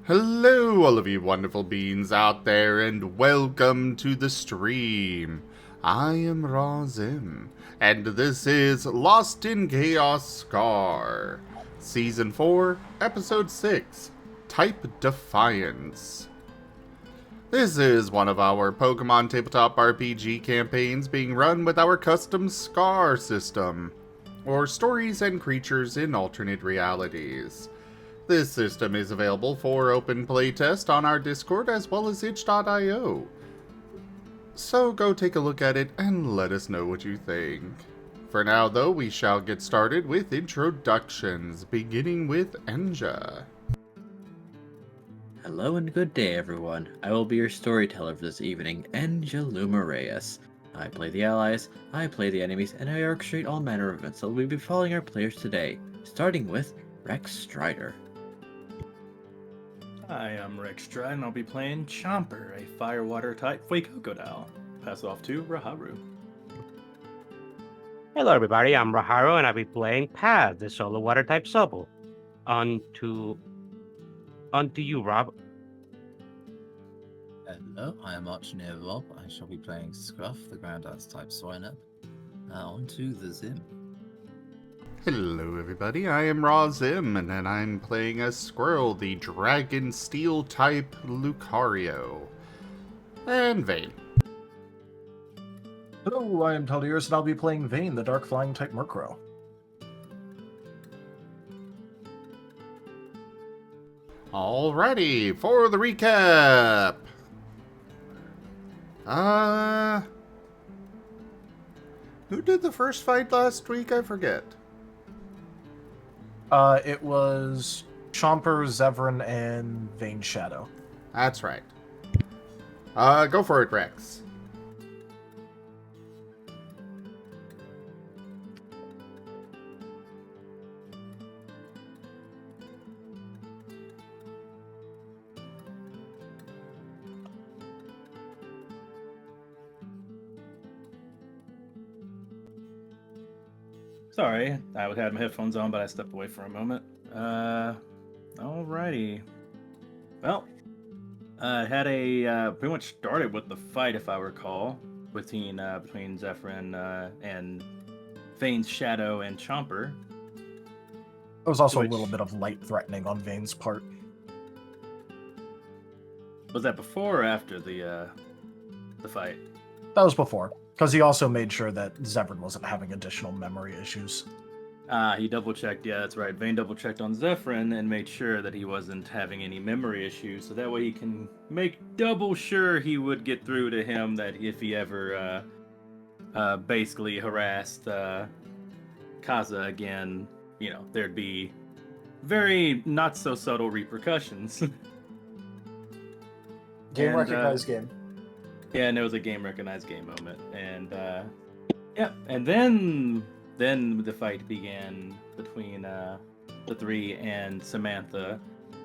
Hello, all of you wonderful beings out there, and welcome to the stream. I am Razim, and this is Lost in Chaos Scar, Season 4, Episode 6, Type Defiance. This is one of our Pokemon tabletop RPG campaigns being run with our custom Scar system, or stories and creatures in alternate realities. This system is available for open playtest on our Discord as well as itch.io. So go take a look at it and let us know what you think. For now though, we shall get started with introductions, beginning with Enja. Hello and good day, everyone. I will be your storyteller for this evening, Enja Reyes. I play the allies, I play the enemies, and I orchestrate all manner of events that we'll be following our players today, starting with Rex Strider. Hi, I'm Rex Strider, and I'll be playing Chomper, a fire-water type Fuecoco. Pass it off to Raharu. Hello everybody, I'm Raharu and I'll be playing Paz, the solo water type Sobble. On to you, Rob. Hello, I am Archneer Rob. I shall be playing Scruff, the ground ice type Swinub. On to the Zim. Hello everybody, I am Razim, and I'm playing as Squirrel, the Dragon Steel type Lucario. And Vane. Hello, I am Taldiers, and I'll be playing Vane, the Dark Flying type Murkrow. Alrighty, for the recap! Who did the first fight last week? I forget. It was Chomper, Zevran, and Vane Shadow. That's right. Go for it, Rex. Sorry, I had my headphones on, but I stepped away for a moment. Alrighty. Well, I had pretty much started with the fight, if I recall, between Zephyrin and Vane's Shadow and Chomper. There was also a little bit of light threatening on Vane's part. Was that before or after the fight? That was before, because he also made sure that Zevran wasn't having additional memory issues. He double-checked, yeah, that's right. Vane double-checked on Zephyrin and made sure that he wasn't having any memory issues, so that way he can make double sure he would get through to him that if he ever basically harassed Kaza again, you know, there'd be very not-so-subtle repercussions. Recognized game. Yeah, and it was a recognized game moment. And yeah, and then the fight began between the three and Samantha,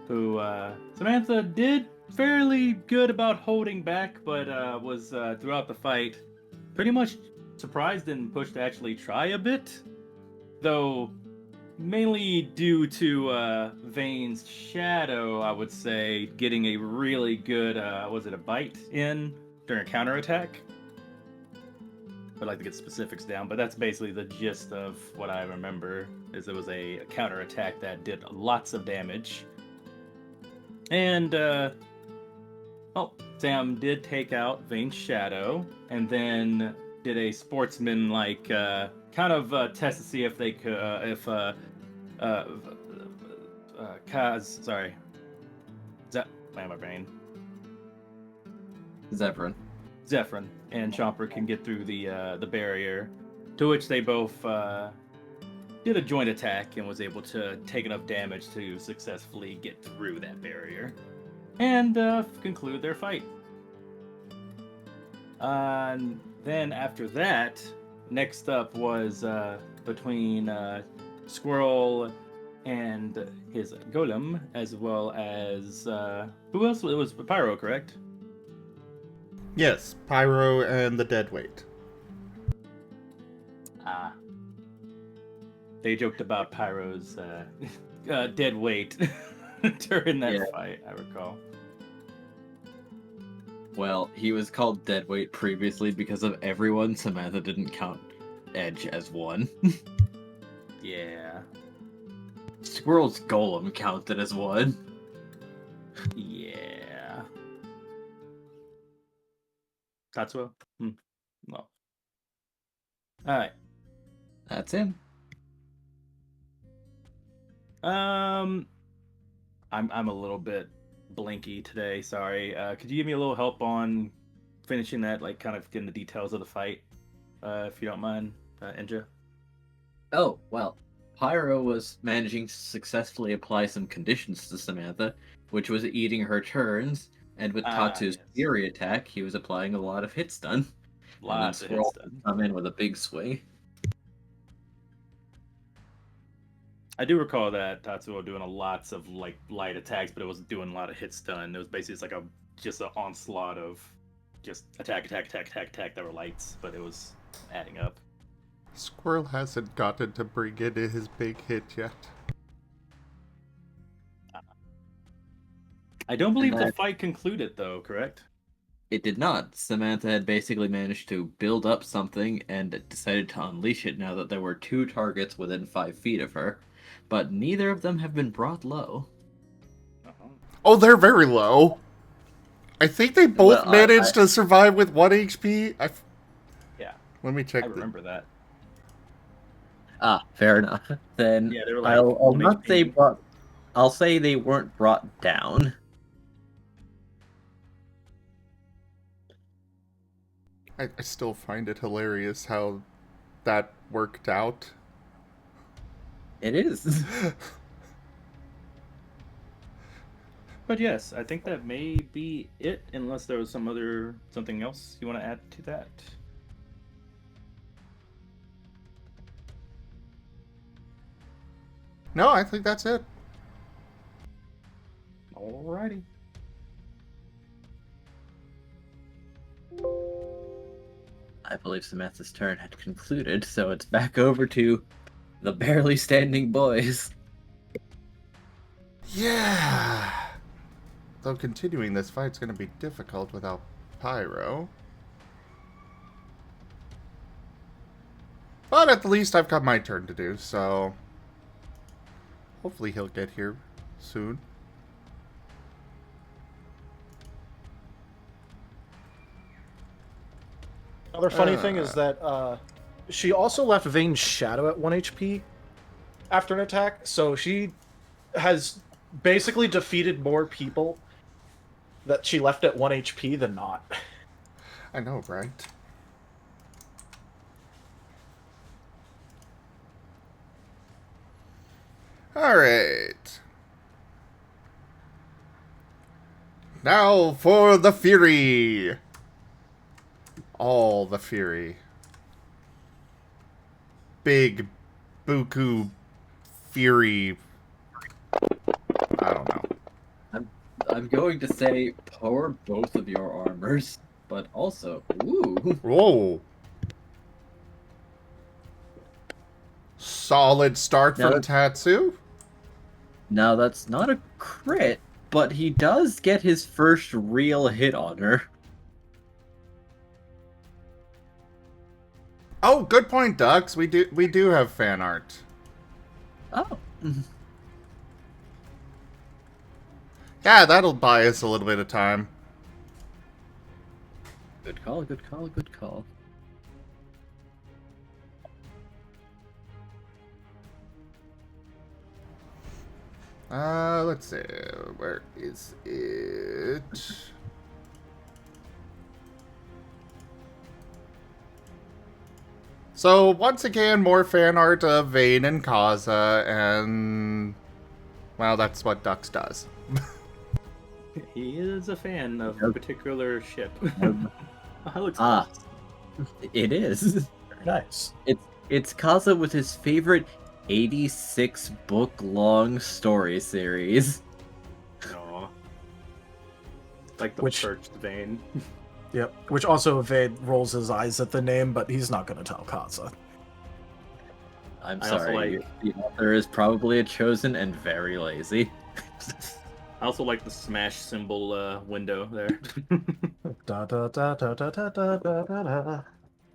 who Samantha did fairly good about holding back, but was throughout the fight pretty much surprised and pushed to actually try a bit, though mainly due to Vane's Shadow, I would say, getting a really good was it a bite in during a counterattack? I'd like to get specifics down, but that's basically the gist of what I remember, is it was a counterattack that did lots of damage. And, Sam did take out Vane's Shadow, and then did a sportsman-like, kind of test to see if they could, my brain. Zephyrin and Chomper can get through the barrier, to which they both did a joint attack and was able to take enough damage to successfully get through that barrier and conclude their fight. Then after that, next up was between Squirrel and his Golem, as well as who else? It was Pyro, correct? Yes, Pyro and the Deadweight. They joked about Pyro's dead weight during that Yeah. fight, I recall. Well, he was called Deadweight previously because of everyone. Samantha didn't count Edge as one. Yeah. Squirrel's Golem counted as one. Yeah. Tatsuo? No. Alright. That's him. I'm a little bit blinky today, sorry. Could you give me a little help on finishing that, like kind of getting the details of the fight? If you don't mind, Enja? Oh, well. Pyro was managing to successfully apply some conditions to Samantha, which was eating her turns, and with Tatsu's Yes. Fury attack, he was applying a lot of hit stun. Lots of and then hits Squirrel done. come in with a big swing. I do recall that Tatsuo doing lots of like light attacks, but it wasn't doing a lot of hit stun. It was basically just an onslaught of just attack that were lights, but it was adding up. Squirrel hasn't gotten to bring in his big hit yet. I don't believe the that- fight concluded though, correct? It did not. Samantha had basically managed to build up something and decided to unleash it now that there were 2 targets within 5 feet of her, but neither of them have been brought low. Oh, they're very low. I think they both Well, managed to survive with 1 HP. Yeah, Let me check. I remember that. Ah, fair enough. Then Yeah, they were like I'll 1 not say HP. brought. I'll say they weren't brought down. I still find it hilarious how that worked out. It is. But yes, I think that may be it, unless there was something else you want to add to that. No, I think that's it. Alrighty. I believe Samantha's turn had concluded, so it's back over to the barely standing boys. Yeah. Though continuing this fight's going to be difficult without Pyro. But at the least I've got my turn to do, so hopefully he'll get here soon. Another funny thing is that she also left Vane's shadow at 1 HP after an attack, so she has basically defeated more people that she left at 1 HP than not. I know, right? Alright. Now for the Fury! All the Fury. Big Buku Fury. I don't know. I'm going to say power both of your armors, but also, ooh. Whoa. Solid start Now from Tatsu. Now that's not a crit, but he does get his first real hit on her. Oh, good point, Ducks. We do have fan art. Oh. Yeah, that'll buy us a little bit of time. Good call, good call, good call. Let's see. Where is it? So, once again, more fan art of Vane and Kaza, and... well, that's what Dux does. He is a fan of a particular ship. Looks Ah. It is. Very nice. It's Kaza with his favorite 86 book long story series. Aw. Like the Which- first vein. Yep. Which also Vane rolls his eyes at the name, but he's not going to tell Kaza. I'm I also sorry, like- the author is probably a chosen and very lazy. I also like the smash symbol window there. Da da da da da da da da da.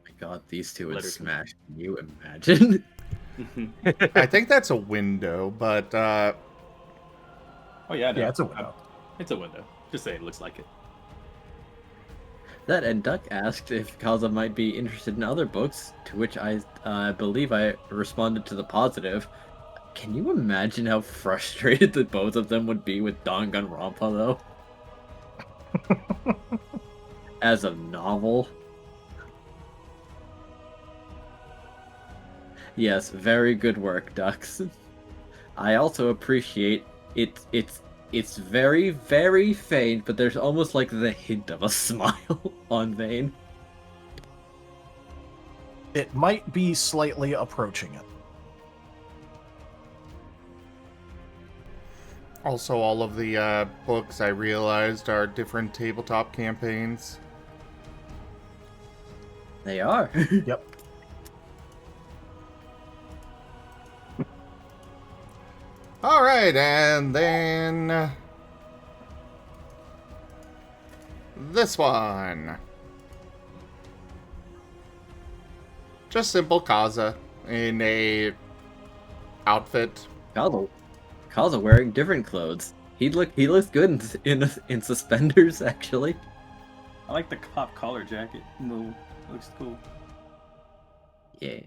My God, these two would Letters. smash. Can you imagine? I think that's a window, but Oh yeah, no. Yeah, it's a window. It's a window. Just say it looks like it. That and Duck asked if Kaza might be interested in other books, to which I believe I responded to the positive. Can you imagine how frustrated the both of them would be with Danganronpa, though? As a novel? Yes, very good work, Ducks. I also appreciate it's very, very faint, but there's almost like the hint of a smile on Vane. It might be slightly approaching it. also all of the books I realized are different tabletop campaigns. They are. Yep. All right, and then this one. Just simple Kaza in a outfit. Kaza wearing different clothes. He looks good in suspenders, actually. I like the cop collar jacket. No, looks cool. Yeah.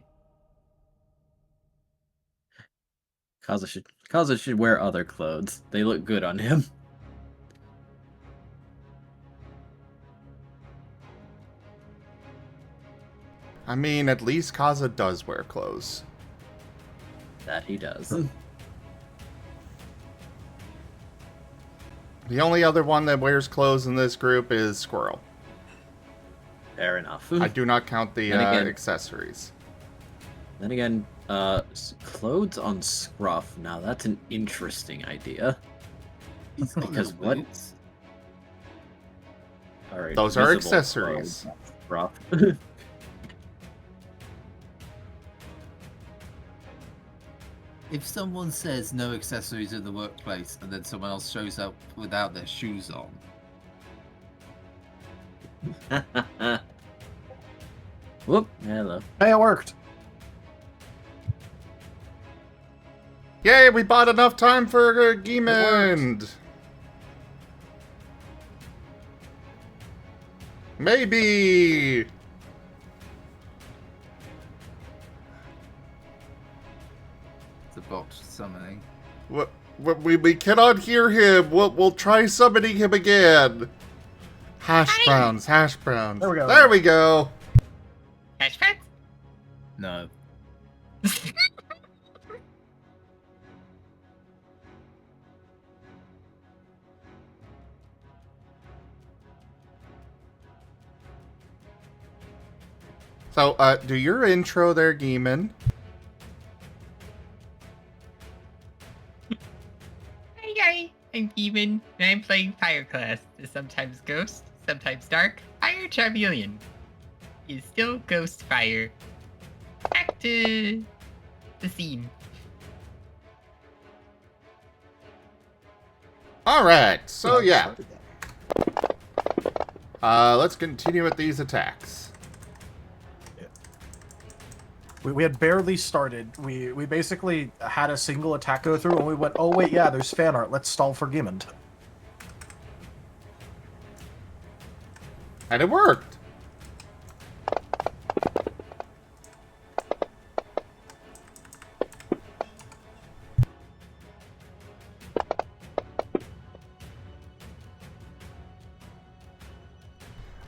Kaza should wear other clothes. They look good on him. I mean, at least Kaza does wear clothes. That he does. The only other one that wears clothes in this group is Squirrel. Fair enough. I do not count the And again- accessories. Then again, clothes on Scruff. Now that's an interesting idea. He's got Because little what? boots. All right. Those are visible accessories. clothes on Scruff. If someone says no accessories in the workplace and then someone else shows up without their shoes on, Whoop! Hello. Hey, it worked. Yay, we bought enough time for Gimund! Maybe! it's a botched summoning. We cannot hear him. We'll try summoning him again. Hash browns, hash browns. There we go. There we go. Hash browns? No. So, do your intro there, Gimund. Hi, I'm Gimund, and I'm playing Pyroclast, sometimes Ghost, sometimes Dark, Fire Charmeleon. Is still Ghost Fire. Back to the scene. Alright, so yeah. Let's continue with these attacks. We had barely started. We basically had a single attack go through, and we went, oh wait, yeah, there's fan art. Let's stall for Gimund. And it worked.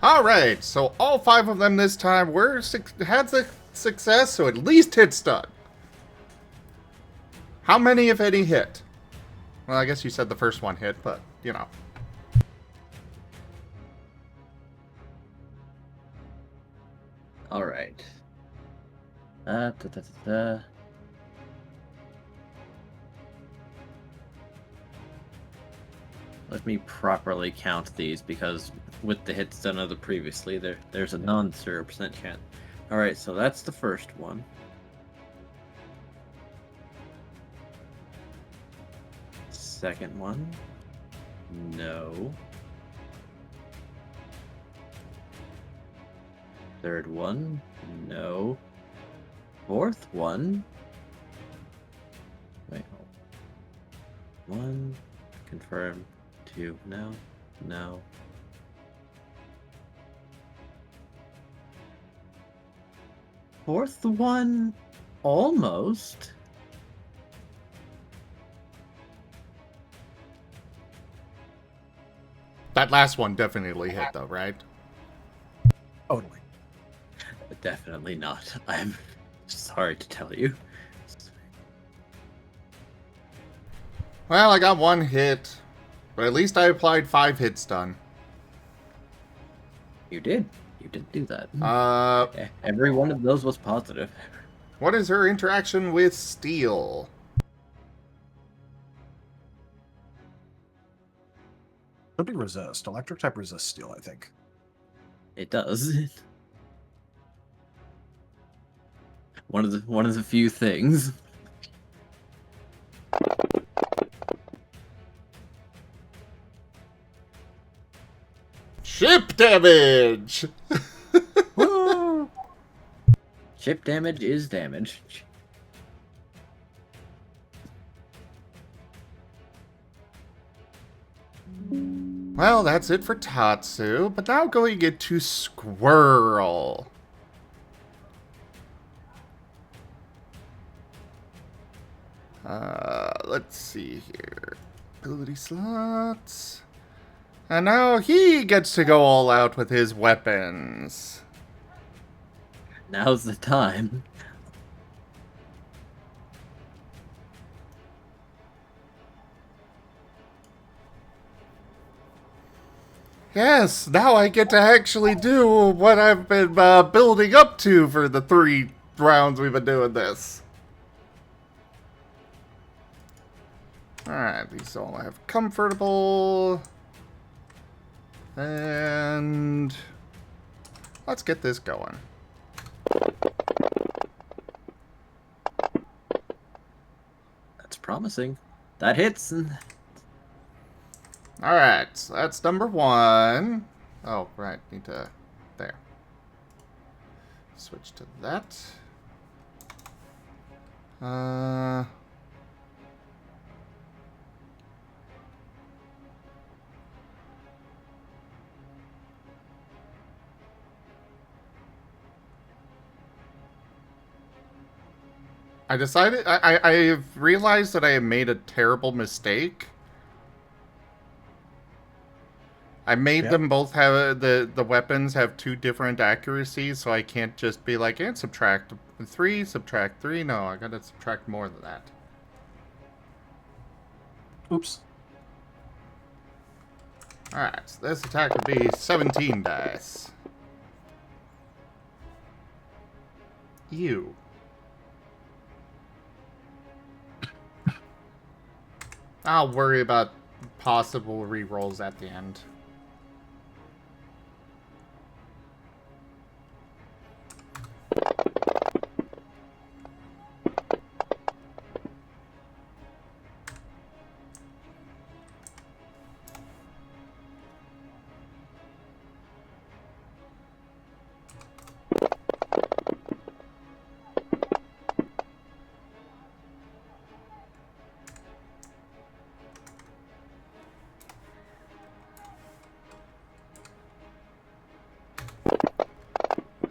Alright, so all 5 of them this time had the success, so at least hit stun. How many, if any, hit? Well, I guess you said the first one hit, but, you know. All right. Let me properly count these because with the hits done of the previously, there's a non-0% chance. All right, so that's the first one. Second one. No. Third one. No. Fourth one. Wait. One. Confirm. Two. No. No. Fourth one. Almost. That last one definitely hit, though, right? Totally. Definitely not. I'm sorry to tell you. Well, I got one hit, but at least I applied 5 hit stun. You did. You did do that. Uh, Every one of those was positive. what is her interaction with steel? Could be resist. Electric type resist steel, I think. It does. One of the few things. Ship damage! Ship damage is damage. Well, that's it for Tatsu, but now going into Squirrel. Let's see here. Ability slots. And now he gets to go all out with his weapons. Now's the time. Yes, now I get to actually do what I've been building up to for the 3 rounds we've been doing this. Alright, these all have comfortable. And let's get this going. That's promising. That hits. Alright, so that's number 1. Oh, right, need to... There. Switch to that. I decided... I've realized that I have made a terrible mistake. I made them both have... The weapons have 2 different accuracies, so I can't just be like, and subtract 3, subtract 3. No, I gotta subtract more than that. Oops. Alright, so this attack would be 17 dice. Ew. I'll worry about possible rerolls at the end.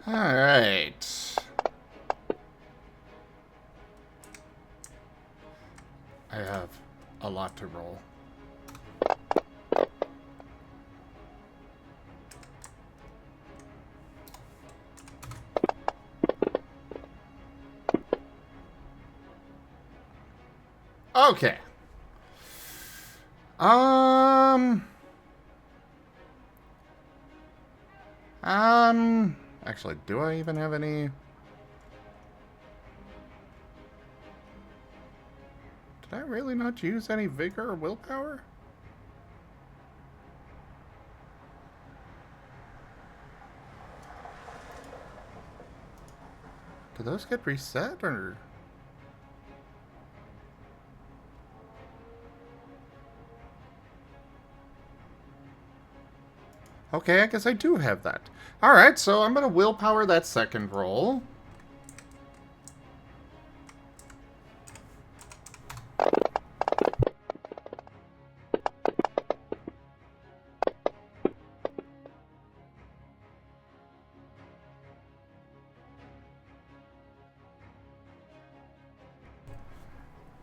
Alright. I have a lot to roll. Okay. Actually, do I even have any? Did I really not use any vigor or willpower? Do those get reset or? Okay, I guess I do have that. Alright, so I'm going to willpower that second roll.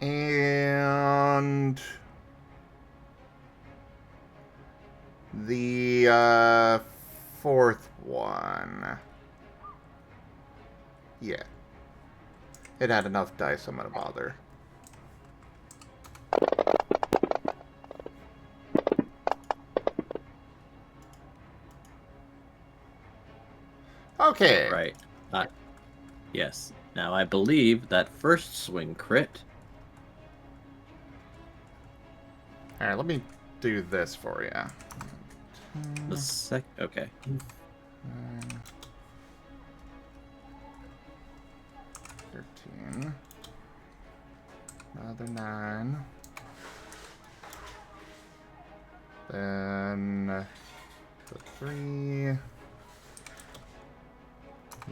And the fourth one. Yeah. It had enough dice, I'm gonna bother. Okay. Right. Yes. Now I believe that first swing crit. Alright, let me do this for you. The okay. 13. Another 9. Then the 3,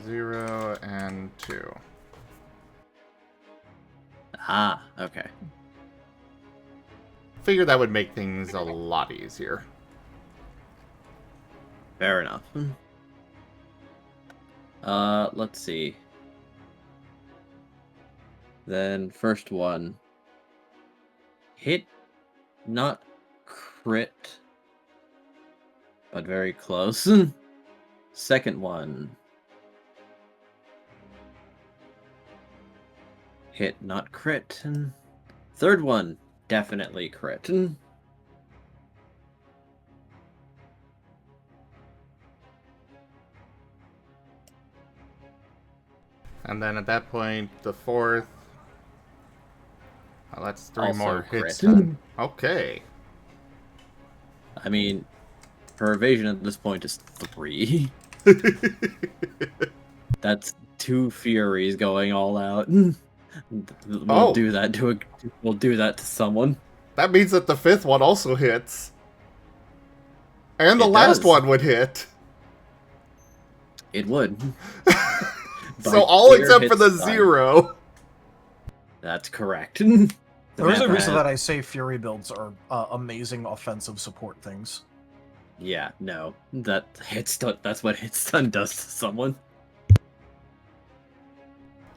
0, and 2. Ah, okay. Figure that would make things a lot easier. Fair enough. Let's see. Then first one. Hit, not crit, but very close. Second one. Hit, not crit. Third one, definitely crit. And then at that point, the fourth. Oh, that's 3 Also more crit. hits then. Okay. I mean, her evasion at this point is 3. That's 2 Furies going all out. We'll do that to we'll do that to someone. That means that the fifth one also hits. And the It last does. one would hit. It would. So By all clear except for hit the stun. 0. That's correct. There is a reason Samantha that I say Fury builds are amazing offensive support things. Yeah, no. That hit stun, that's what hit stun does to someone.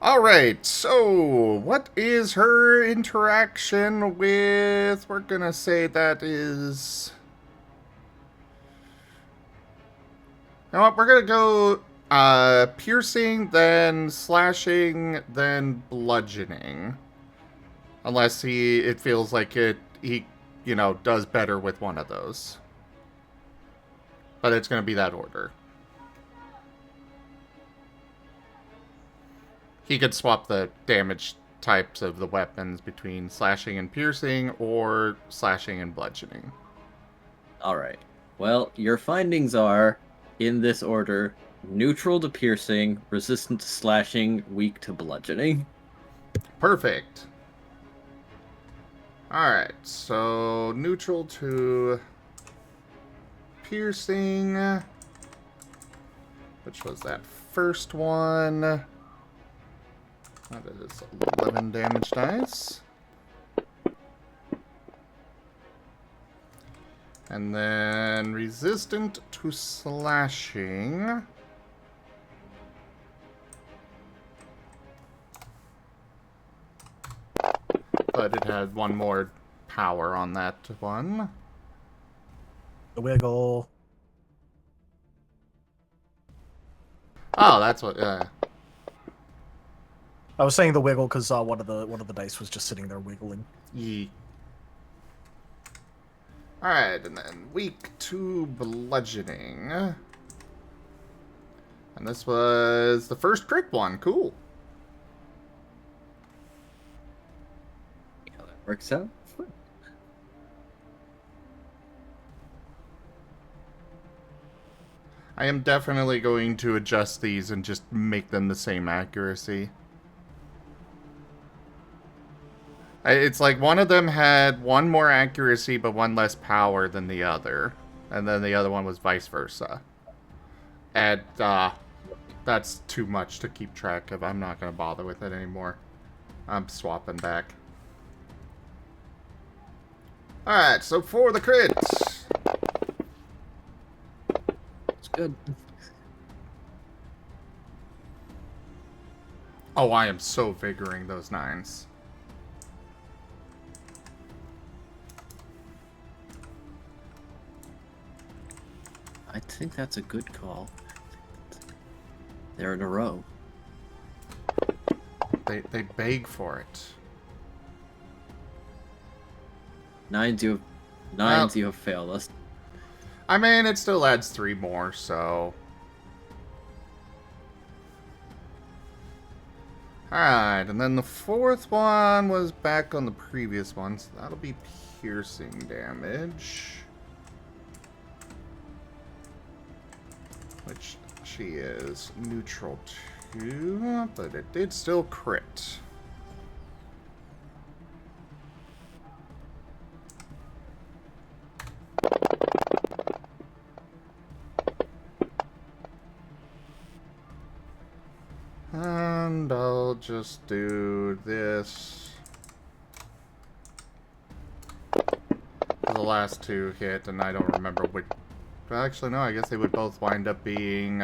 Alright, so what is her interaction with... We're gonna say that is... You know what, we're gonna go piercing, then slashing, then bludgeoning. Unless it feels like he does better with one of those. But it's gonna be that order. He could swap the damage types of the weapons between slashing and piercing, or slashing and bludgeoning. Alright. Well, your findings are, in this order, neutral to piercing, resistant to slashing, weak to bludgeoning. Perfect. Alright, so neutral to piercing, which was that first one. That is 11 damage dice. And then resistant to slashing. But it had one more power on that one. The wiggle. Oh, that's what. I was saying the wiggle because one of the dice was just sitting there wiggling. Ye. Alright, and then weak to bludgeoning. And this was the first crit one. Cool. Yeah, that works out. I am definitely going to adjust these and just make them the same accuracy. It's like one of them had one more accuracy but one less power than the other. and then the other one was vice versa. And that's too much to keep track of. I'm not going to bother with it anymore. I'm swapping back. Alright, so for the crits. It's good. Oh, I am so vigoring those 9s. I think that's a good call. They're in a row. They beg for it. 9s you have failed us. I mean, it still adds 3 more, so... Alright, and then the 4th one was back on the previous one, so that'll be piercing damage. Which she is neutral to, but it did still crit. And I'll just do this. The last 2 hit, and I don't remember which. Well, actually, no, I guess they would both wind up being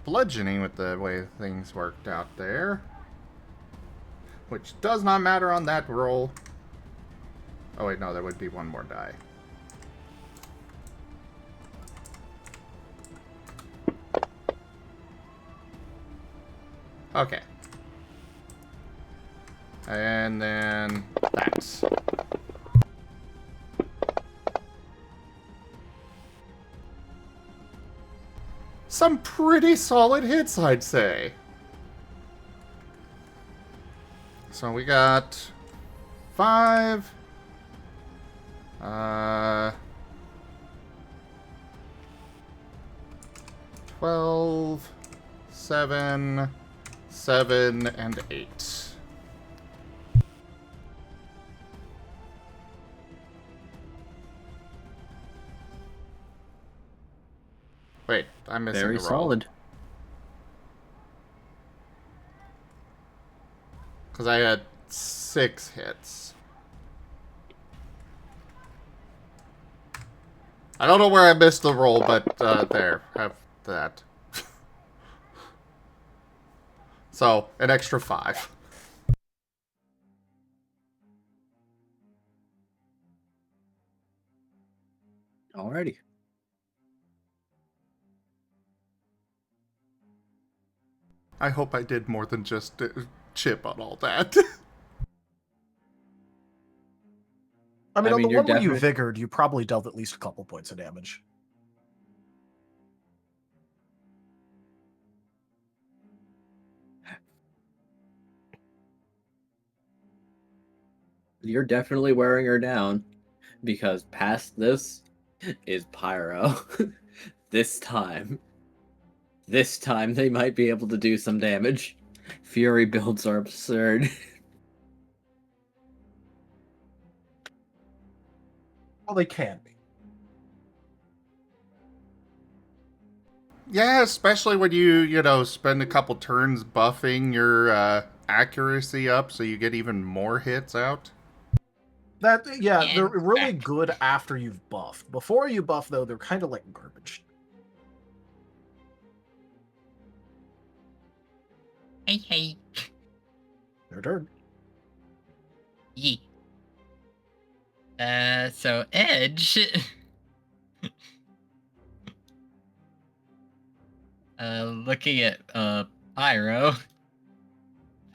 bludgeoning with the way things worked out there. Which does not matter on that roll. Oh, wait, no, there would be one more die. Okay. And then that's. Some pretty solid hits, I'd say. So we got 5. 12, 7, 7, and 8. Wait, I'm missing Very a roll. solid. Because I had 6 hits. I don't know where I missed the roll, but there, have that. So, an extra 5. Alrighty. I hope I did more than just chip on all that. I mean, I on mean, the you're one where you definitely- vigored, you probably dealt at least a couple points of damage. You're definitely wearing her down, because past this is Pyro. This time they might be able to do some damage. Fury builds are absurd. Well, they can be. Yeah, especially when you know, spend a couple turns buffing your accuracy up so you get even more hits out. That yeah, And they're really back. good after you've buffed. Before you buff, though, they're kind of like garbage. Hey. Their turn. Yee. So Edge. Looking at Pyro.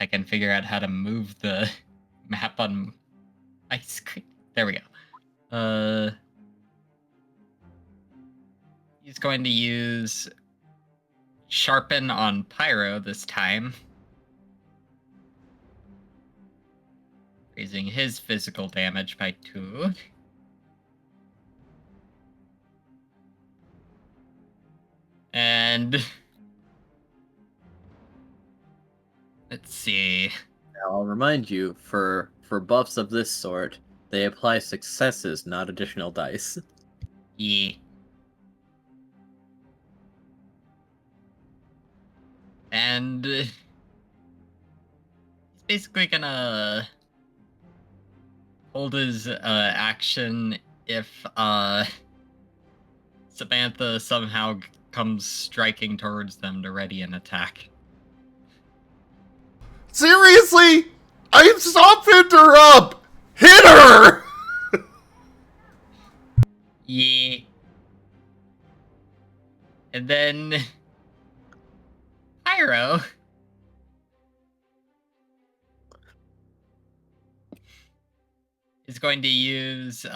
I can figure out how to move the map on my screen. There we go. He's going to use Sharpen on Pyro this time. Raising his physical damage by 2. And let's see. Now, I'll remind you, for buffs of this sort, they apply successes, not additional dice. Yeah. And he's basically gonna hold his action if Samantha somehow comes striking towards them to ready an attack. Seriously? I softened her up! Hit her! Yeah. And then Pyro is going to use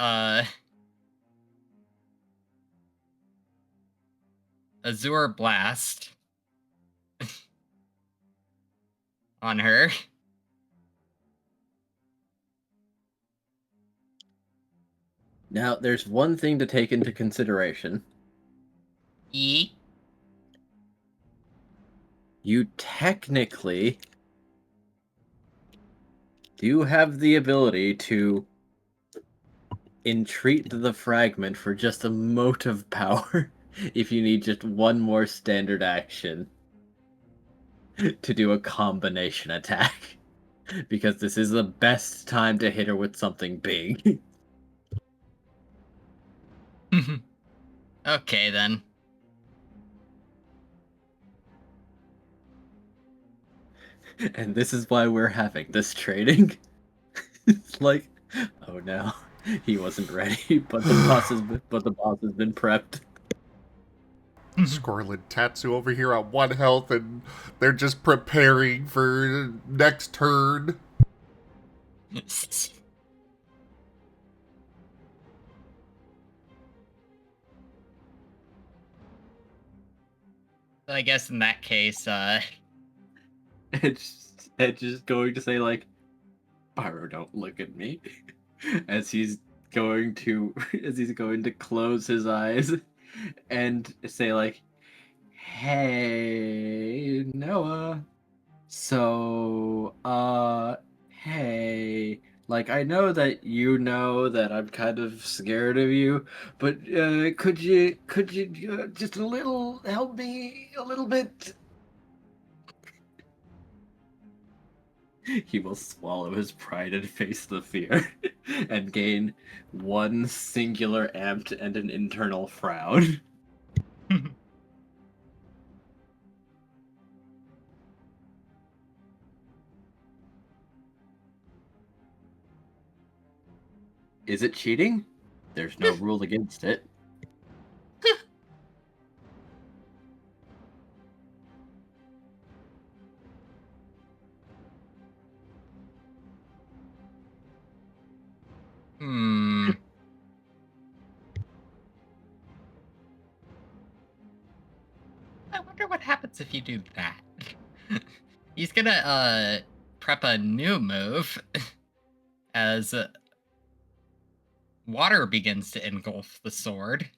Azure Blast on her. Now, there's one thing to take into consideration. E. You technically do have the ability to entreat the fragment for just a mote of power if you need just one more standard action to do a combination attack. Because this is the best time to hit her with something big. Okay, then. And this is why we're having this training. It's like, oh no, he wasn't ready, but the boss has been prepped. Scarlet Tatsu over here at 1 health, and they're just preparing for next turn. I guess in that case, It's just going to say like, Pyro, don't look at me, as he's going to close his eyes and say like, hey Noah, so hey, like I know that you know that I'm kind of scared of you, but could you just a little help me a little bit? He will swallow his pride and face the fear, and gain one singular amped and an internal frown. Is it cheating? There's no rule against it. I wonder what happens if you do that. He's gonna prep a new move as water begins to engulf the sword.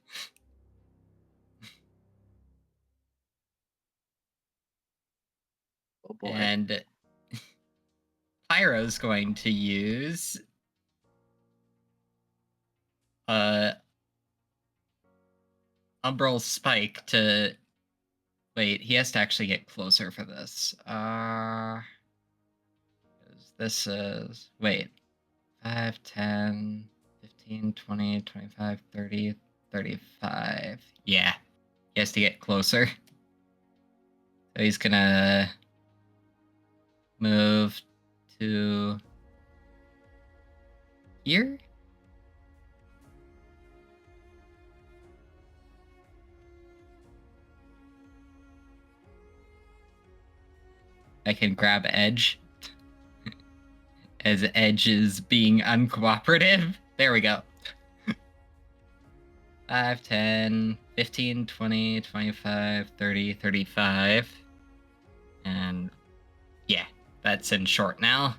Oh boy. And Pyro's going to use Umbral Spike to... Wait, he has to actually get closer for this. This is... Wait. 5, 10, 15, 20, 25, 30, 35. Yeah. He has to get closer. So he's gonna move to here. I can grab Edge. As Edge is being uncooperative. There we go. 5, 10, 15, 20, 25, 30, 35. And yeah, that's in short now.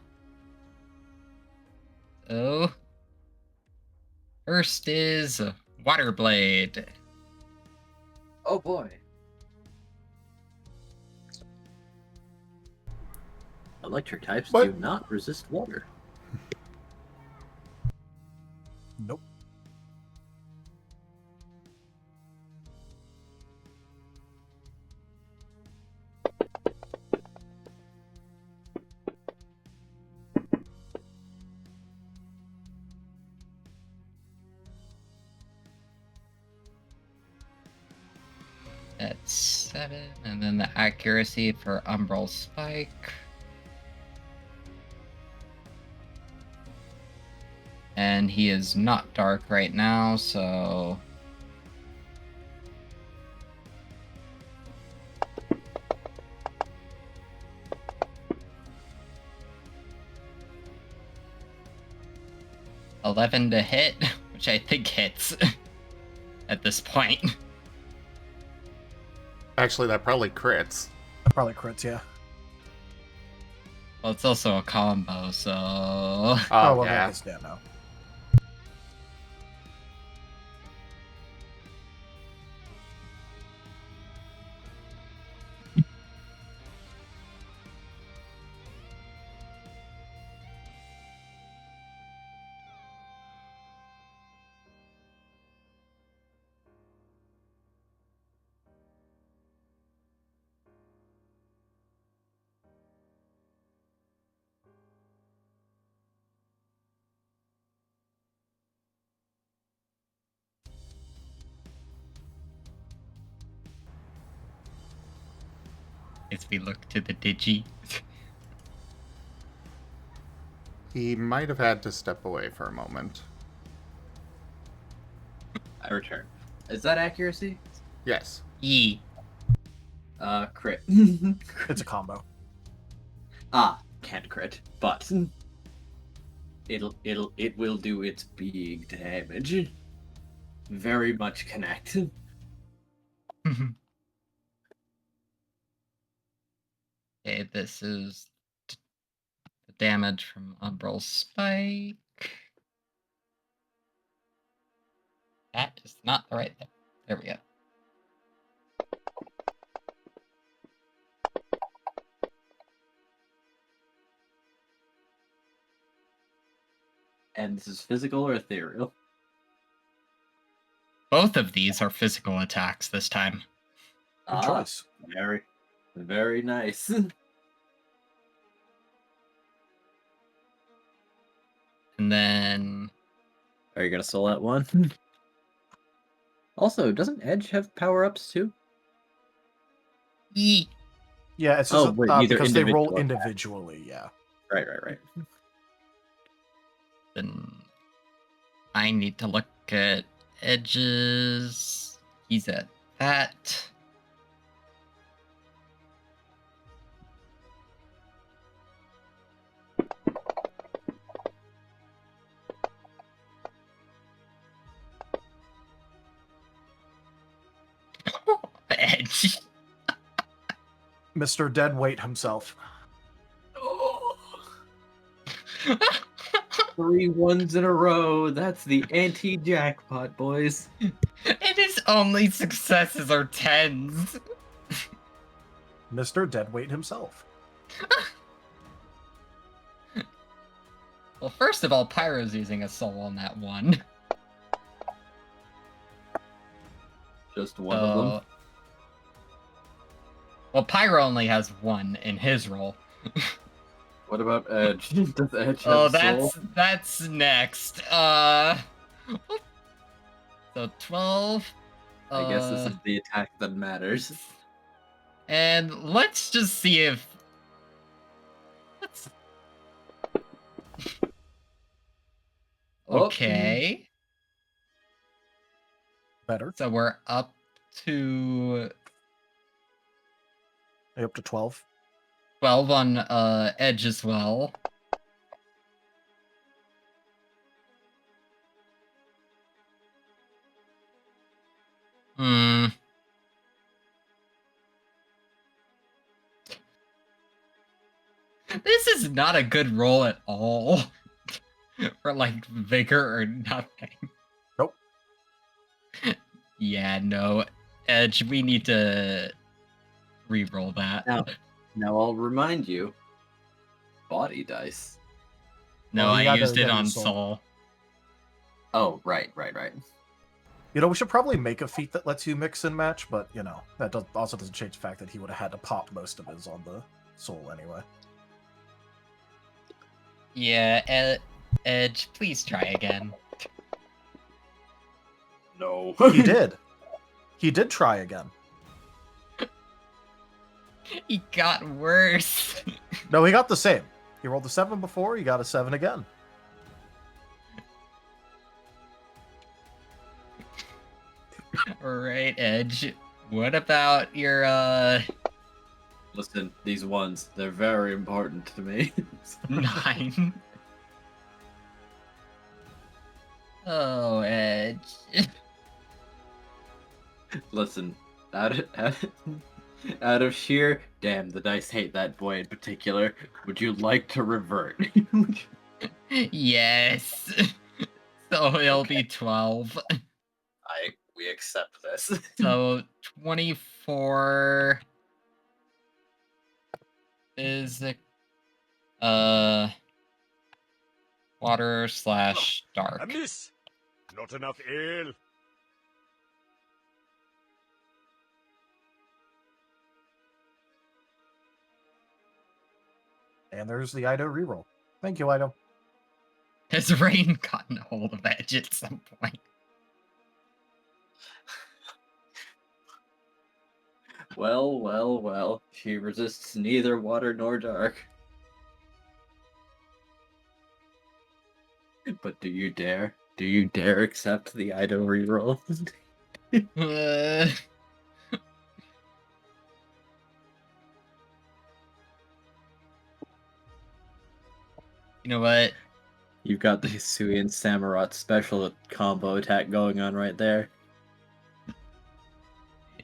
So first is Water Blade. Oh boy. Electric types do not resist water. Nope. That's 7, and then the accuracy for Umbral Spike. And he is not dark right now, so... $11 to hit, which I think hits at this point. Actually, that probably crits. Probably crits, yeah. Well, it's also a combo, so... Oh, well, yeah. yeah, no. As we look to the Digi. He might have had to step away for a moment. I return. Is that accuracy? Yes. E. Crit. It's a combo. Can't crit, but it will do its big damage. Very much connect. Okay, this is the damage from Umbral Spike. That is not the right thing. There we go. And this is physical or ethereal? Both of these are physical attacks this time. Good choice. Very, very nice. And then... Are you gonna soul that one? Also, doesn't Edge have power-ups too? E. Yeah, it's Oh, just wait, these are because they roll individual attacks. individually, yeah. Right. Then I need to look at Edges. He's at that. Edge. Mr. Deadweight himself. 3 ones in a row. That's the anti-jackpot, boys. And his only successes are 10s. Mr. Deadweight himself. Well, first of all, Pyro's using a soul on that one. Just one of them. Well, Pyro only has 1 in his roll. What about Edge? Does Edge have soul? That's next. So 12. I guess this is the attack that matters. And let's just see if... Okay. Better. So we're up to... Up to 12. 12 on Edge as well. This is not a good roll at all. For like vigor or nothing. Nope. Yeah, no. Edge, we need to re-roll that. Now I'll remind you. Body dice. No, Well, you I gotta used it get on your soul. Soul. Oh, right. You know, we should probably make a feat that lets you mix and match, but, you know, that also doesn't change the fact that he would have had to pop most of his on the soul anyway. Yeah, Edge, please try again. No. He did. He did try again. He got worse. No, he got the same. He rolled a 7 before, he got a 7 again. Alright, Edge. What about your, Listen, these ones, they're very important to me. 9? Oh, Edge. Listen, out of sheer damn, the dice hate that boy in particular. Would you like to revert? Yes. So it'll be 12. We accept this. So 24 is water / dark. A miss. Not enough ale. And there's the Ido reroll. Thank you, Ido. Has Rain gotten a hold of Edge at some point? Well. She resists neither water nor dark. But do you dare? Do you dare accept the Ido reroll? Uh, you know what? You've got the Sui and Samurott special combo attack going on right there.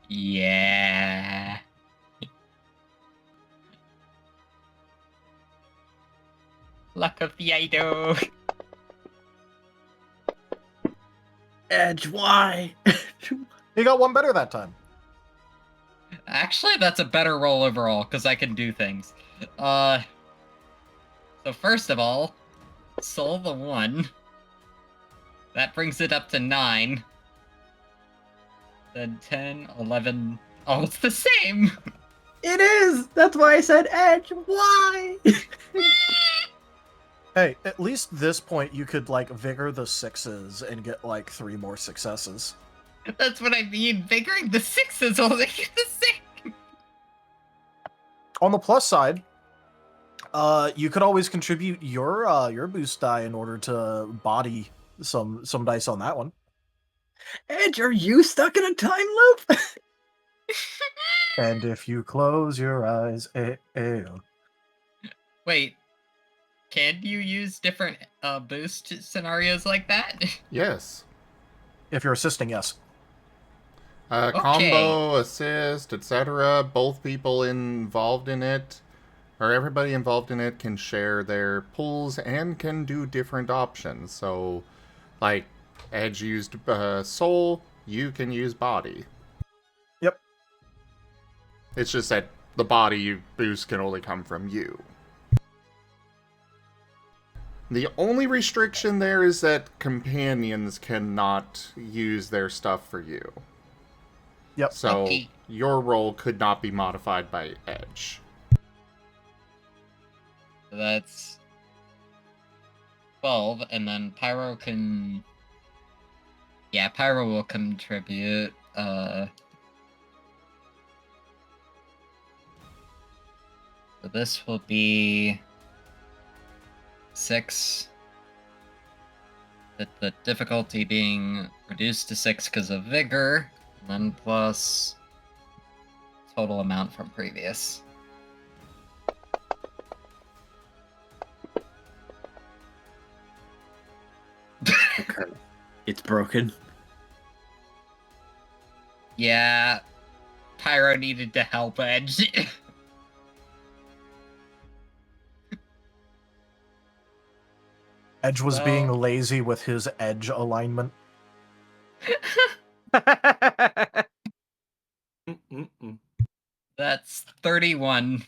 Yeah. Luck of the Ido. Edge, why? He got one better that time. Actually, that's a better roll overall, because I can do things. So first of all, soul the 1. That brings it up to 9. Then 10, 11... Oh, it's the same! It is! That's why I said Edge, why? Hey, at least this point you could, like, vigor the 6s and get, like, 3 more successes. That's what I mean. Vigoring the 6s will make it the same. On the plus side, you could always contribute your boost die in order to body some dice on that one. Edge, are you stuck in a time loop? And if you close your eyes, Wait, can you use different boost scenarios like that? Yes. if you're assisting, yes. Combo, assist, etc. Both people involved in it, or everybody involved in it, can share their pulls and can do different options. So, like, Edge used soul, you can use body. Yep. It's just that the body boost can only come from you. The only restriction there is that companions cannot use their stuff for you. Yep. So Okay. your role could not be modified by Edge. So that's 12, and then Pyro can... Yeah, Pyro will contribute. So this will be 6. The difficulty being reduced to 6 because of vigor, and then plus total amount from previous. Okay. It's broken. Yeah, Pyro needed to help Edge. Edge was being Well- lazy with his edge alignment. Mm-mm-mm. That's 31.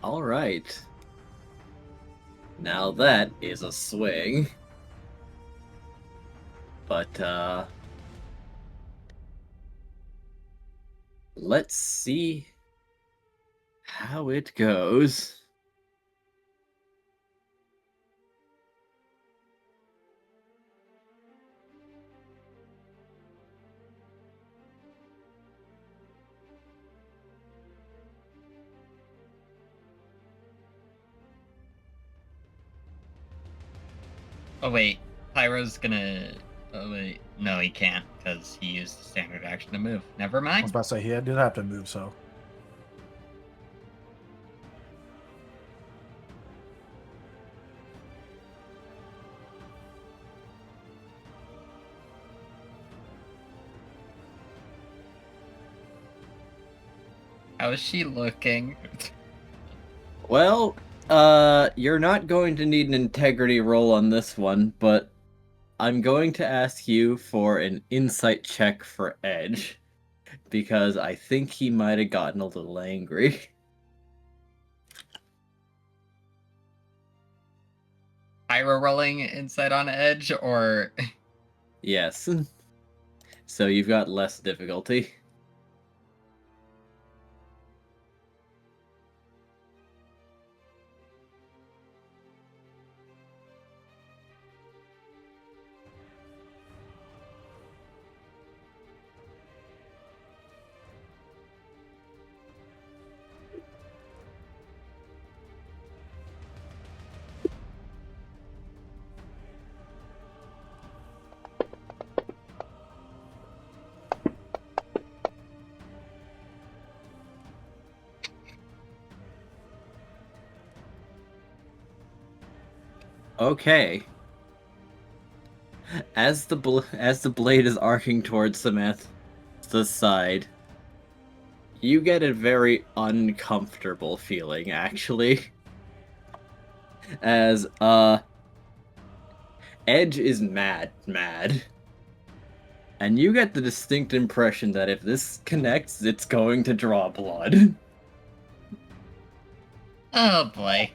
Alright. Now that is a swing. But, let's see how it goes. Oh wait, Pyro's gonna. Oh wait, no, he can't because he used the standard action to move. Never I was mind. about to say he did have to move, so. How is she looking? Well, you're not going to need an integrity roll on this one, but I'm going to ask you for an insight check for Edge, because I think he might have gotten a little angry. Pyro rolling inside on edge, or Yes. So you've got less difficulty. Okay. As the blade is arcing towards Samantha's side, you get a very uncomfortable feeling, actually. As Edge is mad. And you get the distinct impression that if this connects, it's going to draw blood. oh boy.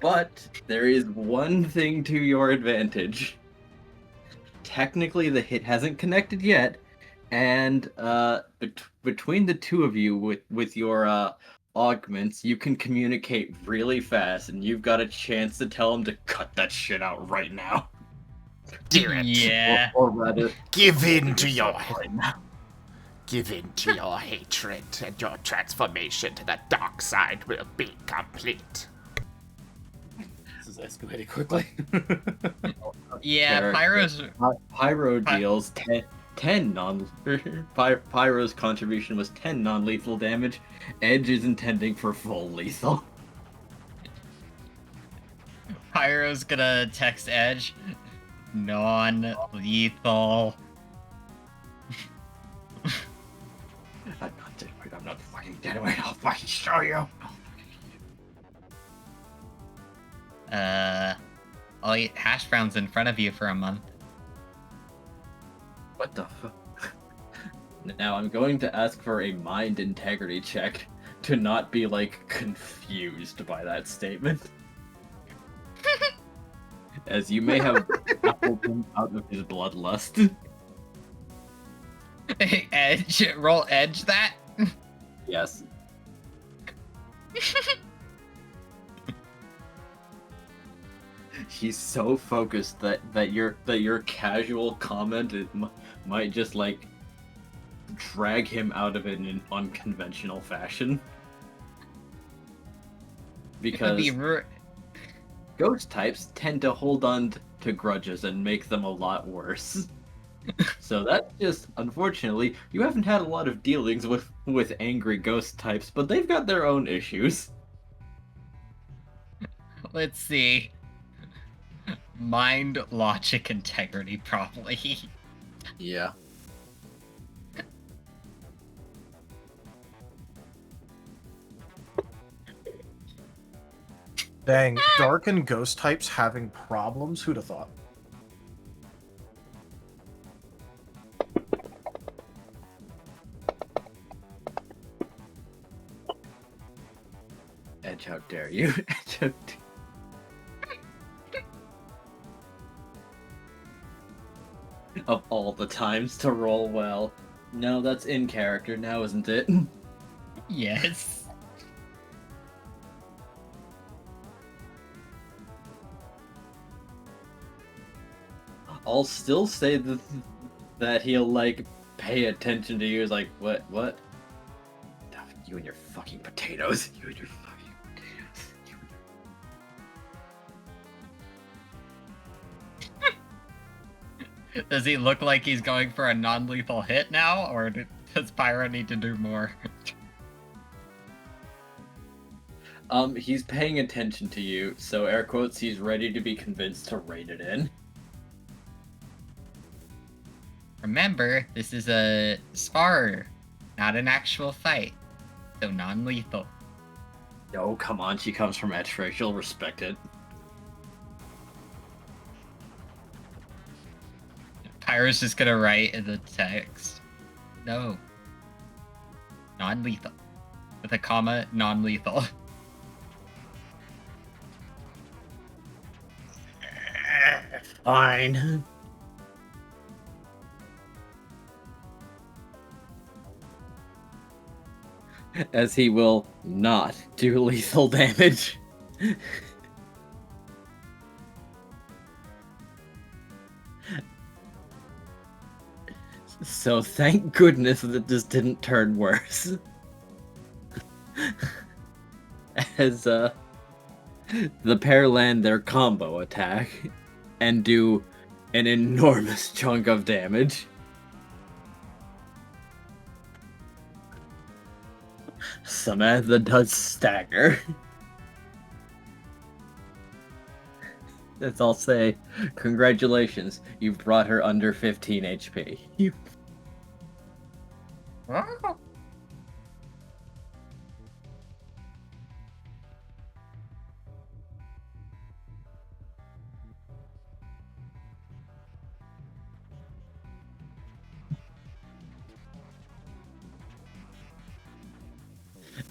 But there is one thing to your advantage. Technically, the hit hasn't connected yet, and between the two of you, with your augments, you can communicate really fast, and you've got a chance to tell them to cut that shit out right now. Do it. Yeah. Or rather, Give in to your right now. give in to your hatred, and your transformation to the dark side will be complete. This is escalating quickly. Yeah, Character. Pyro deals 10 non. Pyro's contribution was 10 non-lethal damage. Edge is intending for full lethal. Pyro's gonna text Edge. Non-lethal. I'm not dead. I'm not fucking dead. Wait, I'll fucking show you. I'll eat hash browns in front of you for a month. What the fuck? Now I'm going to ask for a mind integrity check to not be, like, confused by that statement. As you may have baffled him out of his bloodlust. Edge, roll Edge that. Yes. He's so focused that your casual comment might just, like, drag him out of it in an unconventional fashion. Because ghost types tend to hold on to grudges and make them a lot worse. So that's just, unfortunately, you haven't had a lot of dealings with angry ghost types, but they've got their own issues. Let's see. Mind, logic, integrity, probably. Yeah. Dang, dark and ghost types having problems? Who'd have thought? Edge, how dare you? Edge, how of all the times to roll well. No, that's in character now, isn't it? Yes. I'll still say that he'll, like, pay attention to you. Is like, what? You and your fucking potatoes. You and your fucking potatoes. Does he look like he's going for a non-lethal hit now, or does Pyro need to do more? He's paying attention to you, so air quotes, he's ready to be convinced to rein it in. Remember, this is a spar, not an actual fight, so non-lethal. No, come on, she comes from Edgeray, she'll respect it. Pyro's just gonna write in the text, no, non-lethal, with a comma, non-lethal. Fine. As he will not do lethal damage. So thank goodness that this didn't turn worse. As the pair land their combo attack and do an enormous chunk of damage. Samantha does stagger. That's all I'll say. Congratulations, you've brought her under 15 HP.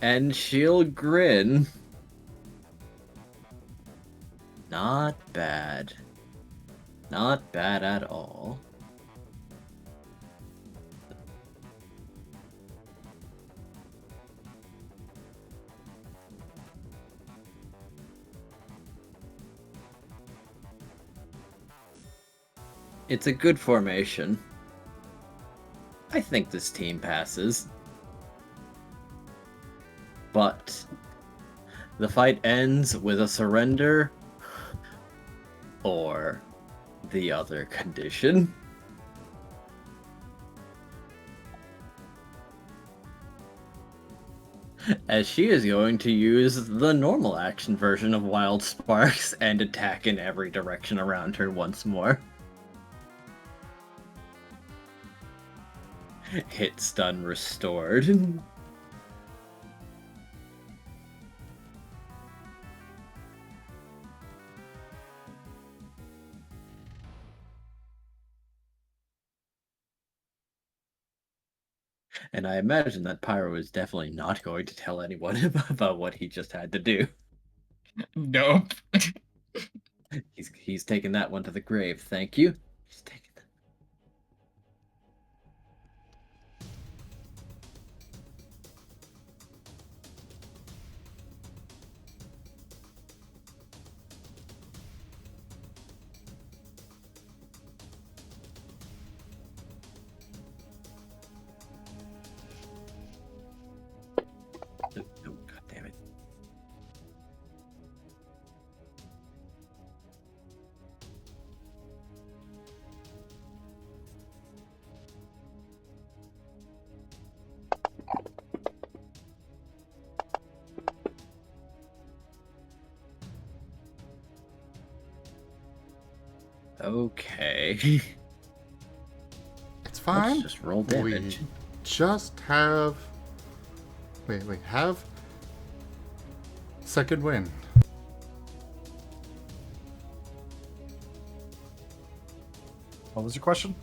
And she'll grin. Not bad. Not bad at all. It's a good formation. I think this team passes. But the fight ends with a surrender or the other condition. As she is going to use the normal action version of Wild Sparks and attack in every direction around her once more. Hit stun restored. And I imagine that Pyro is definitely not going to tell anyone about what he just had to do. Nope. He's taken that one to the grave. Thank you. He's taken that. Oh, God damn it. Okay. It's fine. Let's just roll damage. We just have... Wait, have... Second wind. What was your question?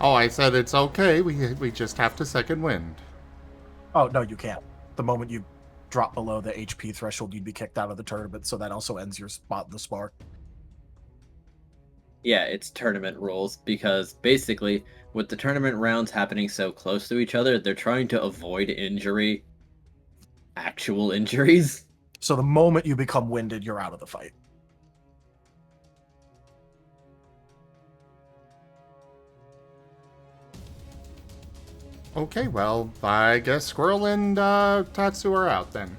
Oh, I said it's okay. We just have to second wind. Oh, no, you can't. The moment you drop below the HP threshold, you'd be kicked out of the tournament. So that also ends your spot in the spar. Yeah, it's tournament rules because basically, with the tournament rounds happening so close to each other, they're trying to avoid injury, actual injuries. So the moment you become winded, you're out of the fight. Okay, well, I guess Squirrel and Tatsu are out then.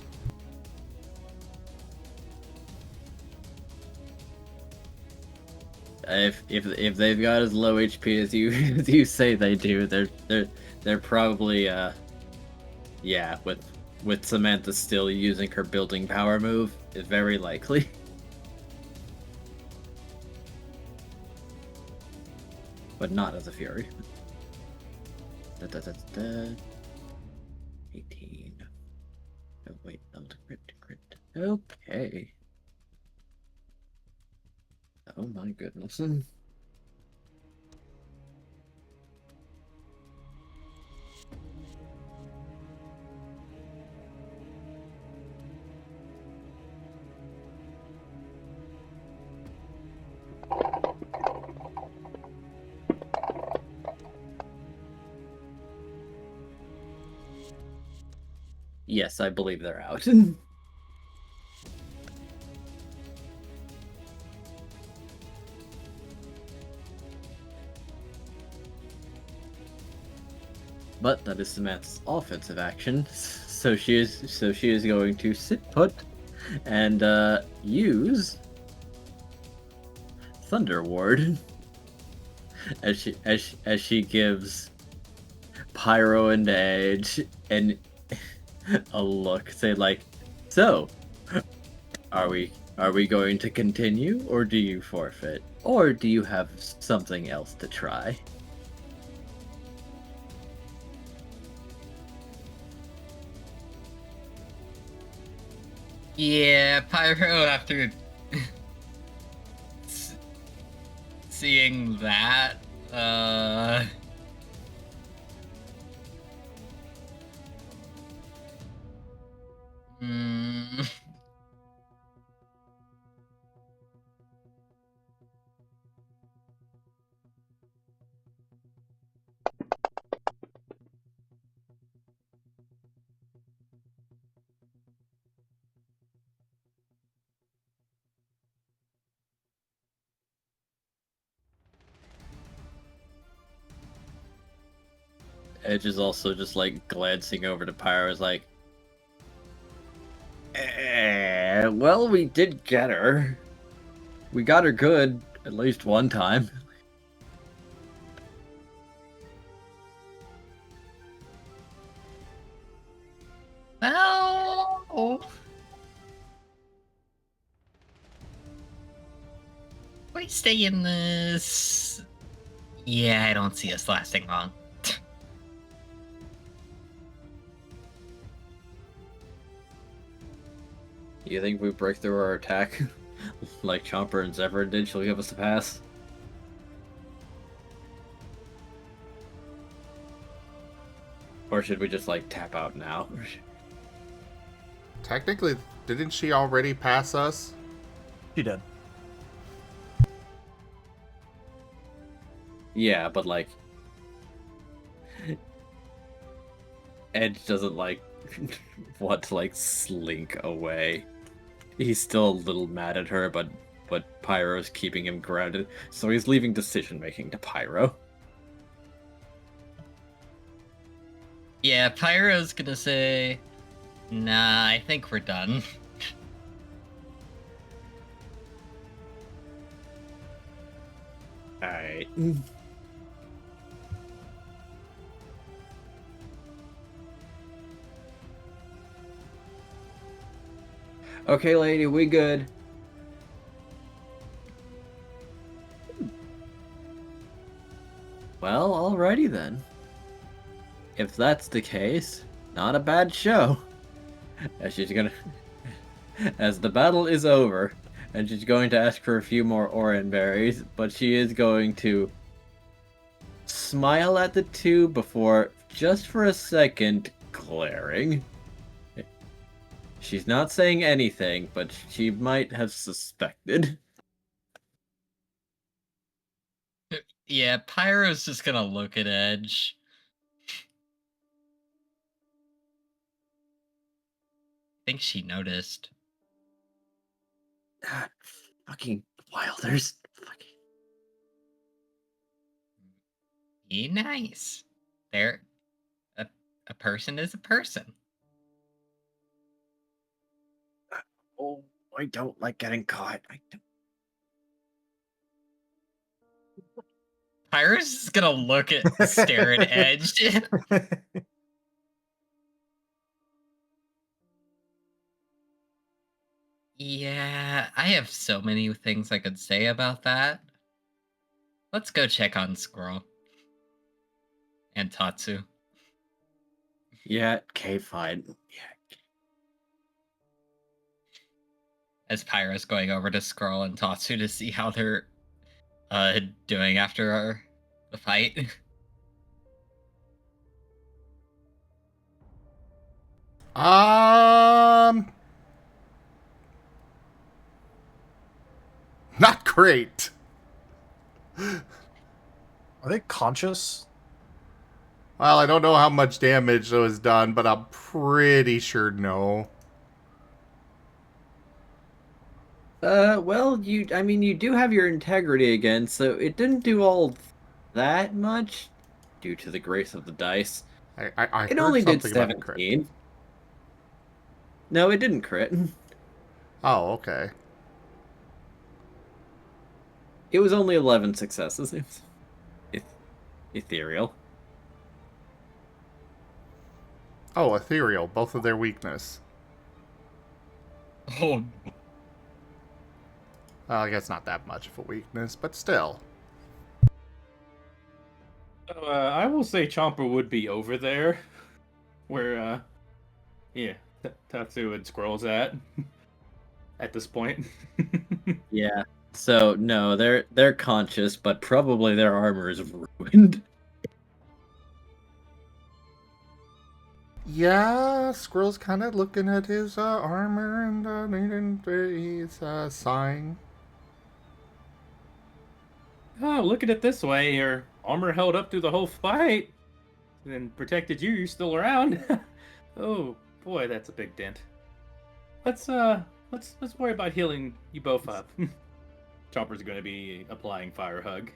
If they've got as low HP as you as you say they do, they're probably yeah, with Samantha still using her building power move, is very likely. But not as a Fury. 18. Oh wait, that was a crit. Okay. Oh my goodness. Yes, I believe they're out. But that is Samantha's offensive action, so she is going to sit put and use Thunder Ward as she gives Pyro and Edge and a look, say like, so are we going to continue, or do you forfeit, or do you have something else to try? Yeah, Pyro, after seeing that, hmm. Edge is also just like glancing over to Pyro, is like, well, we did get her. We got her good at least one time. Well, we stay in this. Yeah, I don't see us lasting long. You think if we break through our attack, like Chomper and Zephyr did, she'll give us a pass? Or should we just, like, tap out now? Technically, didn't she already pass us? She did. Yeah, but, like, Edge doesn't, like, want to, like, slink away. He's still a little mad at her, but Pyro's keeping him grounded, so he's leaving decision-making to Pyro. Yeah, Pyro's gonna say, nah, I think we're done. Alright. Okay, lady, we good. Well, alrighty then. If that's the case, not a bad show. As she's gonna... As the battle is over, and she's going to ask for a few more Oran berries, but she is going to smile at the two before, just for a second, glaring. She's not saying anything, but she might have suspected. Yeah, Pyro's just gonna look at Edge. I think she noticed. Ah, fucking Wilders. Fucking... Be nice. They're a person is a person. Oh, I don't like getting caught. I don't... Pyro's just gonna look at stare at Edge. Yeah, I have so many things I could say about that. Let's go check on Squirrel. And Tatsu. Yeah, okay, fine. Yeah. As Pyro's going over to Squirrel and Tatsu to see how they're doing after the fight. Not great. Are they conscious? Well, I don't know how much damage was done, but I'm pretty sure no. Well, you do have your integrity again, so it didn't do all that much due to the grace of the dice. I It heard only did something about a crit. 17. No, it didn't crit. Oh, okay. It was only 11 successes. It's ethereal. Oh, ethereal. Both of their weakness. Oh, Well, I guess not that much of a weakness, but still. I will say Chomper would be over there, where Tatsu and Squirrel's at this point. Yeah. So no, they're conscious, but probably their armor is ruined. Yeah, Squirrel's kind of looking at his armor and he's sighing. Oh, look at it this way. Your armor held up through the whole fight and protected you. You're still around. Oh boy, that's a big dent. Let's worry about healing you both up. Chomper's going to be applying Fire Hug.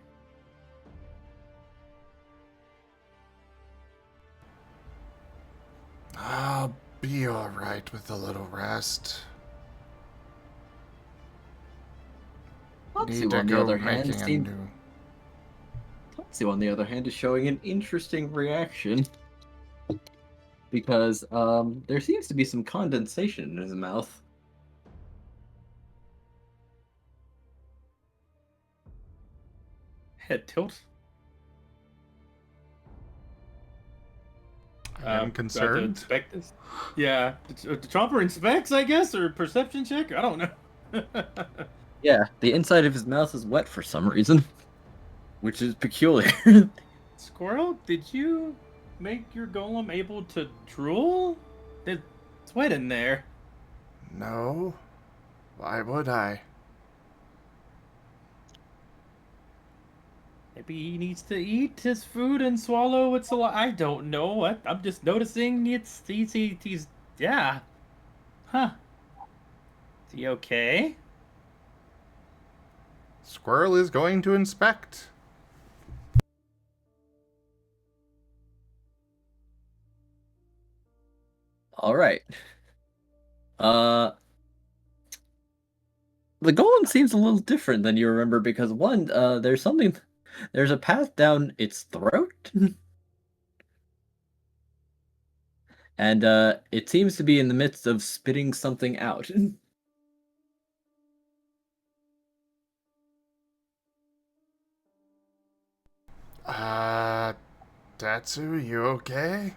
I'll be alright with a little rest. Tatsu, Need to on the go other hand, making a seems... new... Tatsu, on the other hand, is showing an interesting reaction. Because, there seems to be some condensation in his mouth. Head tilt. I'm concerned. Inspect this. Yeah, the Chomper inspects, I guess, or perception check. I don't know. Yeah, the inside of his mouth is wet for some reason. Which is peculiar. Squirrel, did you make your golem able to drool? There's sweat in there. No. Why would I? Maybe he needs to eat his food and swallow its saliva. I don't know. I'm just noticing he's yeah. Huh. Is he okay? Squirrel is going to inspect. Alright. The golem seems a little different than you remember because one, there's a path down its throat. And it seems to be in the midst of spitting something out. Tatsu, you okay?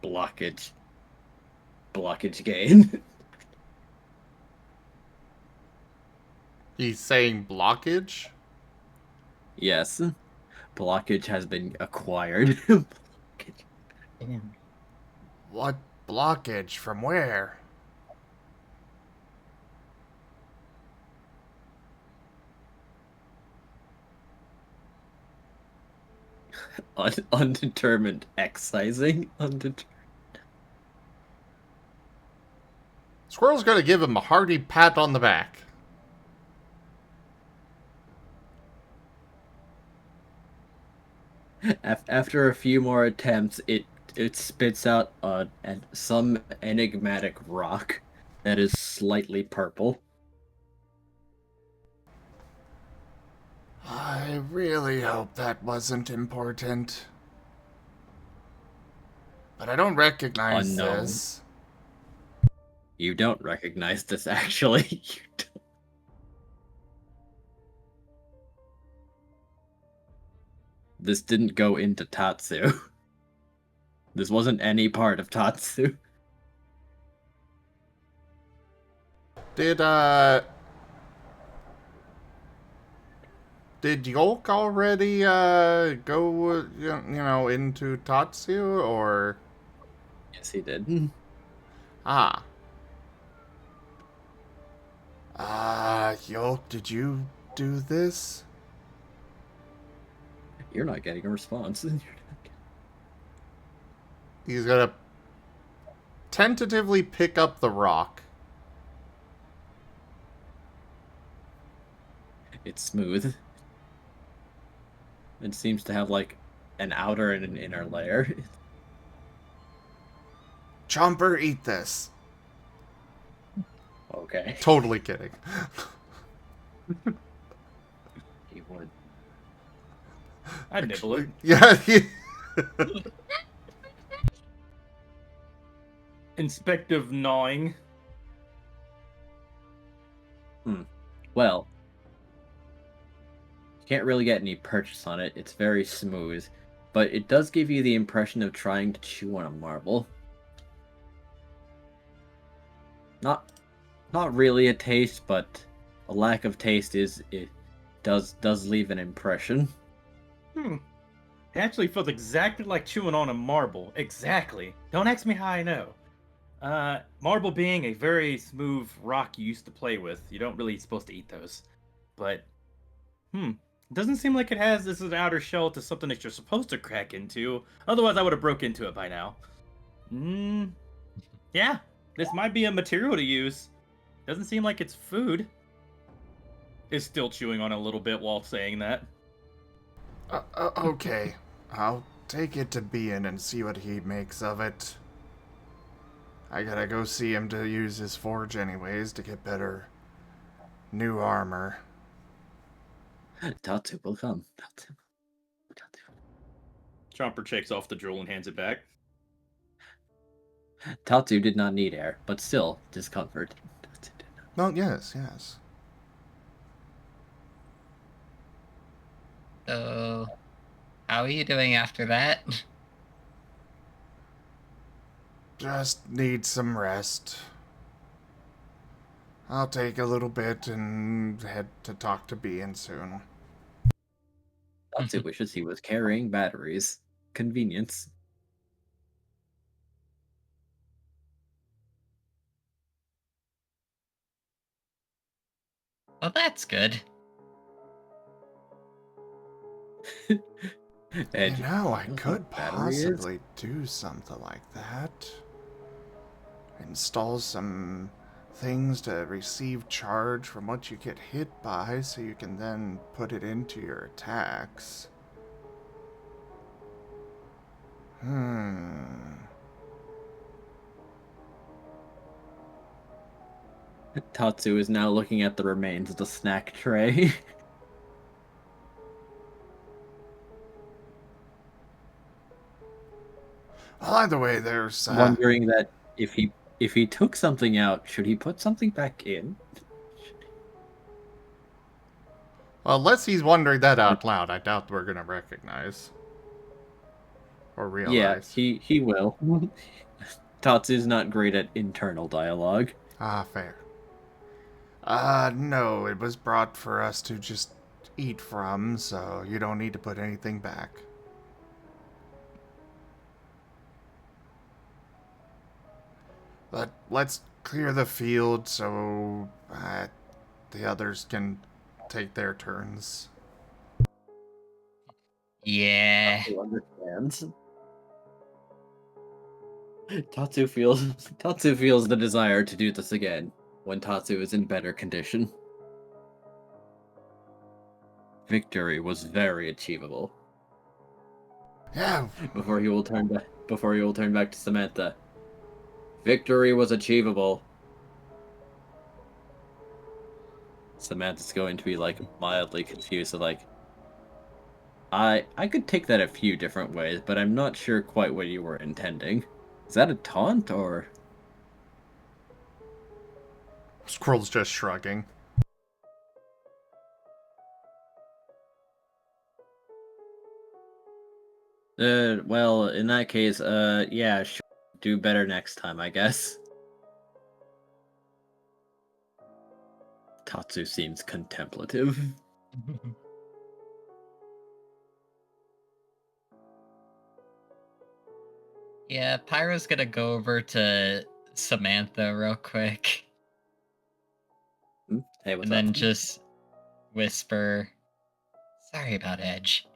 Blockage. Blockage gain. He's saying blockage? Yes. Blockage has been acquired. Blockage. Damn. What blockage? From where? Undetermined excising? Squirrel's gonna give him a hearty pat on the back. After a few more attempts, it spits out some enigmatic rock that is slightly purple. I really hope that wasn't important. But I don't recognize Unknown. this. You don't recognize this, actually. You don't. This didn't go into Tatsu. This wasn't any part of Tatsu. Did Yolk already, go, you know, into Tatsu, or? Yes, he did. Ah. Yolk, did you do this? You're not getting a response. He's gonna tentatively pick up the rock. It's smooth. It seems to have, like, an outer and an inner layer. Chomper, eat this. Okay. Totally kidding. He would. I'd nibble it. Yeah. Inspective gnawing. Well, you can't really get any purchase on it. It's very smooth, but it does give you the impression of trying to chew on a marble. Not really a taste, but a lack of taste does leave an impression. It actually feels exactly like chewing on a marble. Exactly. Don't ask me how I know. Marble being a very smooth rock you used to play with, you don't really supposed to eat those. But, it doesn't seem like it has this as an outer shell to something that you're supposed to crack into. Otherwise, I would have broke into it by now. Yeah, this might be a material to use. Doesn't seem like it's food. Is still chewing on it a little bit while saying that. Okay. I'll take it to Bean and see what he makes of it. I gotta go see him to use his forge anyways to get better new armor. Tatsu will come. Tatsu. Chomper shakes off the drool and hands it back. Tatsu did not need air, but still discomfort. Tatsu did not. Well, yes. So, how are you doing after that? Just need some rest. I'll take a little bit and head to talk to Bean soon. Tatsu wishes he was carrying batteries. Convenience. Well, that's good. And You know, I you know could what battery is? possibly do something like that. Install some things to receive charge from what you get hit by so you can then put it into your attacks. Tatsu is now looking at the remains of the snack tray. Well, either way, there's Wondering that if he took something out, should he put something back in? well, unless he's wondering that out loud, I doubt we're gonna recognize or realize. Yeah, he will. Tatsu's not great at internal dialogue. Ah, fair. No, it was brought for us to just eat from, so you don't need to put anything back. Let's clear the field so the others can take their turns. Yeah. Who understands? Tatsu feels the desire to do this again when Tatsu is in better condition. Victory was very achievable. Yeah, Before he will turn back to Samantha. Victory was achievable. Samantha's going to be like mildly confused, like I could take that a few different ways, but I'm not sure quite what you were intending. Is that a taunt or Squirrel's just shrugging. well, in that case, yeah, sure. Do better next time, I guess. Tatsu seems contemplative. Yeah, Pyro's gonna go over to Samantha real quick. Hey, what's And up? then just whisper, "Sorry about Edge."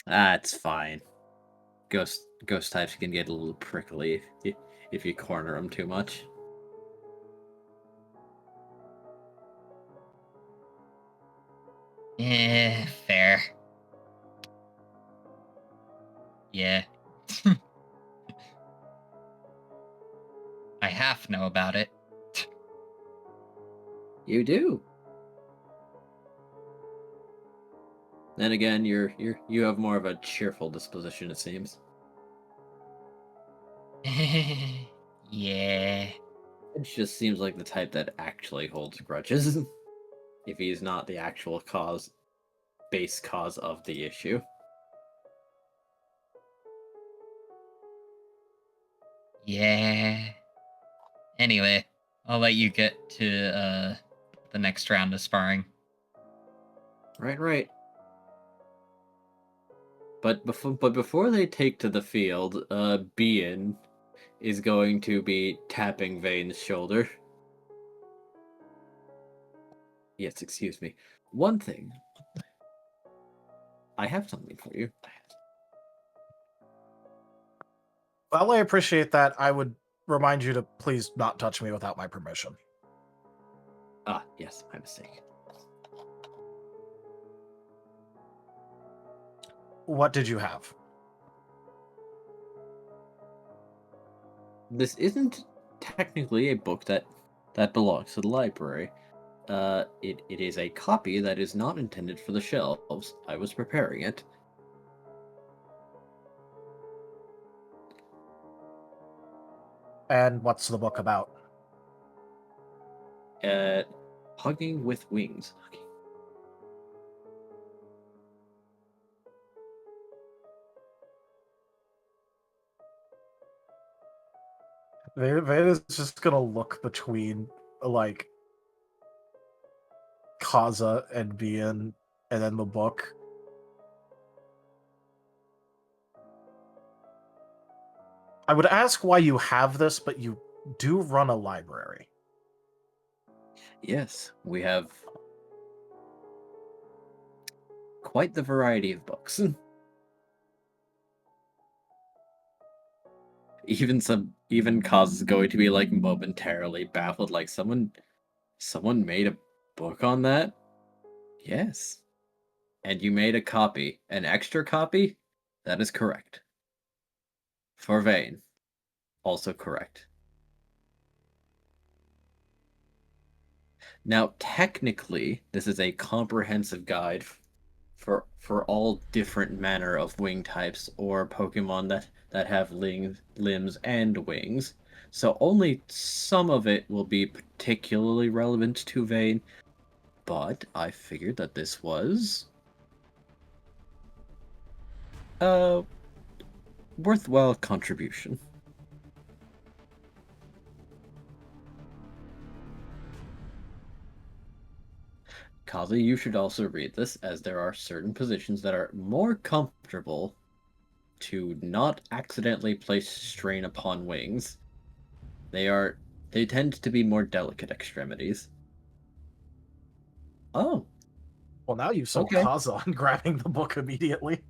Ah, it's fine. Ghost types can get a little prickly if you corner them too much. Yeah, fair. Yeah. I half know about it. You do. Then again, you have more of a cheerful disposition, it seems. Yeah. It just seems like the type that actually holds grudges. If he's not the actual base cause of the issue. Yeah. Anyway, I'll let you get to the next round of sparring. Right. But before they take to the field, Bean is going to be tapping Vane's shoulder. Yes, excuse me. One thing. I have something for you. While I appreciate that, I would remind you to please not touch me without my permission. Ah, yes, my mistake. What did you have? This isn't technically a book that belongs to the library. It is a copy that is not intended for the shelves. I was preparing it. And what's the book about? Hugging with wings. Veda's just gonna look between, like, Kaza and Bian, and then the book. I would ask why you have this, but you do run a library. Yes, we have quite the variety of books. Even Kaz is going to be like momentarily baffled, like someone made a book on that? Yes. And you made a copy, an extra copy? That is correct. For Vane. Also correct. Now, technically, this is a comprehensive guide for all different manner of wing types or Pokemon that have limbs and wings. So only some of it will be particularly relevant to Vane, but I figured that this was a worthwhile contribution. Kazi, you should also read this, as there are certain positions that are more comfortable to not accidentally place strain upon wings. They tend to be more delicate extremities. Oh, Well, now you've sold Okay. Kaza on grabbing the book immediately.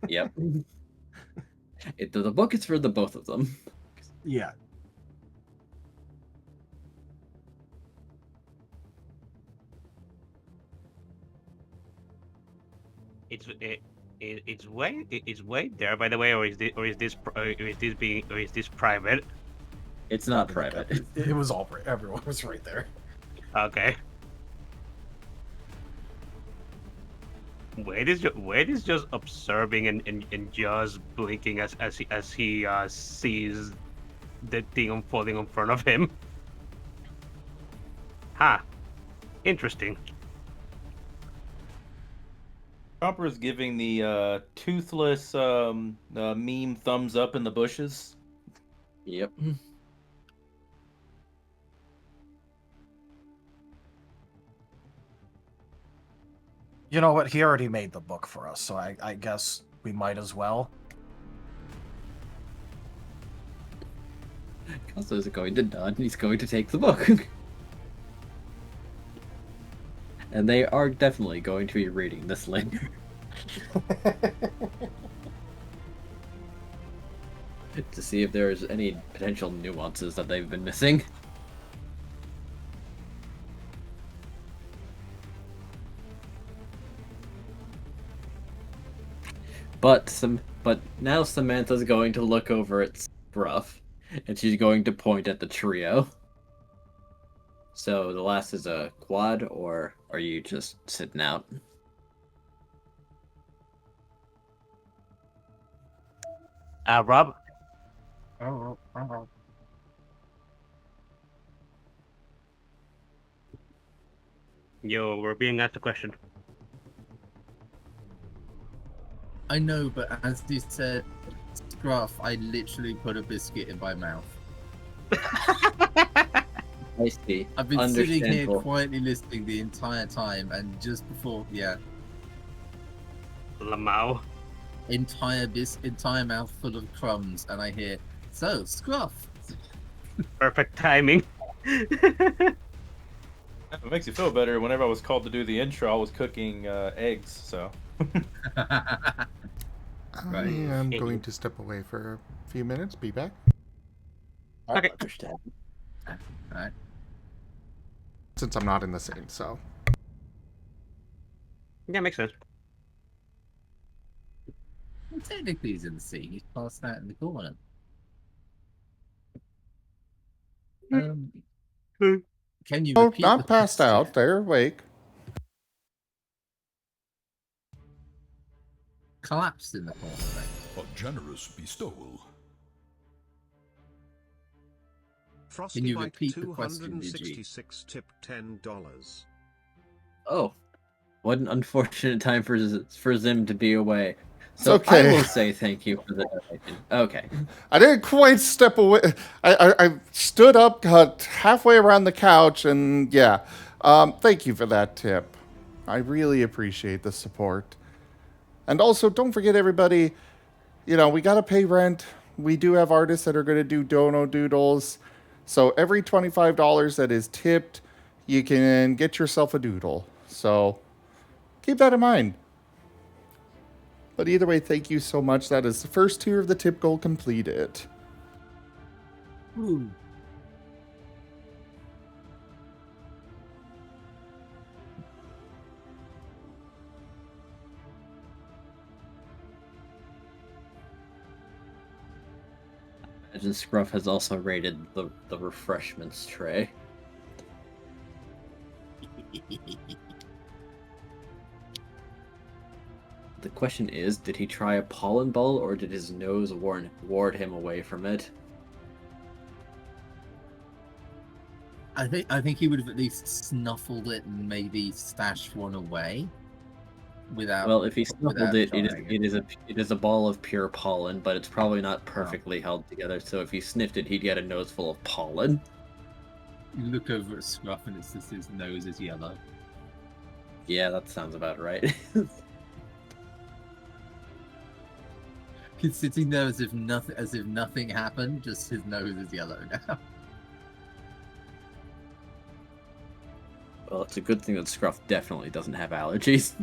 yep. The book is for the both of them. Yeah. It's way there, by the way, or is this private? It's not private. It was all everyone was right there. Okay. Wade is just observing and just blinking as he sees the thing unfolding in front of him. Huh. Interesting. Chopper's giving the toothless meme thumbs up in the bushes. Yep. You know what? He already made the book for us, so I guess we might as well. Kazu's going to nod and he's going to take the book. And they are definitely going to be reading this later. To see if there's any potential nuances that they've been missing. But now Samantha's going to look over at Scruff, and she's going to point at the trio. So the last is a quad, or are you just sitting out? Rob? Yo, we're being asked a question. I know, but as you said, Scruff, I literally put a biscuit in my mouth. I see. I've been sitting here Understandable. quietly listening the entire time, and just before, Lamau. entire mouthful of crumbs, and I hear, "So, Scruff." Perfect timing. If it makes you feel better, whenever I was called to do the intro, I was cooking eggs, so. I Right. am going to step away for a few minutes. Be back. Okay. Understand. Alright. Since I'm not in the scene, so. Yeah, makes sense. Well, technically, he's in the scene. He's passed out in the corner. Can you Oh, repeat not the passed question? out. They're awake. Collapsed in the corner. Then. A generous bestowal. Can you repeat the question, DG? 266 tip $10. Oh, what an unfortunate time for Zim to be away. So okay. I will say thank you for the donation. Okay. I didn't quite step away. I stood up, got halfway around the couch, and yeah. Thank you for that tip. I really appreciate the support. And also, don't forget, everybody, we got to pay rent. We do have artists that are going to do dono doodles. So every $25 that is tipped, you can get yourself a doodle. So keep that in mind. But either way, thank you so much. That is the first tier of the tip goal completed. Ooh. Imagine Scruff has also raided the refreshments tray. The question is, did he try a pollen ball or did his nose ward him away from it? I think he would have at least snuffled it and maybe stashed one away. Without. Well, if he snuffled it, trying it is a ball of pure pollen, but it's probably not perfectly held together. So if he sniffed it, he'd get a nose full of pollen. You look over at Scruff and it's just his nose is yellow. Yeah, that sounds about right. He's sitting there as if nothing happened. Just his nose is yellow now. Well, it's a good thing that Scruff definitely doesn't have allergies.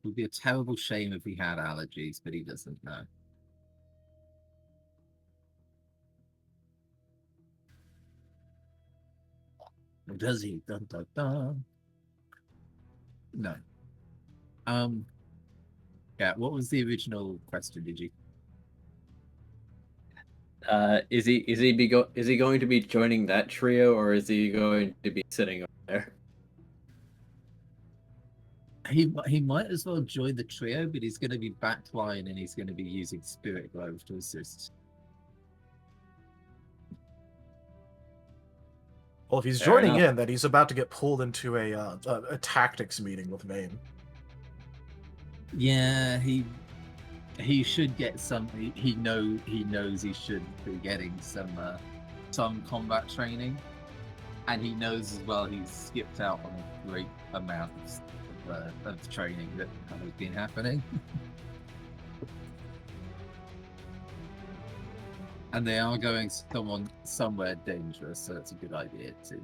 It would be a terrible shame if he had allergies, but he doesn't know. Or does he? Dun, dun, dun. No. Yeah. What was the original question? Did you? Is he going to be joining that trio, or is he going to be sitting over there? He might as well join the trio, but he's going to be backline and he's going to be using Spirit Glove to assist. Well, if he's Fair joining enough. in, then he's about to get pulled into a tactics meeting with Vane. Yeah, he should get some. He knows he should be getting some combat training, and he knows as well he's skipped out on a great amount of training that has been happening. And they are going somewhere dangerous, so it's a good idea to.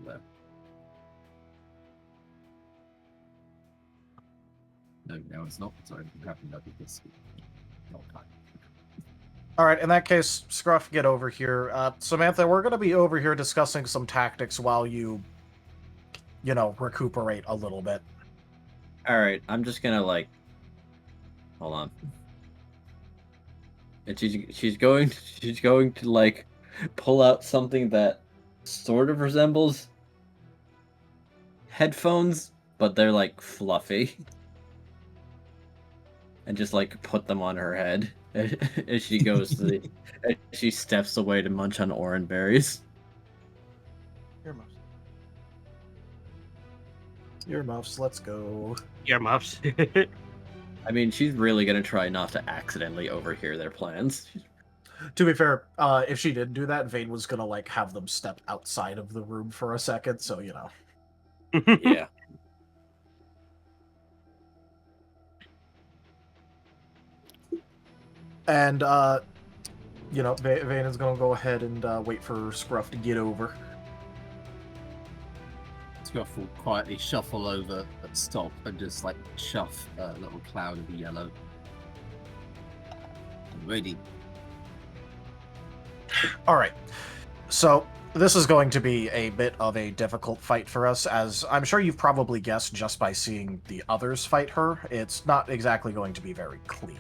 No, it's not. Sorry, I'm having another biscuit. Not time. All right, in that case, Scruff, get over here. Samantha, we're going to be over here discussing some tactics while you recuperate a little bit. All right, I'm just gonna hold on. And she's going to like pull out something that sort of resembles headphones, but they're like fluffy, and just like put them on her head as she goes as she steps away to munch on orange berries. Earmuffs. Earmuffs, let's go. Earmuffs. I mean, she's really gonna try not to accidentally overhear their plans. To be fair, if she did do that, Vane was going to have them step outside of the room for a second, so Yeah. And Vane is going to go ahead and wait for Scruff to get over. Scruff will quietly shuffle over, stop, and just chuff a little cloud of yellow. Ready. All right. So this is going to be a bit of a difficult fight for us, as I'm sure you've probably guessed just by seeing the others fight her. It's not exactly going to be very clean.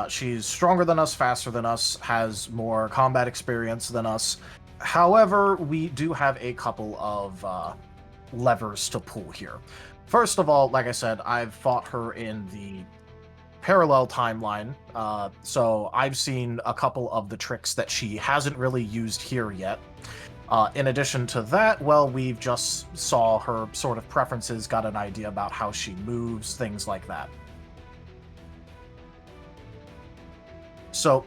She's stronger than us, faster than us, has more combat experience than us. However, we do have a couple of levers to pull here. First of all, like I said, I've fought her in the parallel timeline, so I've seen a couple of the tricks that she hasn't really used here yet. In addition to that, well, we've just saw her sort of preferences, got an idea about how she moves, things like that. So,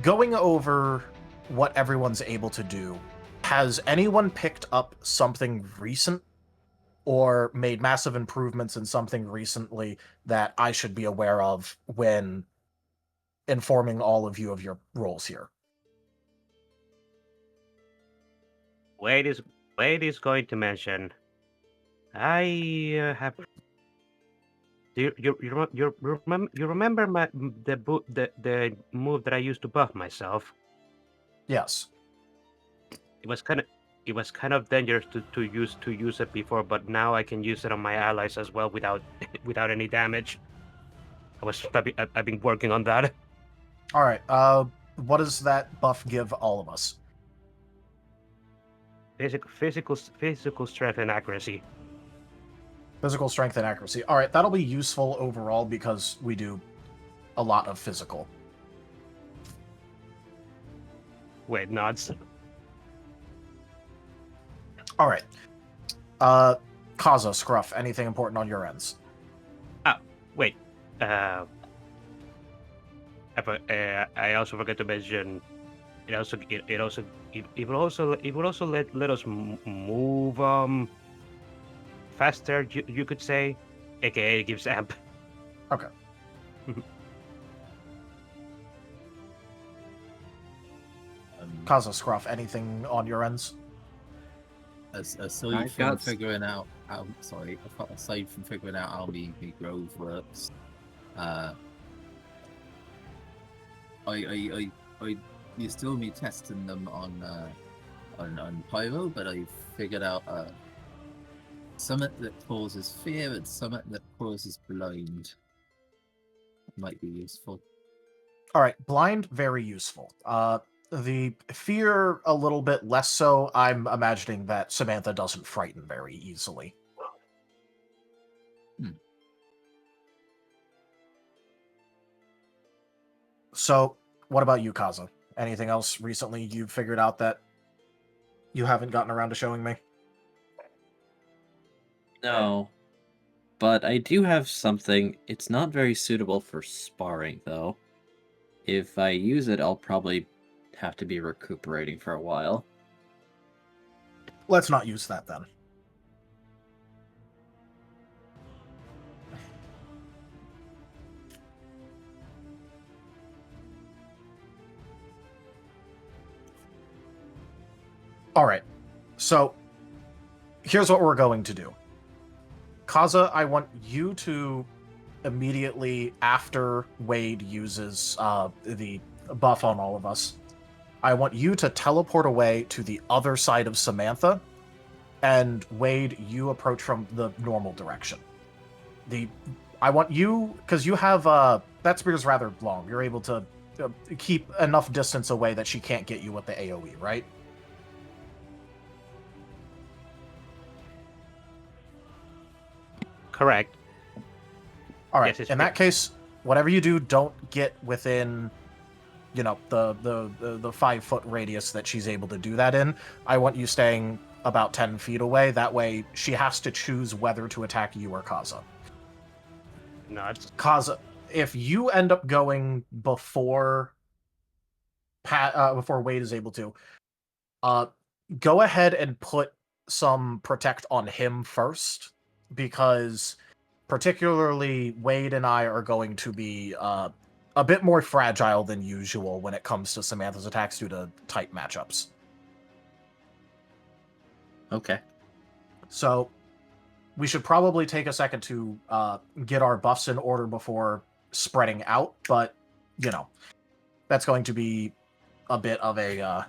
going over what everyone's able to do, has anyone picked up something recent or made massive improvements in something recently that I should be aware of when informing all of you of your roles here? Wade is going to mention. I have. Do you remember the move that I used to buff myself? Yes. It was kind of dangerous to use it before, but now I can use it on my allies as well without any damage. I've been working on that. All right. What does that buff give all of us? Physical strength and accuracy. Physical strength and accuracy. All right, that'll be useful overall because we do a lot of physical. Wait, nods. All right. Kaza, Scruff, anything important on your ends? Wait. I also forgot to mention it will also let us move faster. You could say, aka it gives amp. Okay. Kaza, Scruff, anything on your ends? Aside I've from got figuring out how, aside from figuring out how the grove works, I you still be testing them on Pyro, but I figured out something that causes fear and something that causes blind might be useful. All right, blind, very useful. The fear, a little bit less so. I'm imagining that Samantha doesn't frighten very easily. So, what about you, Kaza? Anything else recently you've figured out that you haven't gotten around to showing me? No, but I do have something. It's not very suitable for sparring, though. If I use it, I'll probably have to be recuperating for a while. Let's not use that then. All right. So, here's what we're going to do. Kaza, I want you to immediately after Wade uses the buff on all of us, I want you to teleport away to the other side of Samantha, and Wade, you approach from the normal direction. I want you, because you have that spear's rather long. You're able to keep enough distance away that she can't get you with the AoE, right? Correct. All right. Yes, In that case, whatever you do, don't get within, you know, the 5 foot radius that she's able to do that in. I want you staying about 10 feet away. That way, she has to choose whether to attack you or Kaza. No, it's Kaza, if you end up going before Wade is able to, go ahead and put some protect on him first, because particularly Wade and I are going to be a bit more fragile than usual when it comes to Samantha's attacks due to tight matchups. Okay. So we should probably take a second to get our buffs in order before spreading out, but, you know, that's going to be a bit of a...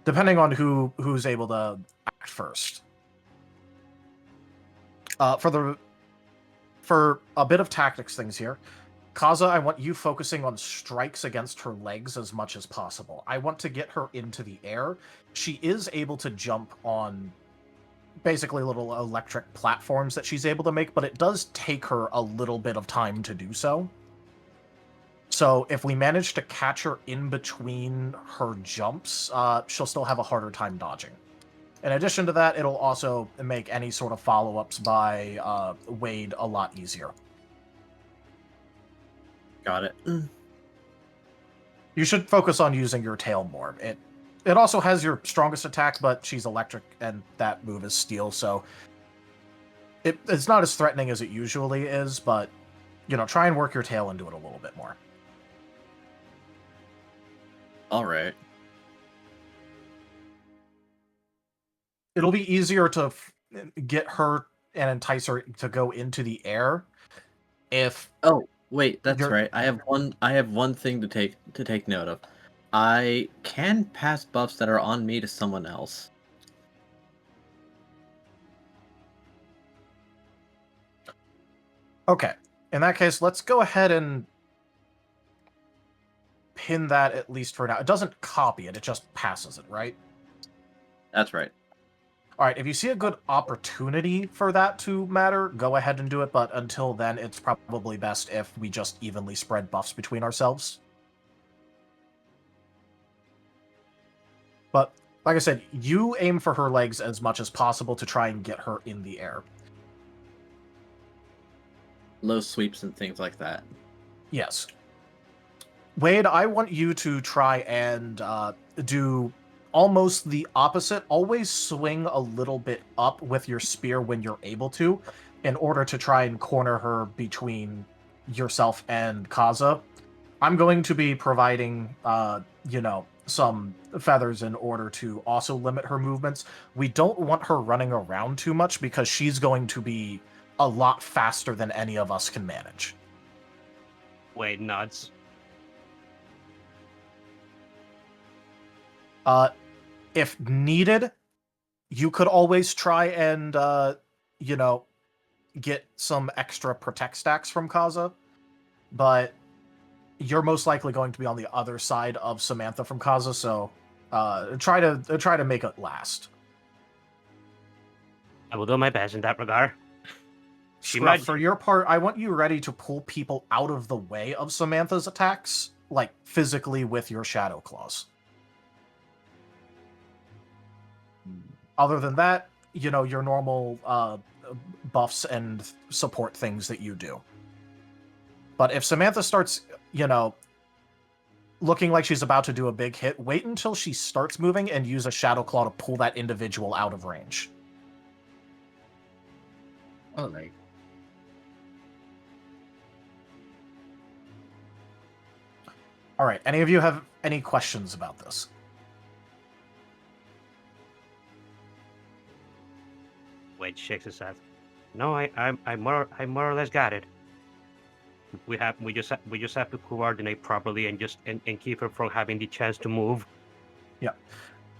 depending on who's able to act first. For a bit of tactics things here, Kaza, I want you focusing on strikes against her legs as much as possible. I want to get her into the air. She is able to jump on basically little electric platforms that she's able to make, but it does take her a little bit of time to do so. So if we manage to catch her in between her jumps, she'll still have a harder time dodging. In addition to that, it'll also make any sort of follow-ups by Wade a lot easier. Got it. You should focus on using your tail more. It also has your strongest attack, but she's electric, and that move is steel, so it's not as threatening as it usually is, but, you know, try and work your tail into it a little bit more. All right. It'll be easier to get her and entice her to go into the air if... Oh, wait, that's right. I have one thing to take note of. I can pass buffs that are on me to someone else. Okay. In that case, let's go ahead and pin that at least for now. It doesn't copy it, it just passes it, right? That's right. Alright, if you see a good opportunity for that to matter, go ahead and do it, but until then, it's probably best if we just evenly spread buffs between ourselves. But, like I said, you aim for her legs as much as possible to try and get her in the air. Low sweeps and things like that. Yes. Wade, I want you to try and do almost the opposite. Always swing a little bit up with your spear when you're able to, in order to try and corner her between yourself and Kaza. I'm going to be providing, some feathers in order to also limit her movements. We don't want her running around too much because she's going to be a lot faster than any of us can manage. Wait, nuts. If needed, you could always try and, get some extra protect stacks from Kaza, but you're most likely going to be on the other side of Samantha from Kaza, so try to make it last. I will do my best in that regard. Scruff, for your part, I want you ready to pull people out of the way of Samantha's attacks, like physically with your Shadow Claws. Other than that, your normal buffs and support things that you do. But if Samantha starts, looking like she's about to do a big hit, wait until she starts moving and use a Shadow Claw to pull that individual out of range. Okay. All right. Any of you have any questions about this? Wait, shakes his head. No, I more or less got it. We just have to coordinate properly and keep her from having the chance to move. Yeah.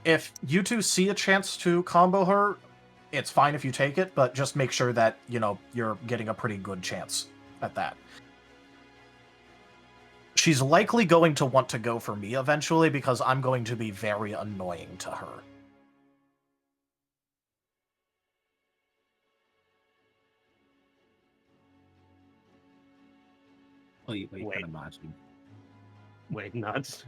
If you two see a chance to combo her, it's fine if you take it, but just make sure that, you're getting a pretty good chance at that. She's likely going to want to go for me eventually because I'm going to be very annoying to her. Wait, Wait. can imagine. Wait, nuts.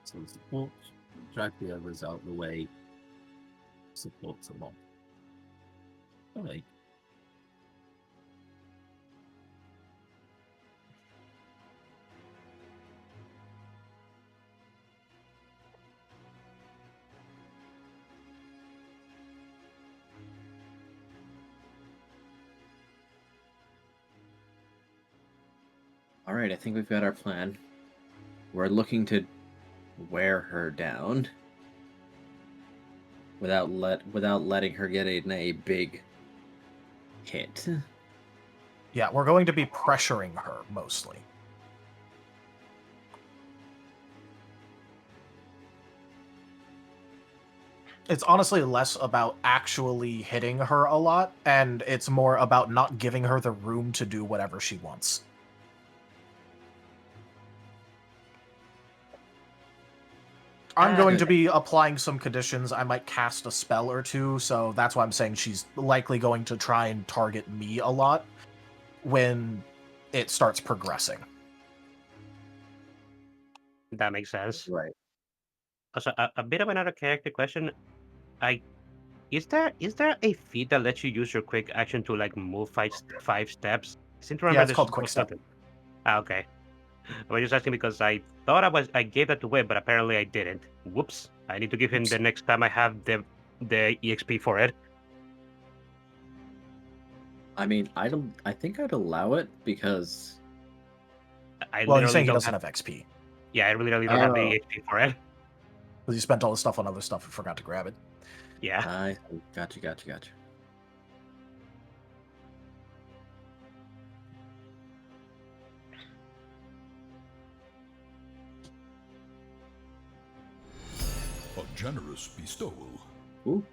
So support, drag the others out the way, supports a lot. Okay. All right, I think we've got our plan. We're looking to wear her down without letting her get a big hit. Yeah, we're going to be pressuring her mostly. It's honestly less about actually hitting her a lot, and it's more about not giving her the room to do whatever she wants. I'm going to be applying some conditions. I might cast a spell or two, so that's why I'm saying she's likely going to try and target me a lot when it starts progressing. That makes sense. Right. Also, a bit of another character question. Is there a feat that lets you use your quick action to like move five steps? I seem to remember Yeah, it's this called was Quick Step. something. Okay. I was just asking because I thought I gave that away, but apparently I didn't. Whoops! I need to give him the next time I have the EXP for it. I mean, I think I'd allow it because Well, you're saying he doesn't have XP. Yeah, I really don't have the EXP for it. Because you spent all the stuff on other stuff and forgot to grab it. Yeah. I gotcha. A generous bestowal. Ooh.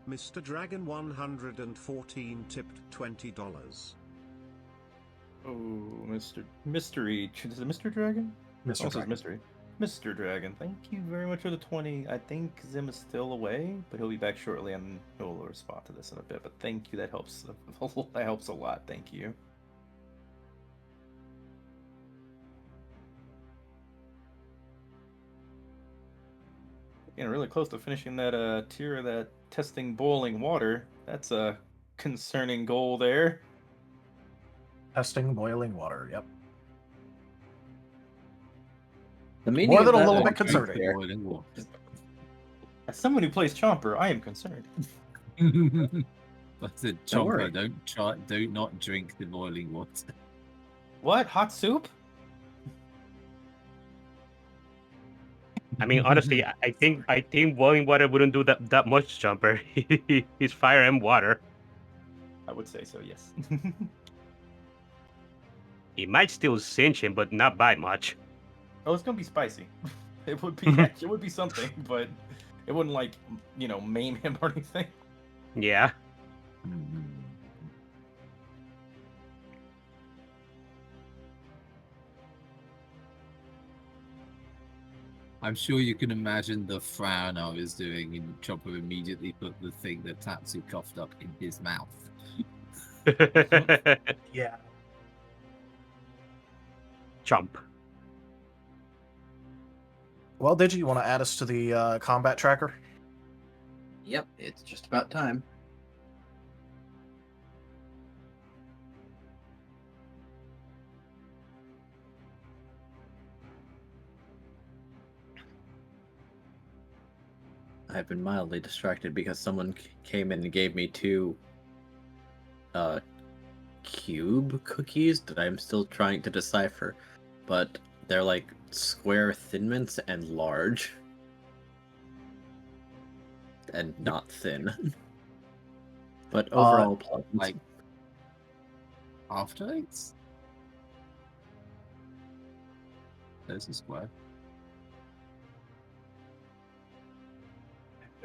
Mr. Dragon 114 tipped $20. Oh, Mystery. Is it Mr. Dragon? Mr. Also, Dragon. Mystery. Mr. Dragon, thank you very much for the 20. I think Zim is still away, but he'll be back shortly and he'll respond to this in a bit. But thank you, that helps. That helps a lot. Thank you. Getting really close to finishing that tier of that testing boiling water. That's a concerning goal there. Testing boiling water. Yep. The meaning More of than a that little one bit concerning. here- Boiling water. As someone who plays Chomper, I am concerned. I said, Don't worry. Chomper, do not drink the boiling water. What? Hot soup? I mean, honestly, I think boiling water wouldn't do that much, Jumper. He's fire and water. I would say so, yes. It might still cinch him, but not by much. Oh, it's gonna be spicy. It would be something, but it wouldn't like maim him or anything. Yeah. I'm sure you can imagine the frown I was doing, and Chopper immediately put the thing that Tatsu coughed up in his mouth. Yeah. Chomp. Well, Digi, you want to add us to the combat tracker? Yep, it's just about time. I've been mildly distracted because someone came in and gave me 2 cube cookies that I'm still trying to decipher, but they're like square Thin Mints and large and not thin. But overall, Like After Eights? There's a square.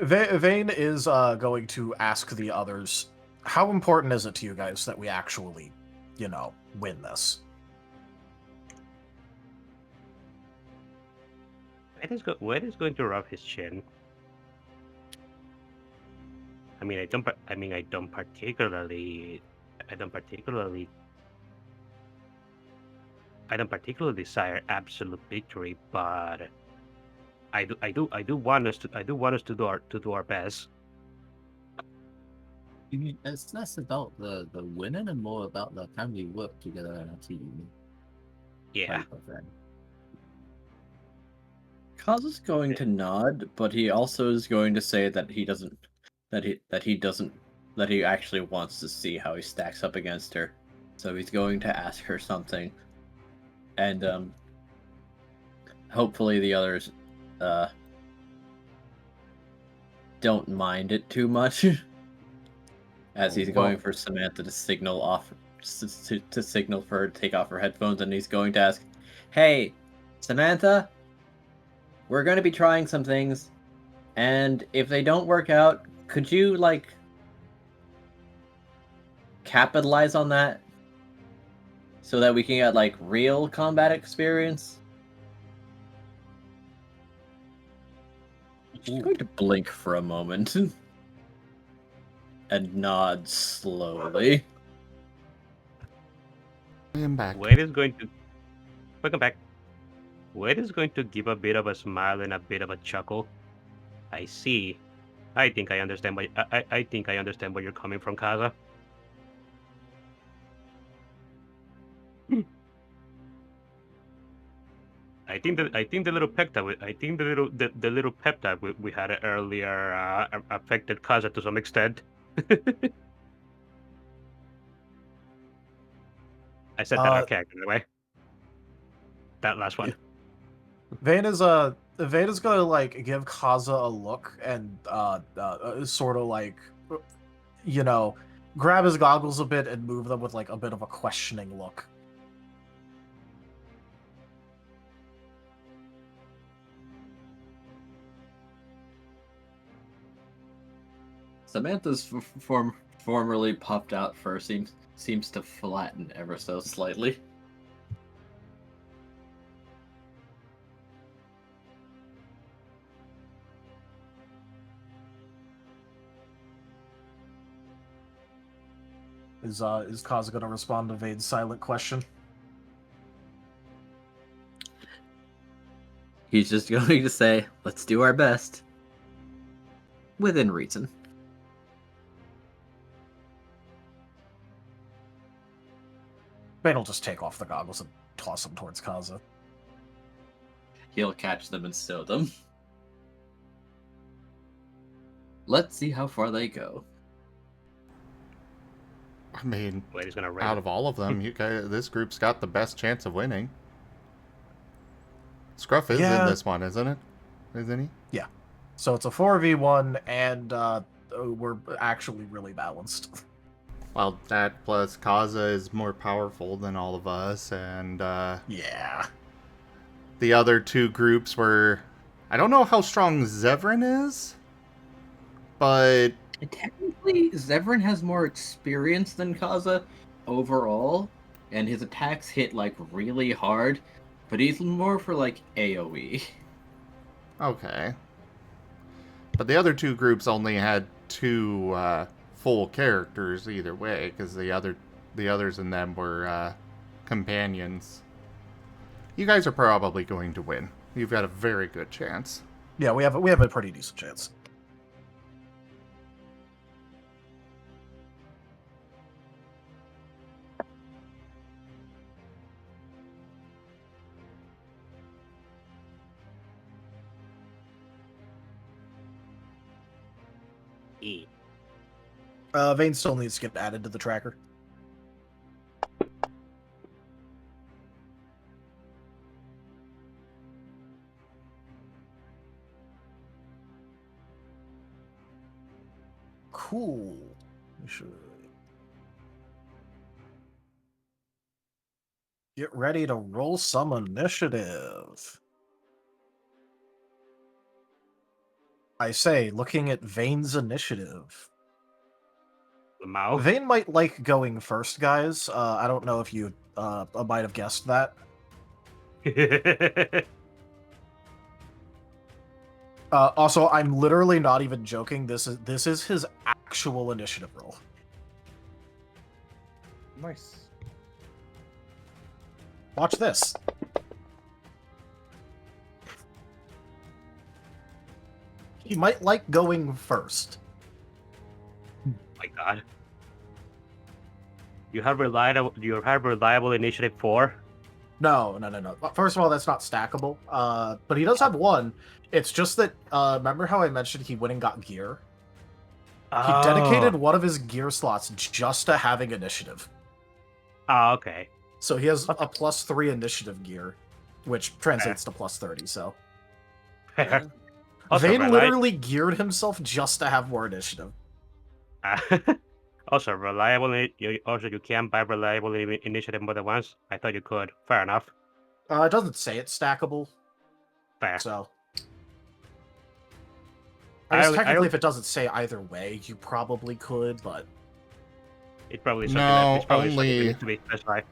Vane is going to ask the others, how important is it to you guys that we actually, win this? Where is going to rub his chin? I mean, I don't particularly desire absolute victory, but I do want us to do our best. It's less about the winning and more about the how we work together in a team. Yeah. type of thing. Kaz is going to nod, but he also is going to say that he actually wants to see how he stacks up against her. So he's going to ask her something, and hopefully the others don't mind it too much, as he's going for Samantha to signal off to signal for her to take off her headphones, and he's going to ask, "Hey, Samantha, we're going to be trying some things, and if they don't work out, could you capitalize on that so that we can get real combat experience?" She's going to blink for a moment and nod slowly. I am back. Wade is going to welcome back. Wade is going to give a bit of a smile and a bit of a chuckle. I see. I think I understand why. I think I understand where you're coming from, Kaza. I think the little pep talk the little pep talk we had earlier affected Kaza to some extent. I said that out of character, anyway. That last one. Vane is gonna give Kaza a look and sort of grab his goggles a bit and move them with a bit of a questioning look. Samantha's formerly puffed out fur seems to flatten ever so slightly. Is Kaza gonna respond to Vane's silent question? He's just going to say, "Let's do our best. Within reason." Bane will just take off the goggles and toss them towards Kaza. He'll catch them and stow them. Let's see how far they go. I mean, Wait, he's gonna raid out him. of all of them, you guys, this group's got the best chance of winning. Scruff is Yeah. in this one, isn't it? Isn't he? So it's a 4v1, and we're actually really balanced. Well, that plus Kaza is more powerful than all of us, and Yeah. the other two groups were... I don't know how strong Zevran is, but... Technically, Zevran has more experience than Kaza overall, and his attacks hit like really hard, but he's more for like AoE. Okay. But the other two groups only had two full characters either way, because the others in them were companions. You guys are probably going to win. You've got a very good chance. Yeah, we have a pretty decent chance. E. Vane still needs to get added to the tracker. Cool. We should get ready to roll some initiative. I say, looking at Vane's initiative. Lamau. Vane might like going first, guys. I don't know if you might have guessed that. Also, I'm literally not even joking. This is his actual initiative roll. Nice. Watch this. He might like going first. My God. You have reliable initiative 4. No. First of all, that's not stackable. But he does have one. It's just that, remember how I mentioned he went and got gear? He dedicated one of his gear slots just to having initiative. Oh, okay. So he has a +3 initiative gear, which translates to +30, so. Fair. Also, Vane literally geared himself just to have more initiative. Also, you can buy reliable initiative more than once. I thought you could. Fair enough. It doesn't say it's stackable, Fair. so. I guess technically, if it doesn't say either way, you probably could, but. It's probably something No, it's probably something that only- needs to be specified.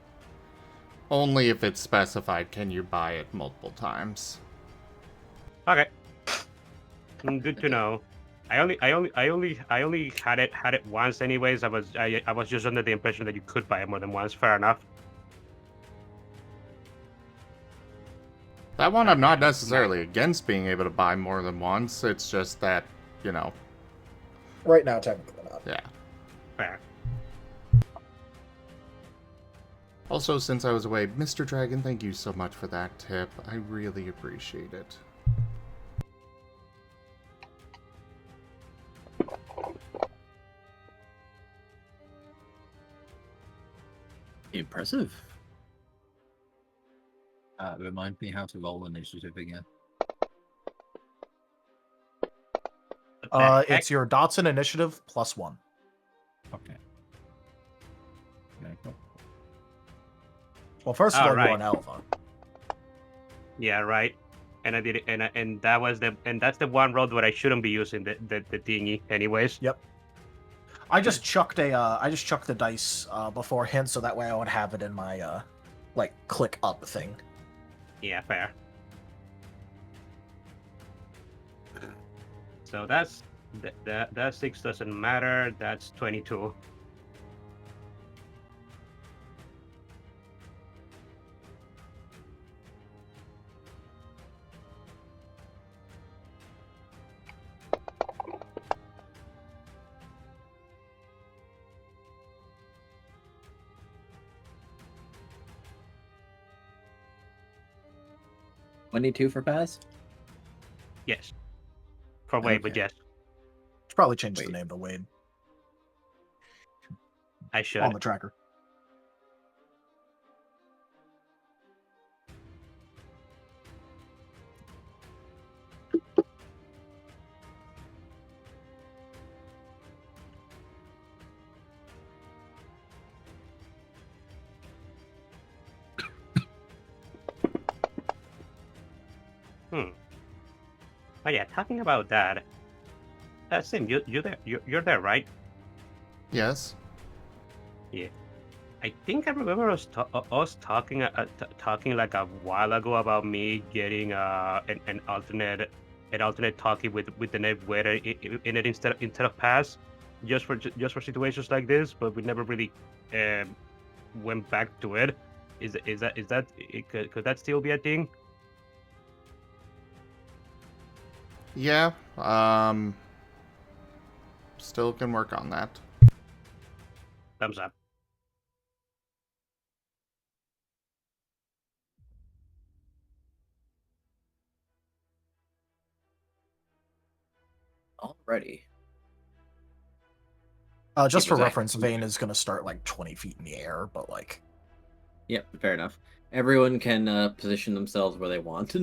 Only if it's specified can you buy it multiple times. Okay. Good to know. I only had it once anyways. I was just under the impression that you could buy it more than once. Fair enough. That one I'm not necessarily against being able to buy more than once. It's just that, you know, Right now, technically not. yeah. Fair. Also, since I was away, Mr. Dragon, thank you so much for that tip. I really appreciate it. Impressive. Remind me how to roll initiative again. It's your Dotson initiative +1. Okay. Okay, cool. Well, first of all, Alright. you're on Alpha. Yeah, right. And I did it, and that's the one road where I shouldn't be using the thingy, anyways. Yep. I just chucked the dice beforehand, so that way I would have it in my like click up thing. Yeah, fair. So that's that 6 doesn't matter. That's 22. 22 for pass? Yes. For Wade, but Okay. yes, Should probably change the Wait. name to Wade I should. on the tracker. Oh yeah, talking about that. Sim, you there? You're there, right? Yes. I think I remember us talking talking like a while ago about me getting an alternate talkie with the name Waiter in it instead of pass, just for situations like this. But we never really went back to it. Could that still be a thing? Yeah. Still can work on that. Thumbs up. Alrighty. Just for was reference, active. Vayne is going to start like 20 feet in the air, but like, Yep, fair enough. Everyone can position themselves where they want.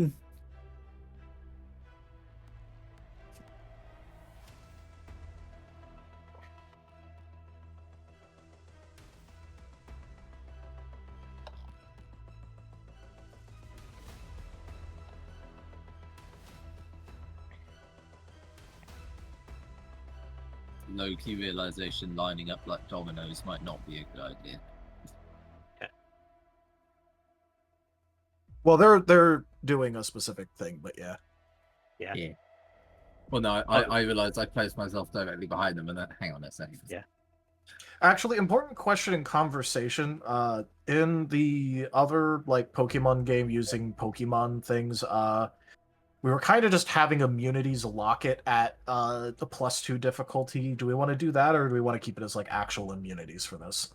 Low-key realization lining up like dominoes might not be a good idea. well, they're doing a specific thing, but yeah. Yeah. Well, no, I realized I placed myself directly behind them, and then hang on a second. Yeah. Actually, important question in conversation. In the other like Pokemon game using Pokemon things, we were kind of just having immunities lock it at the +2 difficulty. Do we want to do that, or do we want to keep it as like actual immunities for this?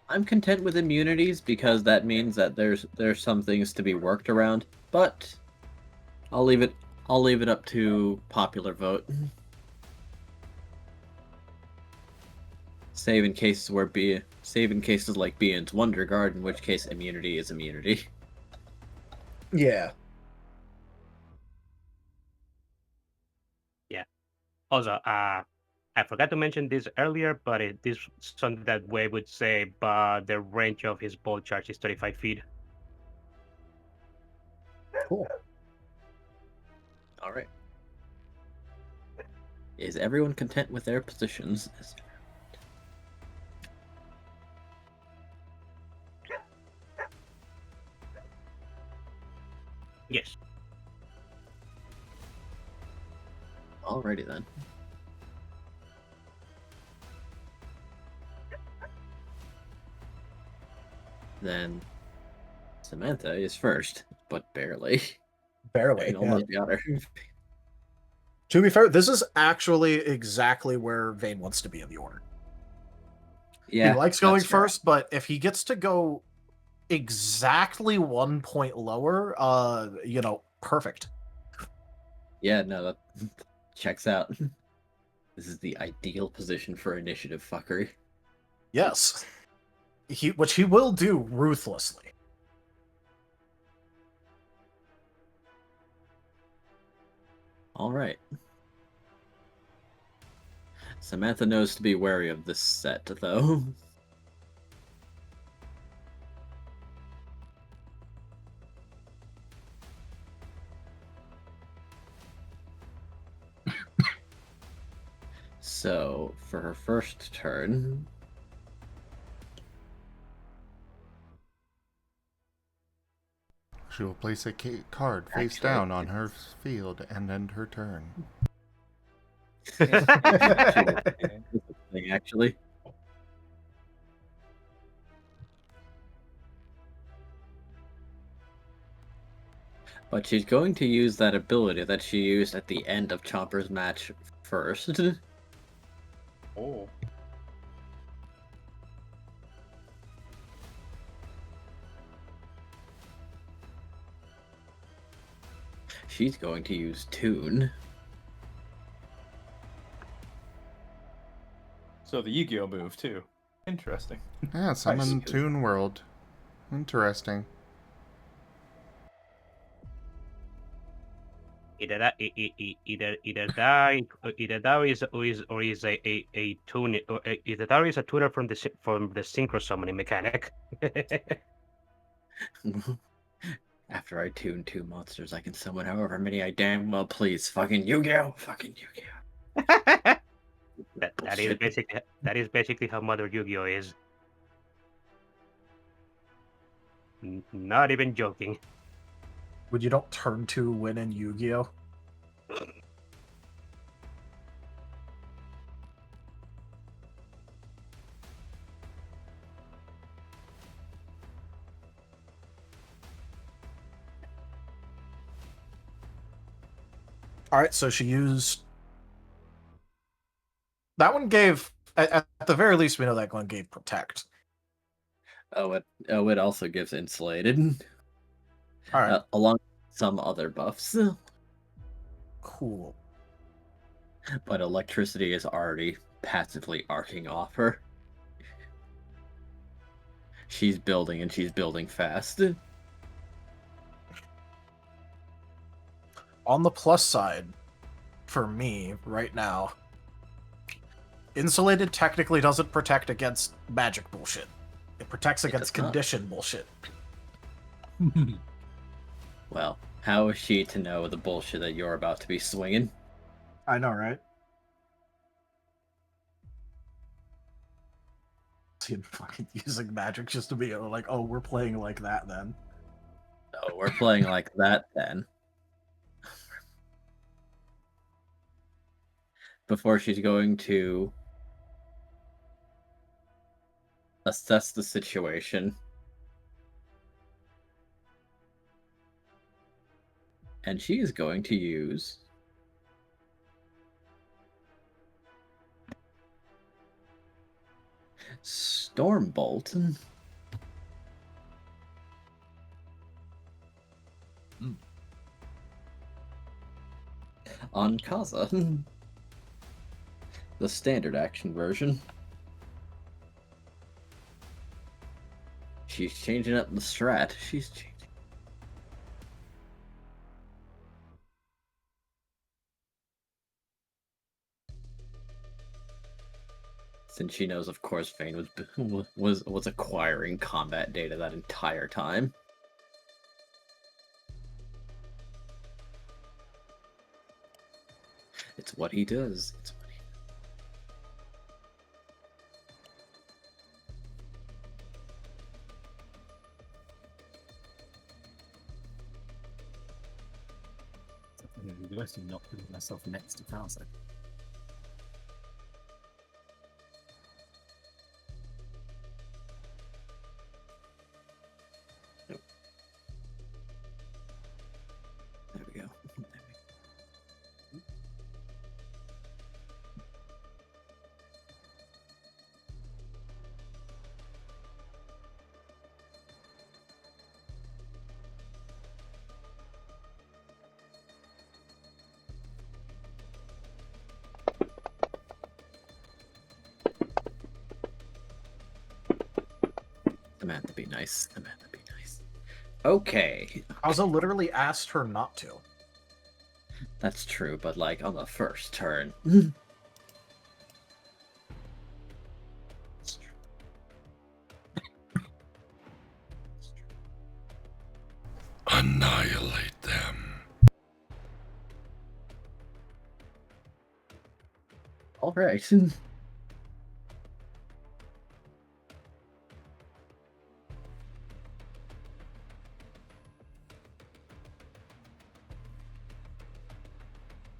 I'm content with immunities because that means that there's some things to be worked around, but I'll leave it up to popular vote. Save in cases like Bean's Wonder Guard, in which case immunity is immunity. Yeah. Also, I forgot to mention this earlier, but this is something that Wade would say, but the range of his ball charge is 35 feet. Cool. All right. Is everyone content with their positions? Yes. Alrighty then. Then Samantha is first, but barely. Barely. I almost got her. To be fair, this is actually exactly where Vayne wants to be in the order. Yeah, he likes going that's fair. first, but if he gets to go exactly 1 point lower, perfect. Yeah, no, that checks out. This is the ideal position for initiative fuckery. Yes. Which he will do ruthlessly. Alright. Samantha knows to be wary of this set, though. So, for her first turn, She will place a card face Actually, down on her field and end her turn. thing actually. But she's going to use that ability that she used at the end of Chomper's match first. Oh. She's going to use Tune. So the Yu-Gi-Oh move too. Interesting. Yeah, summon Nice. Toon World. Interesting. Either that, either that is a tune, or either that is a tuner from the synchro summoning mechanic. After I tune 2 monsters, I can summon however many I damn well please. Fucking Yu-Gi-Oh! Fucking Yu-Gi-Oh! That is basically how Mother Yu-Gi-Oh is. Not even joking. When you don't turn 2 win in Yu-Gi-Oh. Alright, so she used... That one gave... At the very least, we know that one gave Protect. It also gives Insulated. Alright, Along with some other buffs. cool. But Electricity is already passively arcing off her. She's building, and she's building fast. On the plus side, for me, right now, Insulated technically doesn't protect against magic bullshit. It protects against does not. condition bullshit. Well, how is she to know the bullshit that you're about to be swinging? I know, right? Seeing fucking using magic just to be like, oh, we're playing like that then. Oh, we're playing like that then. Before she's going to assess the situation. And she is going to use Stormbolt. On Kaza. The standard action version. She's changing up the strat. She's changing. Since she knows, of course, Vayne was acquiring combat data that entire time. It's what he does. It's what he I'm actually not putting myself next to Kaza. There we go. Samantha, be nice. Samantha, be nice. Okay. Kaza literally asked her not to. That's true, but like on the first turn. Annihilate them. All right.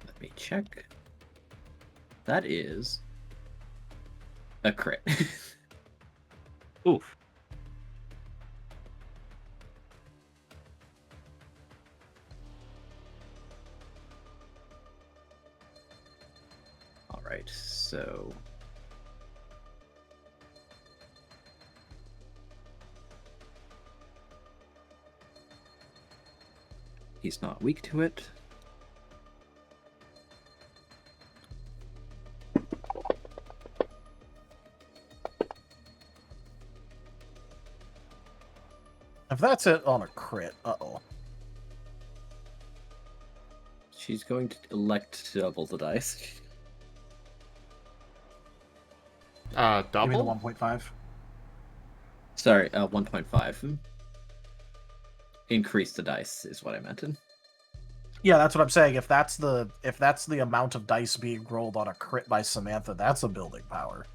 Let me check. That is a crit. Oof. All right, so he's not weak to it. If that's it on a crit, uh-oh. She's going to elect to double the dice. Give me the Double? 1.5. Sorry, 1.5. Increase the dice is what I meant. Yeah, that's what I'm saying. If that's the amount of dice being rolled on a crit by Samantha, that's a building power.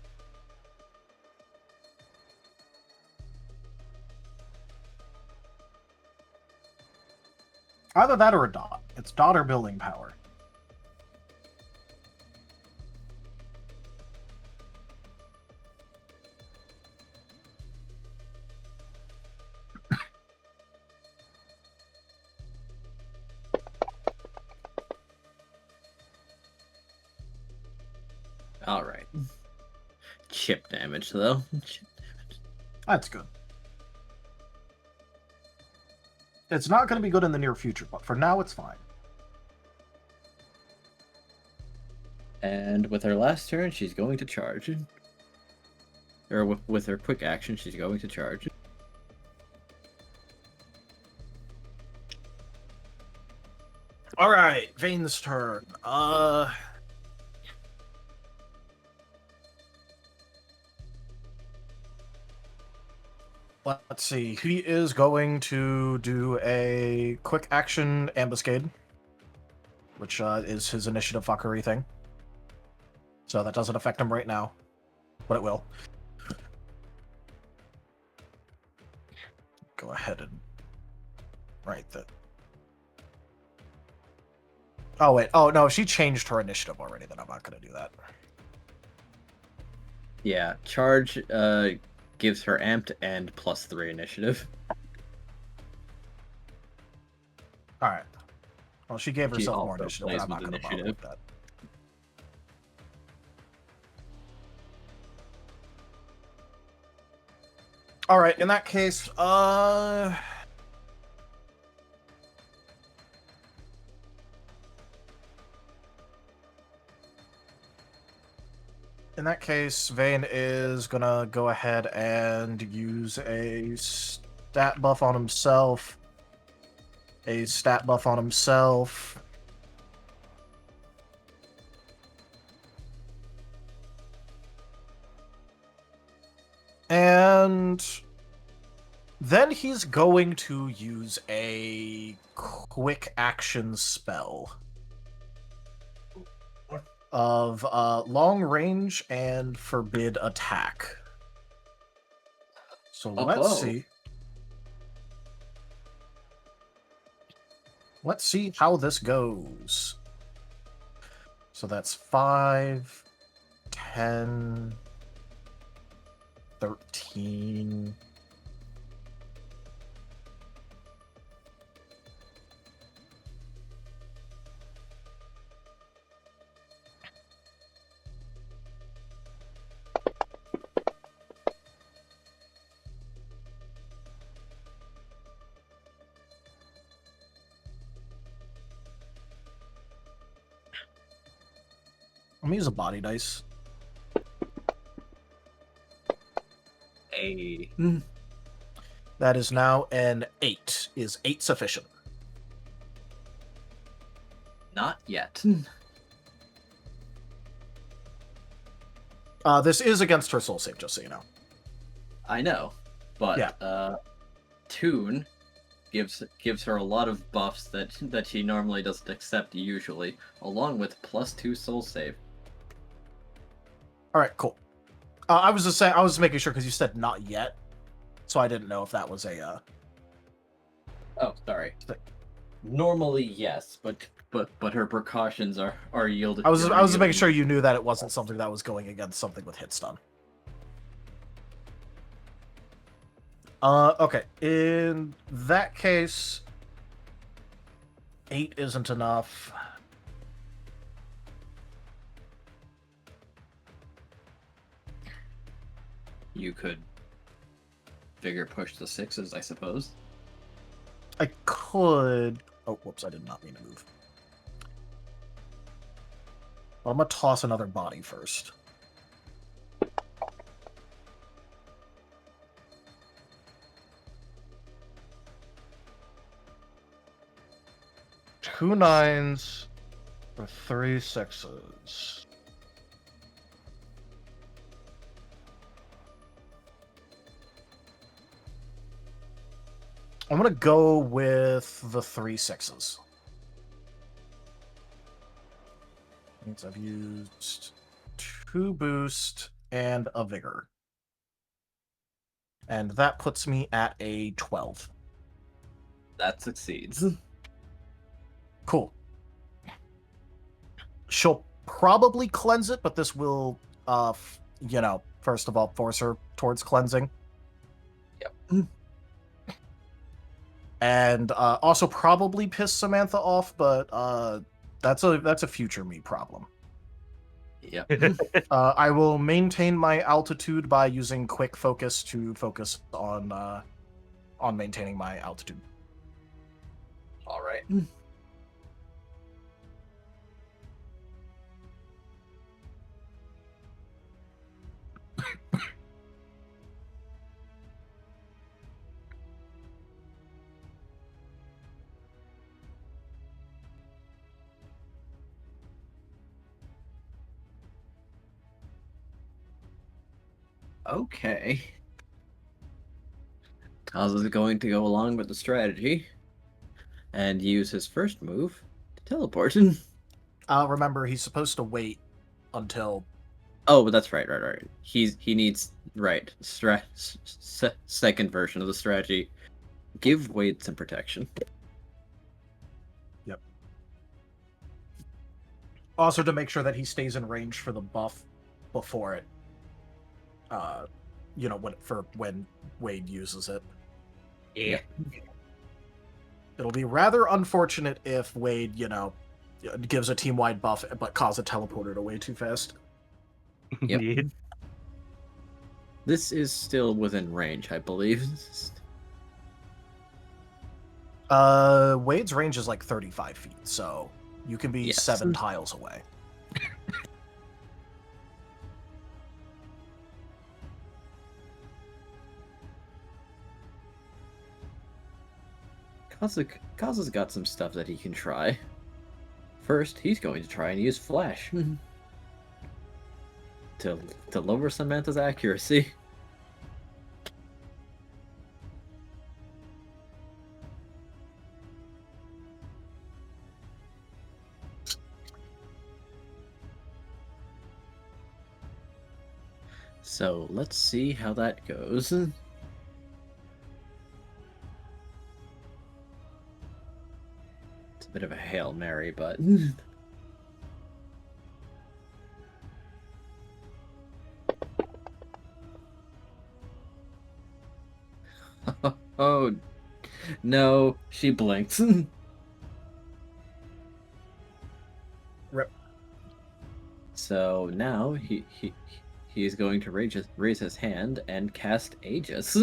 Either that or a dot. It's dot or building power. All right. Chip damage though. Chip damage. That's good. It's not going to be good in the near future, but for now it's fine. And with her last turn, she's going to charge. Or with her quick action, she's going to charge. All right, Vane's turn. Let's see. He is going to do a quick action ambuscade, which is his initiative fuckery thing. So that doesn't affect him right now, but it will. Go ahead and write that. Oh, wait. Oh, no, she changed her initiative already, then I'm not going to do that. Yeah, charge gives her amped and +3 initiative. All right. Well, she gave She herself more also initiative, plays but I'm not with going to bother with initiative. that. All right, in that case, in that case, Vane is gonna go ahead and use a stat buff on himself. A stat buff on himself. And then he's going to use a quick action spell of long range and forbid attack. So let's see. Let's see how this goes. So that's 5, 10, 13. I'm gonna use a body dice. Hey. That is now an 8. Is 8 sufficient? Not yet. This is against her soul save, just so you know. I know, but Yeah. Toon gives her a lot of buffs that she normally doesn't accept usually, along with +2 soul save. All right, cool. I was just saying, I was making sure because you said not yet, so I didn't know if that was a. Oh, sorry. Normally, yes, but her precautions are yielded. I was just making sure you knew that it wasn't something that was going against something with hit stun. Okay. In that case, 8 isn't enough. You could figure push the 6s, I suppose. I could. Oh, whoops! I did not mean to move. Well, I'm gonna toss another body first. 2 9s for 3 6s. I'm gonna go with the 3 6s. Means I've used 2 boost and a vigor. And that puts me at a 12. That succeeds. Cool. She'll probably cleanse it, but this will, first of all, force her towards cleansing. Yep. And also probably piss Samantha off, but that's a future me problem. Yep. I will maintain my altitude by using quick focus to focus on maintaining my altitude. All right. Okay. Kaz is going to go along with the strategy and use his first move to teleport. Remember, he's supposed to wait until. Oh, but that's right. He needs second version of the strategy. Give Wade some protection. Yep. Also, to make sure that he stays in range for the buff before it. When Wade uses it. Yeah. It'll be rather unfortunate if Wade, gives a team-wide buff but cause a teleporter to way too fast. Yep. Yeah. This is still within range, I believe. Wade's range is like 35 feet, so you can be Yes. 7 tiles away. Kaz has got some stuff that he can try. First, he's going to try and use Flash to lower Samantha's accuracy. So let's see how that goes. It's a bit of a Hail Mary, but oh no, she blinked. Rip. So now he's going to raise his hand and cast Aegis.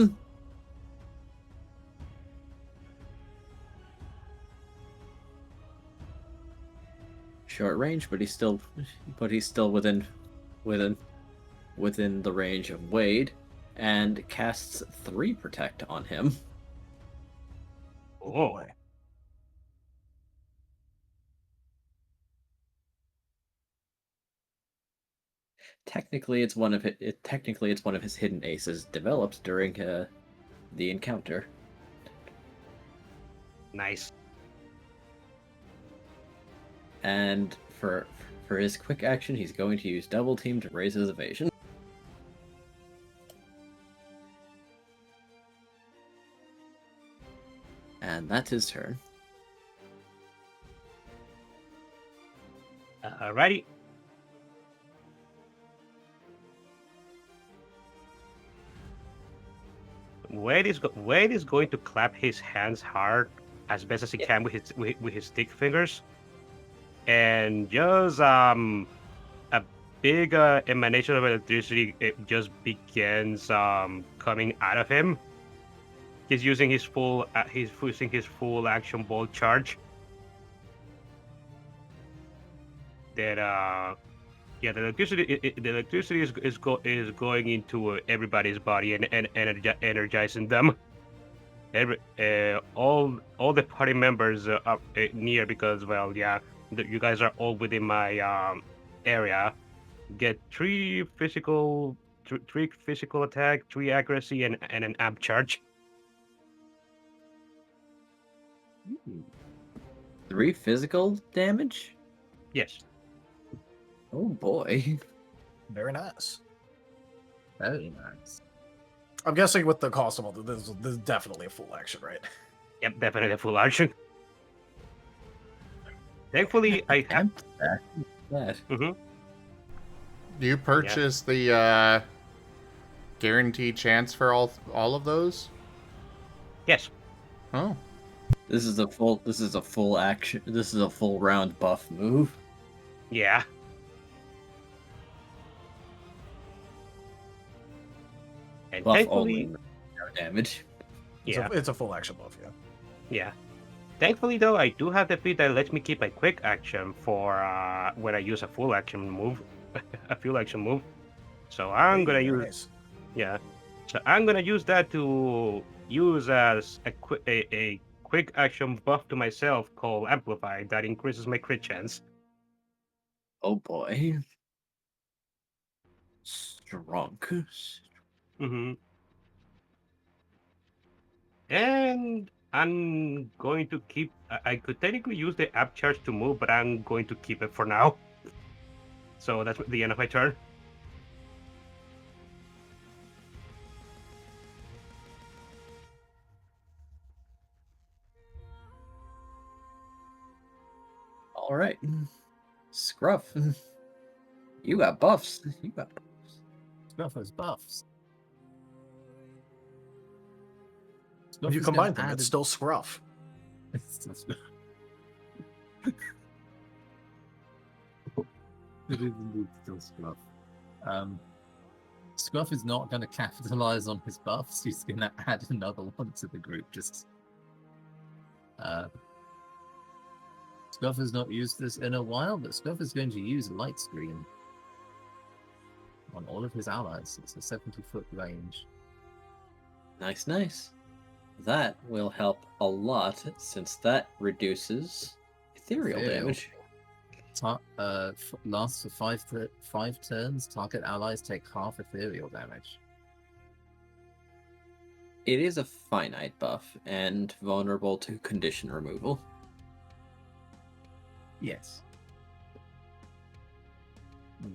Short range, but he's still within the range of Wade, and casts 3 protect on him. Oh. Technically, it's one of his hidden aces developed during the encounter. Nice. And for his quick action, he's going to use double team to raise his evasion. And that's his turn. Alrighty. Wade is going to clap his hands hard as best as he can with his stick fingers, and just a big emanation of electricity just begins coming out of him. He's using his full action bolt charge. That the electricity is going into everybody's body and energizing them. all the party members are near because, well, yeah, you guys are all within my area. Get three physical attack, 3 accuracy, and an amp charge. 3 physical damage? Yes. Oh boy. Very nice. Very nice. I'm guessing with the cost of all this is definitely a full action, right? Yep, definitely a full action. Thankfully, I have. That. Mm-hmm. Do you purchase the guaranteed chance for all of those? Yes. Oh. This is a full action. This is a full round buff move. Yeah. And Buff thankfully, only, no damage. yeah, It's a full action buff, yeah. yeah. Thankfully, though, I do have the feat that lets me keep a quick action for when I use a full action move, a full action move. So I'm gonna Very use, nice. yeah. So I'm gonna use that to use as a quick action buff to myself called Amplify that increases my crit chance. Oh boy. Strong. Mm-hmm. And I'm going to keep. I could technically use the app charge to move, but I'm going to keep it for now. So that's the end of my turn. All right. Scruff. You got buffs. You got buffs. Scruff has buffs. If you combine them, it's still Scruff. It is indeed still Scruff. Scruff is not going to capitalize on his buffs. He's going to add another one to the group. Scruff has not used this in a while, but Scruff is going to use light screen on all of his allies. It's a 70-foot range. Nice, nice. That will help a lot since that reduces ethereal damage. Lasts for 5 turns. Target allies take half ethereal damage. It is a finite buff and vulnerable to condition removal. Yes.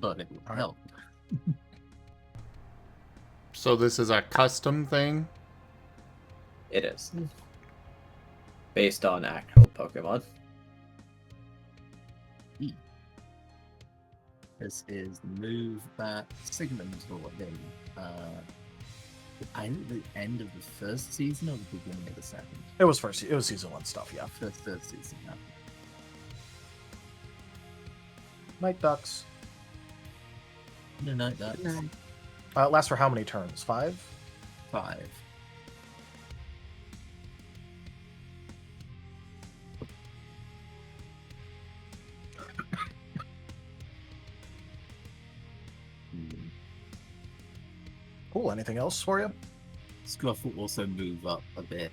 But it will help. So this is a custom thing? It is. Based on actual Pokemon. This is the move that Sigmund brought in. I think the end of the first season or the beginning of the second? It was season 1 stuff, yeah. Third season, yeah. Night Ducks. No, Night Ducks. Lasts for how many turns? 5? 5. Cool. Anything else for you? Scruff will also move up a bit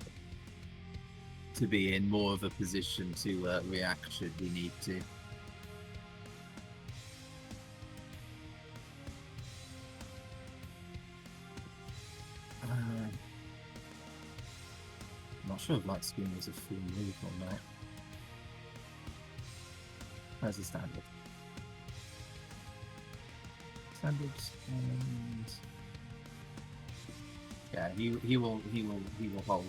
to be in more of a position to react should we need to. I'm not sure if Light Screen was a full move or not. Where's the standard? Standards and yeah, he will hold.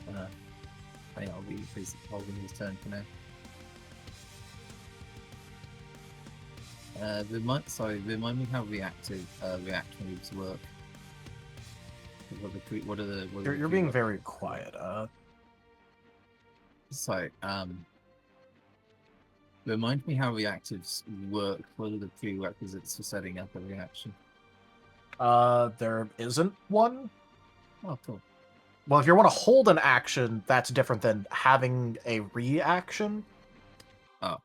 I think I'll be holding his turn for now. Remind me how react moves work. You're being very quiet. Sorry. Remind me how reactives work. What are the prerequisites for setting up a reaction? There isn't one. Oh, cool. Well, if you want to hold an action, that's different than having a reaction. Oh.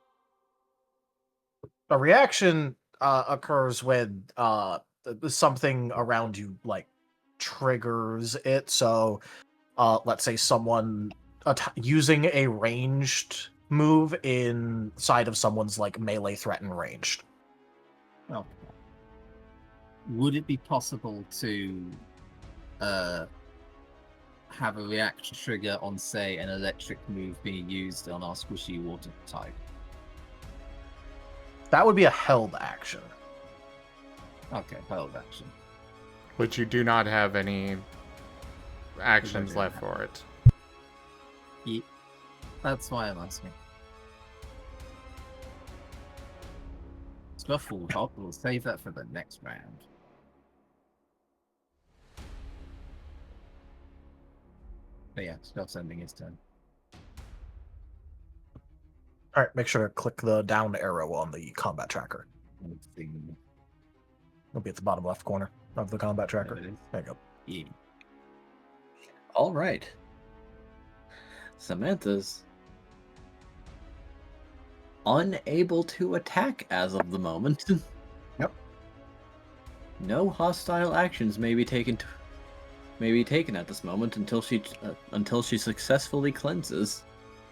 A reaction occurs when something around you like triggers it. So let's say someone using a ranged move inside of someone's like melee threat and ranged. Okay. Would it be possible to have a reaction trigger on, say, an electric move being used on our squishy water type? That would be a held action. Okay, held action. Which you do not have any actions left for it. Yeah, that's why I'm asking. Scuffle Hop, we'll save that for the next round. But yeah, Scuff's ending his turn. All right, make sure to click the down arrow on the combat tracker. Let's see. It'll be at the bottom left corner of the combat tracker. There it is. There you go. Yeah. All right. Samantha's unable to attack as of the moment. Yep. No hostile actions may be taken at this moment until she successfully cleanses.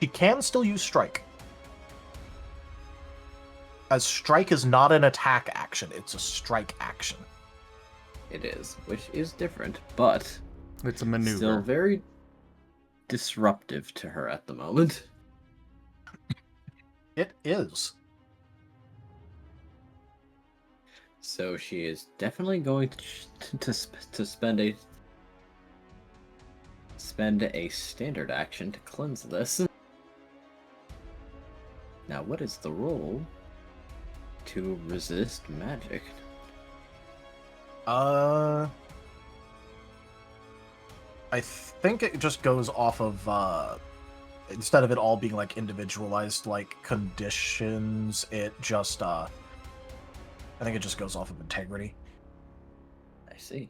She can still use strike. As strike is not an attack action, it's a strike action. It is, which is different, but It's a maneuver. still very disruptive to her at the moment. It is. So she is definitely going to spend a standard action to cleanse this. Now, what is the roll to resist magic? I think it just goes off of, instead of it all being, like, individualized, like, conditions, it just, I think it just goes off of integrity. I see.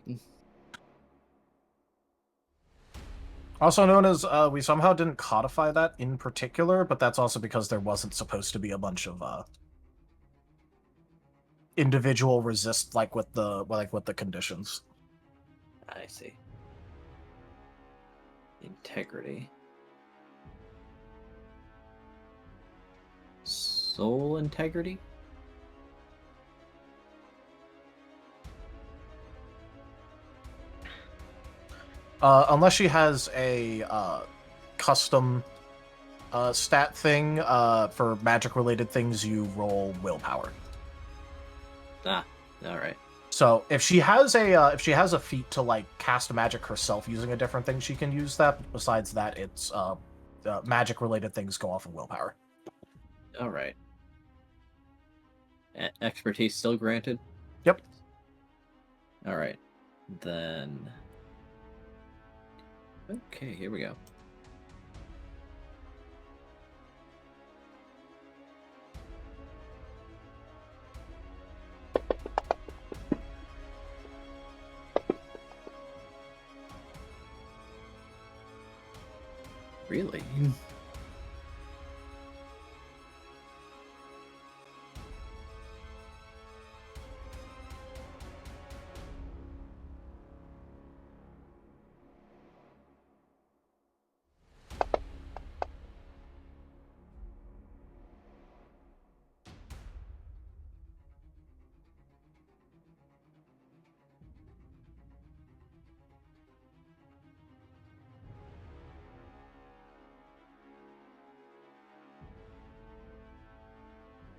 Also known as, we somehow didn't codify that in particular, but that's also because there wasn't supposed to be a bunch of, individual resist, like, with the conditions. I see. Integrity. Soul integrity? Unless she has a custom stat thing, for magic-related things, you roll willpower. Ah, alright. So if she has a feat to like cast magic herself using a different thing, she can use that. Besides that, it's magic-related things go off of willpower. Alright. Expertise still granted? Yep. Alright. Then... Okay, here we go. Really?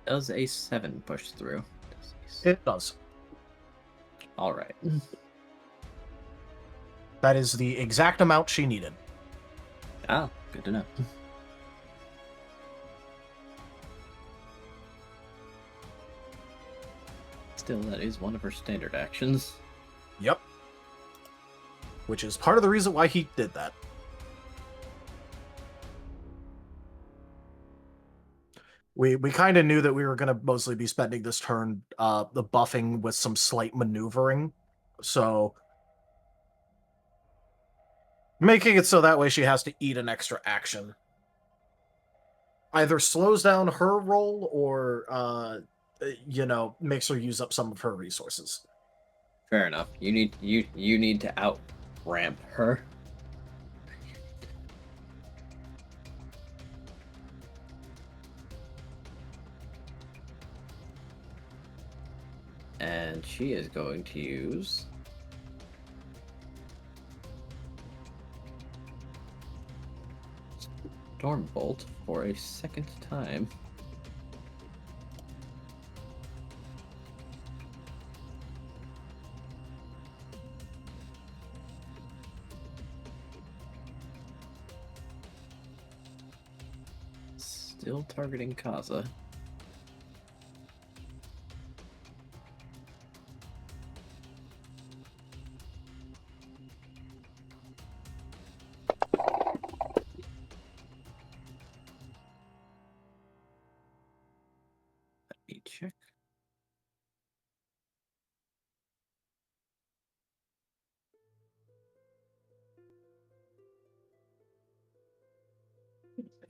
Does a 7 push through? It does. Alright. That is the exact amount she needed. Ah, good to know. Still, that is one of her standard actions. Yep. Which is part of the reason why he did that. We kind of knew that we were going to mostly be spending this turn the buffing with some slight maneuvering. So making it so that way she has to eat an extra action either slows down her roll or makes her use up some of her resources. Fair enough. You need to out ramp her. And she is going to use Stormbolt for a second time. Still targeting Kaza. Let me check.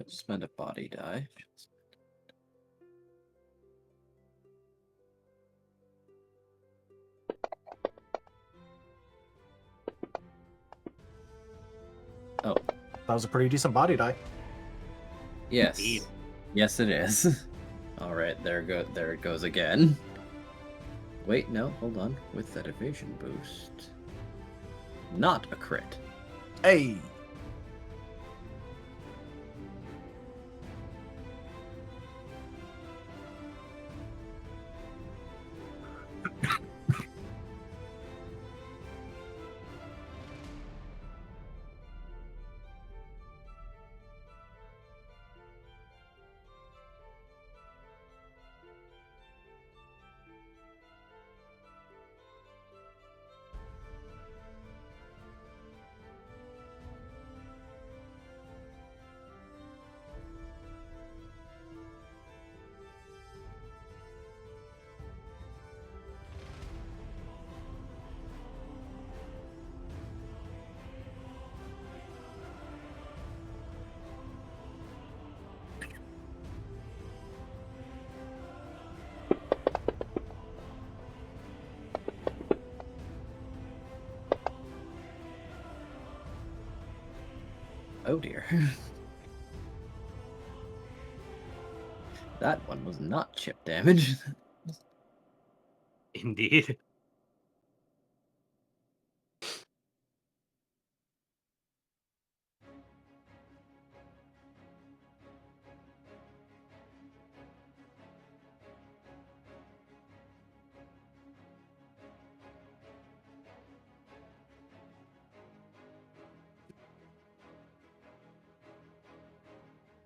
Spend a body die. Oh, That was a pretty decent body die. yes. Indeed. Yes, it is. All right, there it goes again. Wait, no, hold on. With that evasion boost, not a crit. Hey! Oh dear. That one was not chip damage. Indeed.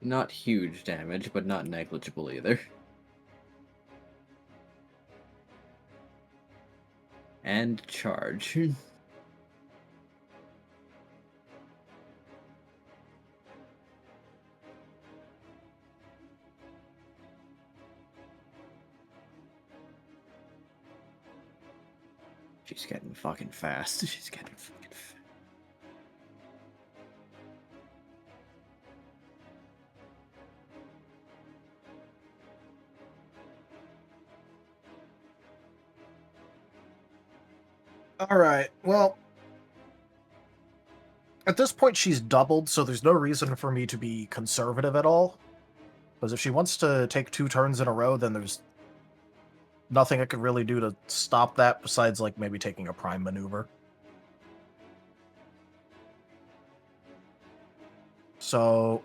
Not huge damage, but not negligible either. And charge. She's getting fucking fast. She's getting fucking fast. Alright, well. At this point, she's doubled, so there's no reason for me to be conservative at all. Because if she wants to take 2 turns in a row, then there's nothing I could really do to stop that besides, like, maybe taking a prime maneuver. So...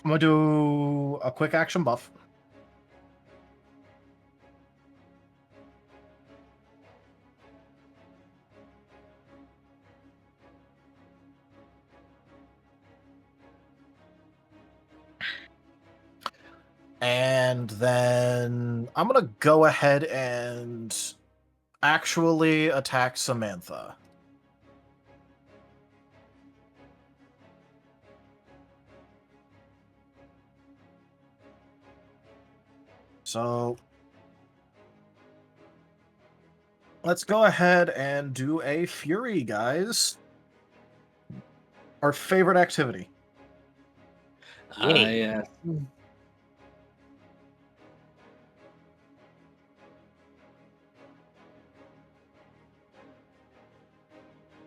I'm gonna do a quick action buff. And then I'm gonna go ahead and actually attack Samantha. So let's go ahead and do a Fury, guys. Our favorite activity. Yay.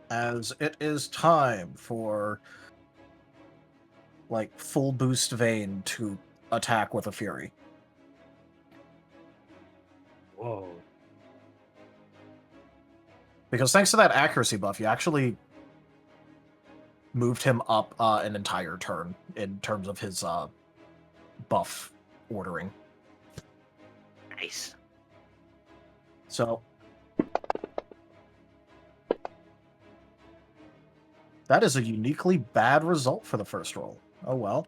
As it is time for like full boost Vayne to attack with a Fury. Whoa. Because thanks to that accuracy buff, you actually moved him up an entire turn in terms of his buff ordering. Nice. So that is a uniquely bad result for the first roll. Oh well.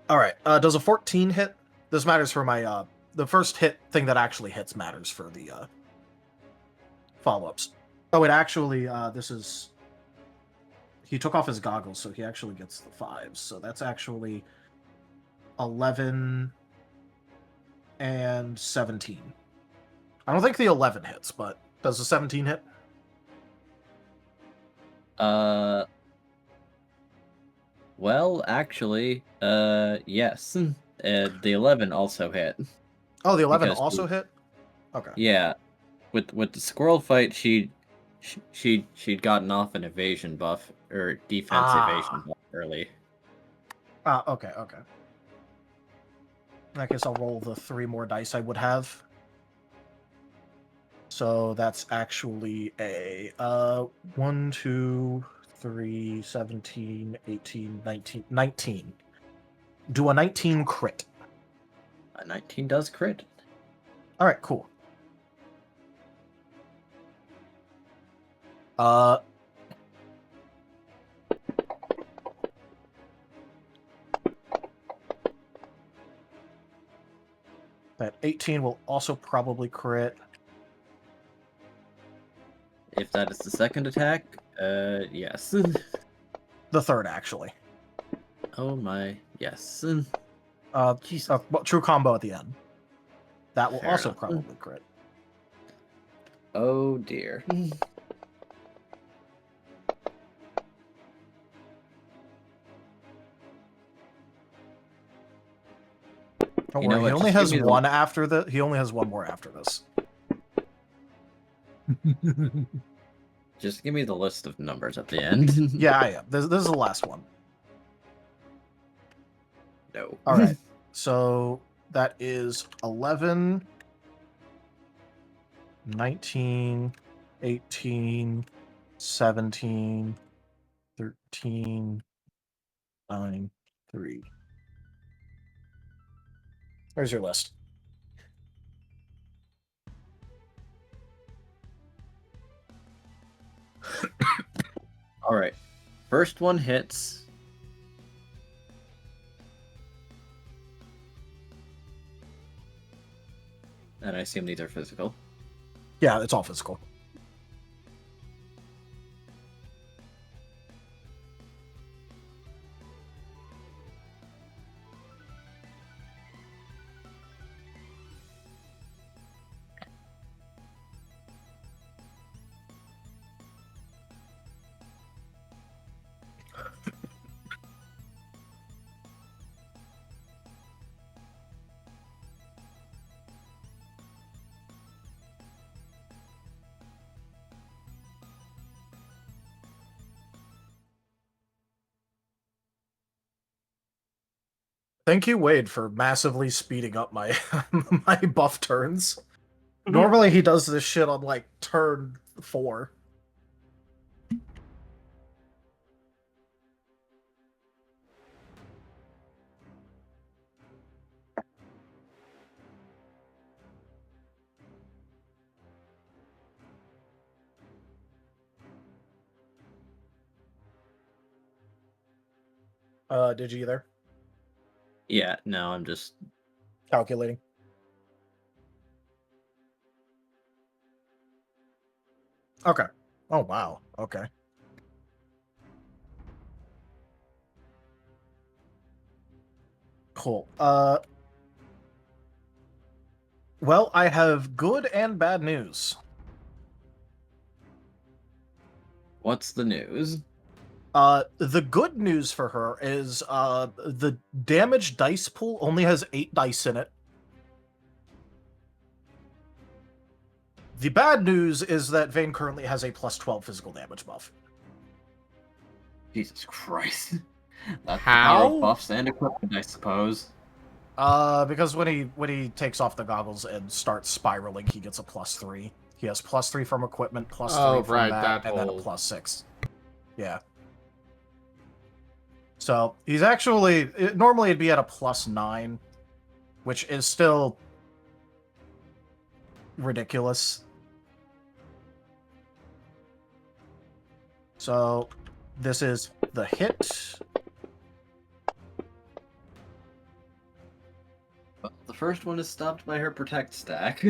All right. Does a 14 hit? This matters for my the first hit thing that actually hits matters for the follow-ups. Oh, it actually this is he took off his goggles, so he actually gets the 5s. So that's actually 11 and 17. I don't think the 11 hits, but does the 17 hit? Well, actually, yes. The 11 also hit. Oh, the 11 Because also hit? Okay. Yeah. With the squirrel fight, she'd gotten off an evasion buff, or defense evasion buff early. Okay. In that case, I'll roll the 3 more dice I would have. So that's actually a 1, 2, 3, 17, 18, 19. 19. Do a 19 crit. A 19 does crit. All right, cool. That 18 will also probably crit. If that is the second attack, yes. The third, actually. Oh my, yes. Well, true combo at the end. That will Fair also enough. probably crit. Oh dear. Don't You know worry, he what, only just give has me the- one after the. He only has one more after this. Just give me the list of numbers at the end. Yeah, I am. This is the last one. No. All right. So that is 11, 19, 18, 17, 13, 9, 3. There's your list. All right. First one hits. And I assume these are physical. Yeah, it's all physical. Thank you, Wade, for massively speeding up my my buff turns. Normally he does this shit on like turn 4. Did you either? Yeah, no, I'm just Calculating. Okay. Oh wow. Okay. Cool. Well, I have good and bad news. what's the news? The good news for her is the damage dice pool only has 8 dice in it. The bad news is that Vayne currently has a plus 12 physical damage buff. Jesus Christ. That's the How? power of buffs and equipment, I suppose. Because when he takes off the goggles and starts spiraling, he gets a plus 3. He has plus 3 from equipment, plus 3 from right, that, that and then a whole- plus 6. Yeah. So he's actually normally it'd be at a plus 9, which is still ridiculous. So this is the hit. Well, the first one is stopped by her protect stack.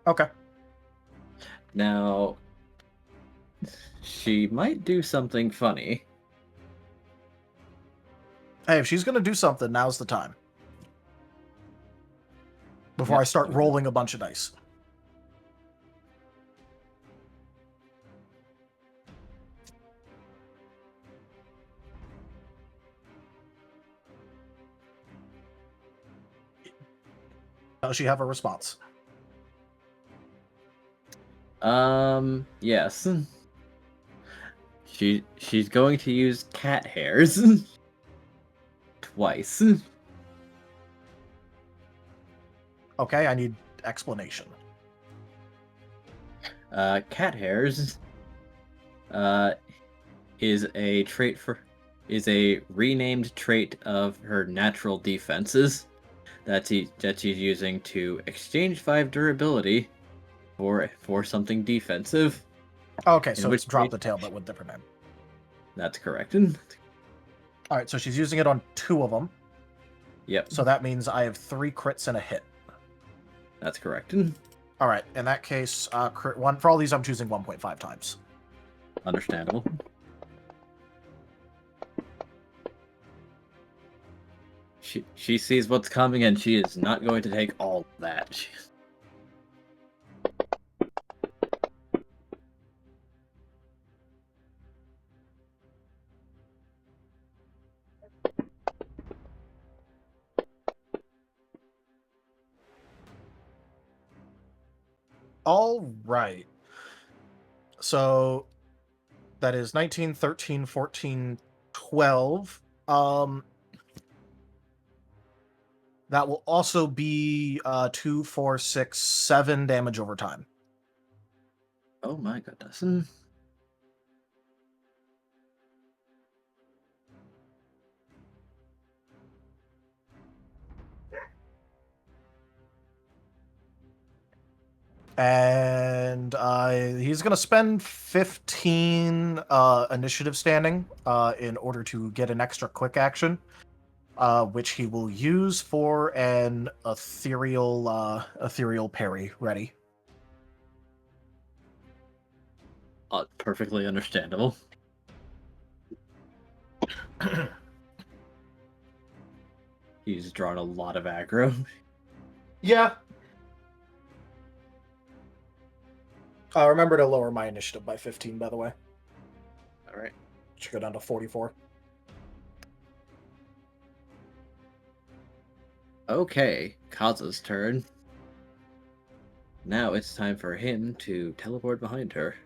Okay. Now, she might do something funny. Hey, if she's gonna do something, now's the time. Before Yep. I start rolling a bunch of dice. Does she have a response? Yes. She's going to use cat hairs. Twice. Okay, I need explanation. Cat hairs is a renamed trait of her natural defenses that she's using to exchange 5 durability for something defensive. Okay, so which it's drop case- the tail, but with different name. That's correct. Alright, so she's using it on 2 of them. Yep, So that means I have 3 crits and a hit. that's correct. Alright, in that case, crit 1. For all these, I'm choosing 1.5 times. Understandable. She sees what's coming and she is not going to take all of that. Alright. So that is 19, 13, 14, 12. That will also be 2, 4, 6, 7 damage over time. Oh my goodness. And he's going to spend 15 initiative standing in order to get an extra quick action, which he will use for an ethereal parry ready. Perfectly understandable. He's drawn a lot of aggro. Yeah. Remember to lower my initiative by 15, by the way. Alright. Should go down to 44. Okay, Kaza's turn. Now it's time for him to teleport behind her.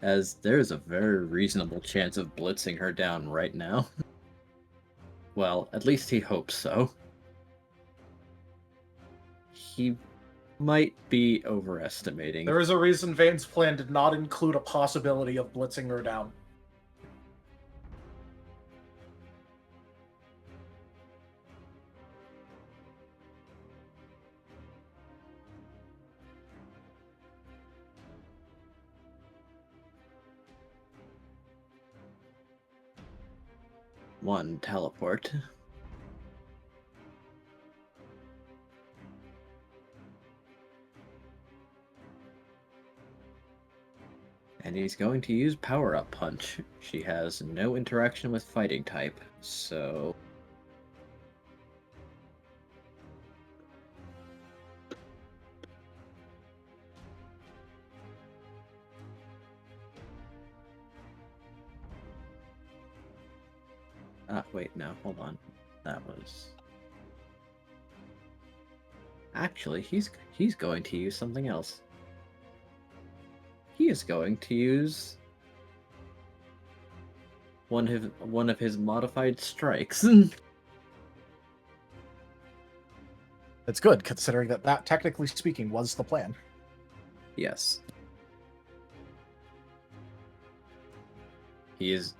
As there's a very reasonable chance of blitzing her down right now. Well, at least he hopes so. He might be overestimating. There is a reason Vayne's plan did not include a possibility of blitzing her down. One teleport. And he's going to use Power Up Punch. She has no interaction with Fighting type, so... Wait, no, hold on. That was... Actually, he's going to use something else. He is going to use one of his modified strikes. It's good, considering that technically speaking, was the plan. Yes. He is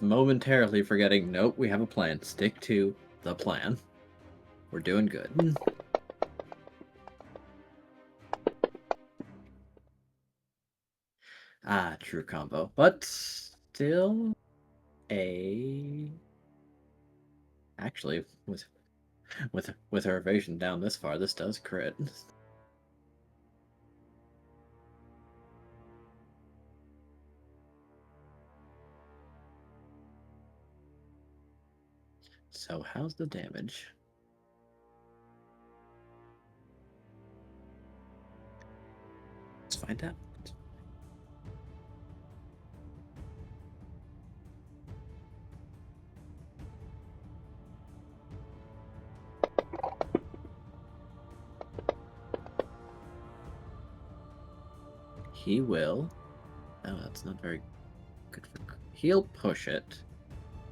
momentarily forgetting, nope, we have a plan. Stick to the plan. We're doing good. True combo. But still actually, with her evasion down this far, this does crit. So how's the damage? Let's find out. He will. Oh, that's not very good for. He'll push it.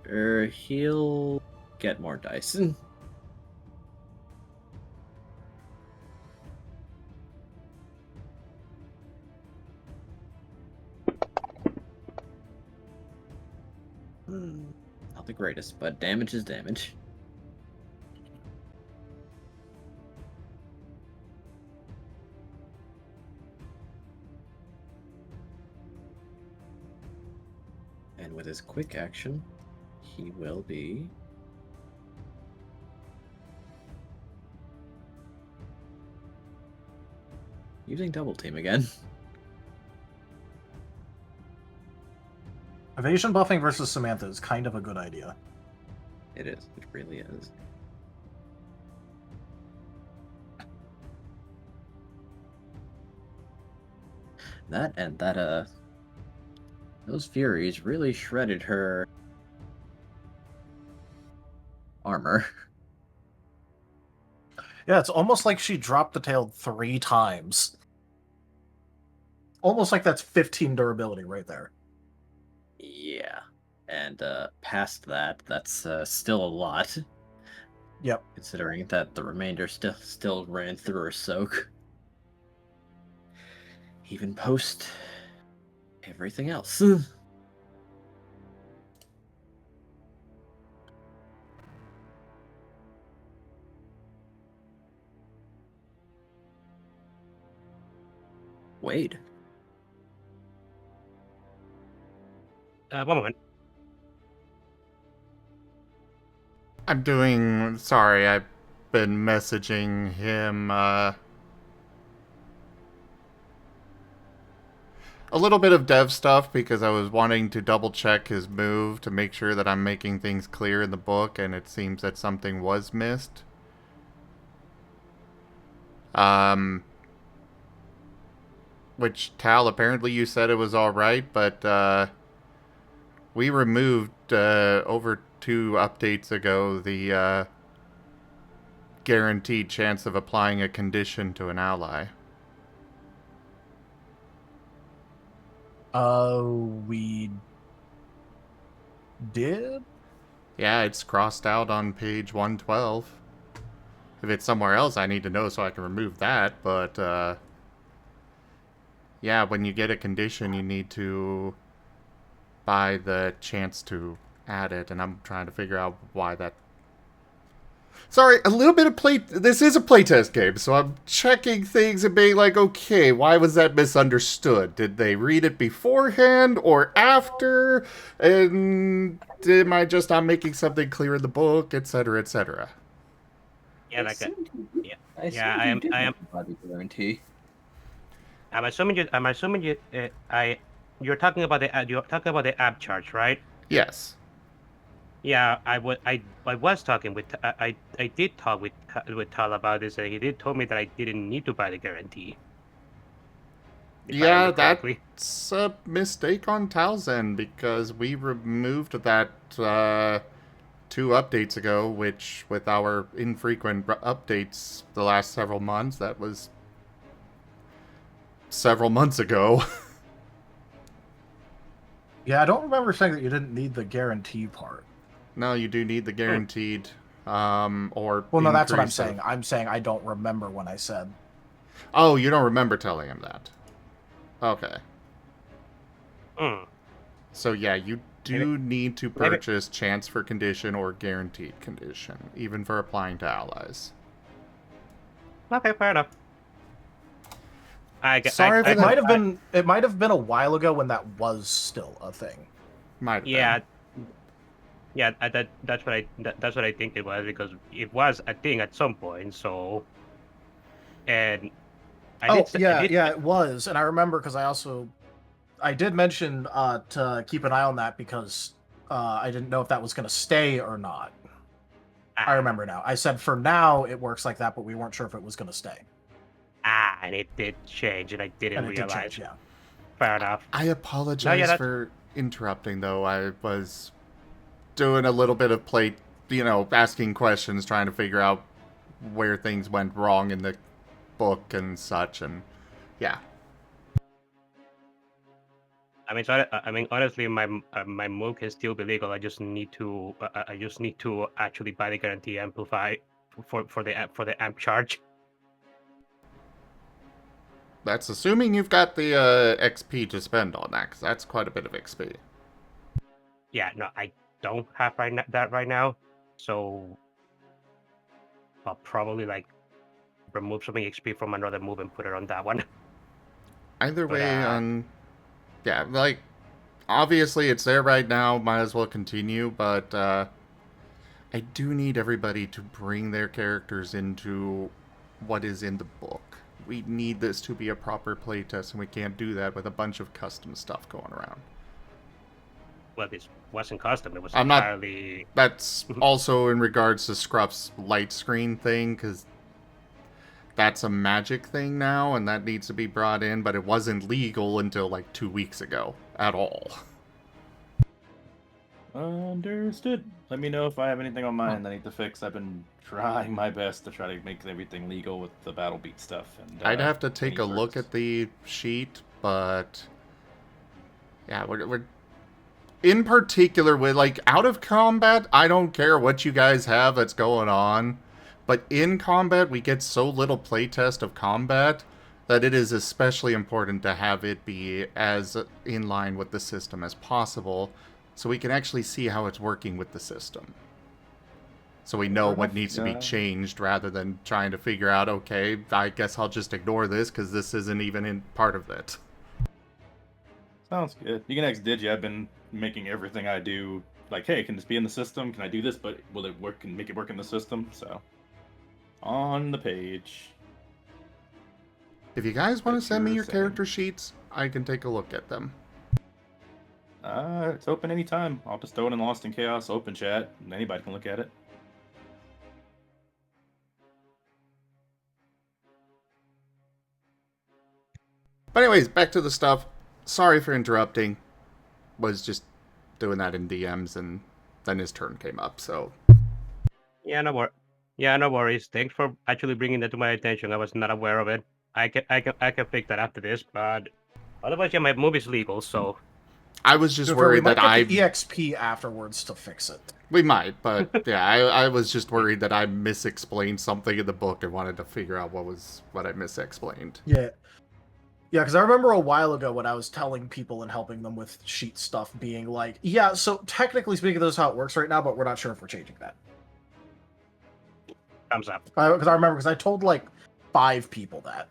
Or he'll get more dice. Not the greatest, but damage is damage. And with his quick action, he will be... using double team again. Evasion buffing versus Samantha is kind of a good idea. It is. It really is. Those Furies really shredded her armor. Yeah, it's almost like she dropped the tail 3 times. Almost like that's 15 durability right there. Yeah. And past that, that's still a lot. Yep. Considering that the remainder still ran through her soak. Even post everything else. Wade. One moment. I'm doing... Sorry, I've been messaging him, a little bit of dev stuff because I was wanting to double check his move to make sure that I'm making things clear in the book, and it seems that something was missed. Which, Tal, apparently you said it was alright, but, we removed, over 2 updates ago, the, guaranteed chance of applying a condition to an ally. We did? Yeah, it's crossed out on page 112. If it's somewhere else, I need to know so I can remove that, but, yeah, when you get a condition, you need to buy the chance to add it, and I'm trying to figure out why that... Sorry, a little bit of play... This is a playtest game, so I'm checking things and being like, okay, why was that misunderstood? Did they read it beforehand or after? And am I just not making something clear in the book, etc., etc.? Yeah, like I am body guarantee. I'm assuming you're talking about the app charge, right? Yes. Yeah, I was talking with I did talk with Tal about this, and he did told me that I didn't need to buy the guarantee. if I Yeah, remember correctly. that's a mistake on Tal's end because we removed that 2 updates ago, which with our infrequent updates the last several months, that was several months ago. Yeah, I don't remember saying that you didn't need the guarantee part. No, you do need the guaranteed, or Well, no, that's what I'm increase of- saying. I'm saying I don't remember when I said. Oh, you don't remember telling him that. Okay. Hmm. So yeah, you do need to maybe- purchase chance for condition or guaranteed condition, even for applying to allies. Okay, fair enough. Sorry for It that. might have been. It might have been a while ago when that was still a thing. Might have Yeah, been. yeah. That's what I think it was because it was a thing at some point. So, and Yeah, it was, and I remember because I did mention to keep an eye on that because I didn't know if that was going to stay or not. I remember now. I said for now it works like that, but we weren't sure if it was going to stay. And it did change, and I didn't And it did realize. change, yeah. Fair enough. I apologize that's- for interrupting, though. I was doing a little bit of asking questions, trying to figure out where things went wrong in the book and such, and yeah. I mean, honestly, my move can still be legal. I just need to actually buy the guarantee amplify for the amp charge. That's assuming you've got the XP to spend on that, because that's quite a bit of XP. Yeah, no, I don't have that right now, so I'll probably remove some XP from another move and put it on that one. Either But, way, yeah, obviously it's there right now, might as well continue, but I do need everybody to bring their characters into what is in the book. We need this to be a proper playtest, and we can't do that with a bunch of custom stuff going around. Well, this wasn't custom; it was I'm not- entirely. That's also in regards to Scruff's light screen thing, because that's a magic thing now, and that needs to be brought in, but it wasn't legal until 2 weeks ago at all. Understood. Let me know if I have anything on my end I need to fix. I've been trying my best to try to make everything legal with the battle beat stuff. And I'd have to take a any look perks. at the sheet, but yeah, we're in particular with out of combat. I don't care what you guys have that's going on, but in combat we get so little playtest of combat that it is especially important to have it be as in line with the system as possible, so we can actually see how it's working with the system. So we know Fair what enough, needs to be yeah. changed rather than trying to figure out, okay, I guess I'll just ignore this because this isn't even in part of it. Sounds good. You can ask Digi. I've been making everything I do hey, can this be in the system? Can I do this? But will it work? Can make it work in the system? So on the page. If you guys want to Like send me you were your saying. character sheets, I can take a look at them. It's open anytime. I'll just throw it in Lost in Chaos open chat, and anybody can look at it. But anyways, back to the stuff. Sorry for interrupting. Was just doing that in DMs, and then his turn came up, so... Yeah, no worries. Thanks for actually bringing that to my attention. I was not aware of it. I can fix that after this, but otherwise, yeah, my move is legal, so I was just We worried might that get the EXP afterwards to fix it. We might, but yeah, I was just worried that I misexplained something in the book and wanted to figure out what I misexplained. Yeah. Yeah, because I remember a while ago when I was telling people and helping them with sheet stuff being like, yeah, so technically speaking, this is how it works right now, but we're not sure if we're changing that. thumbs up. Because I remember, because I told 5 people that.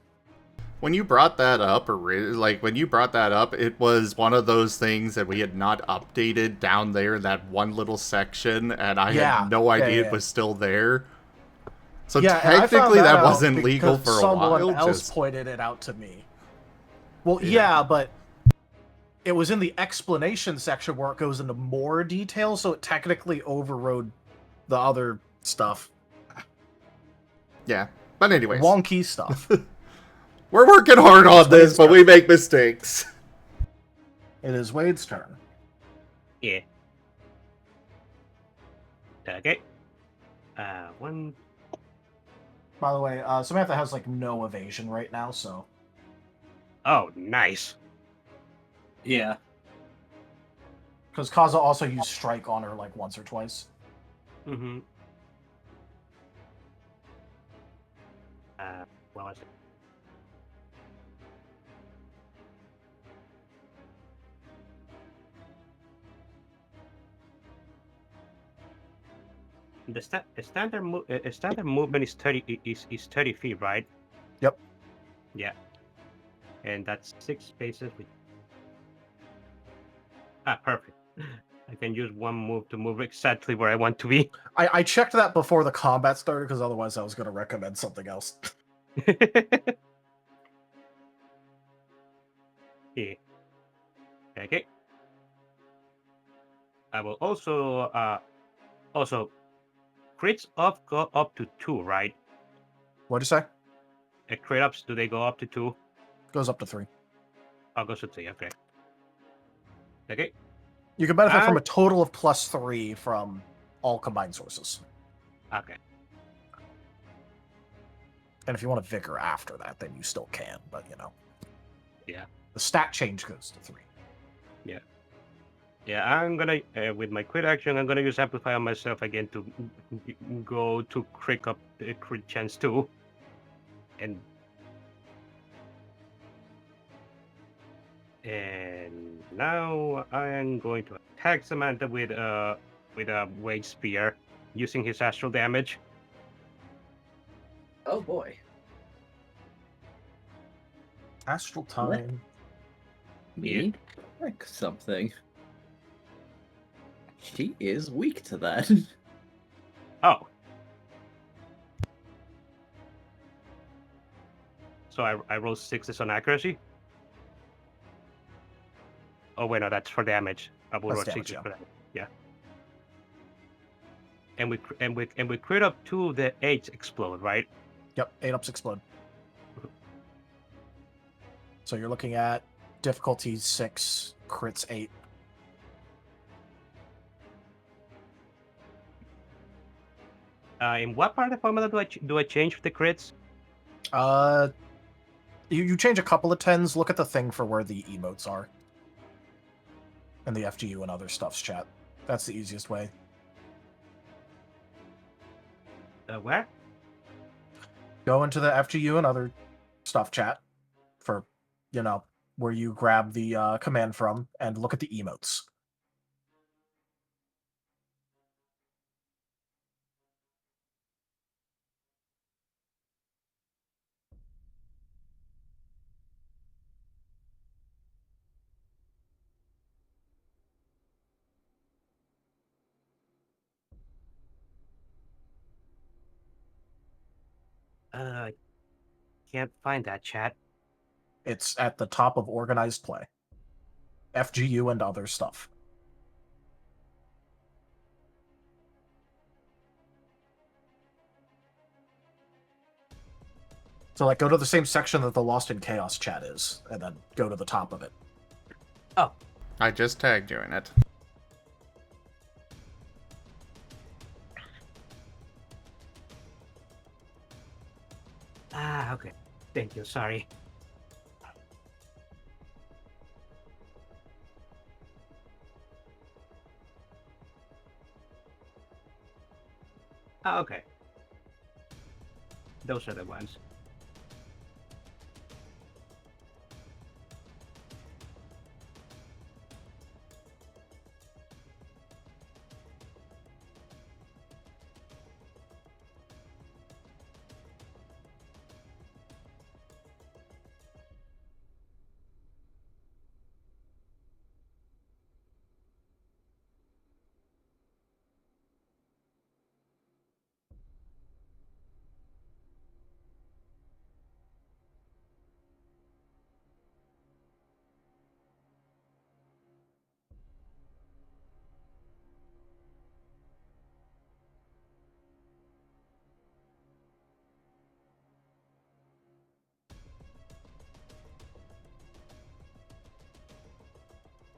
When you brought that up, it was one of those things that we had not updated down there in that one little section, and I had no idea it was still there. So Yeah, and I found technically that out wasn't legal because for a while. Someone else pointed it out to me. Well, yeah, but it was in the explanation section where it goes into more detail, so it technically overrode the other stuff. Yeah, but anyways. Wonky stuff. We're working hard on It's this, Wade's but turn. we make mistakes. It is Wade's turn. Yeah. Okay. One. By the way, Samantha has like no evasion right now, so Oh, nice. Yeah. because Kaza also used strike on her like once or twice. Mm-hmm. What was it? The standard movement is 30 feet, right? Yep. Yeah. And that's 6 spaces. Perfect. I can use one move to move exactly where I want to be. I checked that before the combat started because otherwise I was going to recommend something else. Yeah. Okay. I will also crits up go up to 2, right? What'd you say? Crit ups, do they go up to 2? Goes up to 3. I'll go to 3. Okay. Okay. You can benefit from a total of +3 from all combined sources. Okay. And if you want a vigor after that, then you still can, but you know. Yeah. The stat change goes to 3. Yeah, I'm gonna with my crit action, I'm gonna use amplify on myself again to go to crit up crit chance 2, and now I am going to attack Samantha with a wage spear using his astral damage. Oh boy. Astral time. Me? Like something. She is weak to that. Oh. So I roll 6s on accuracy. Oh wait, no, that's for damage. I will roll That's damage, 6s yeah. for that. Yeah. And we crit up 2, the 8s explode, right? Yep, 8 ups explode. So you're looking at difficulty 6, crits 8. In what part of the formula do I change the crits? You change a couple of 10s. Look at the thing for where the emotes are. And the FGU and other stuff's chat. That's the easiest way. Where? Go into the FGU and other stuff chat for, you know, where you grab the command from and look at the emotes. I can't find that chat. It's at the top of organized play. FGU and other stuff. So, like, go to the same section that the Lost in Chaos chat is, and then go to the top of it. Oh. I just tagged you in it. Okay. Thank you. Sorry. Okay. Those are the ones.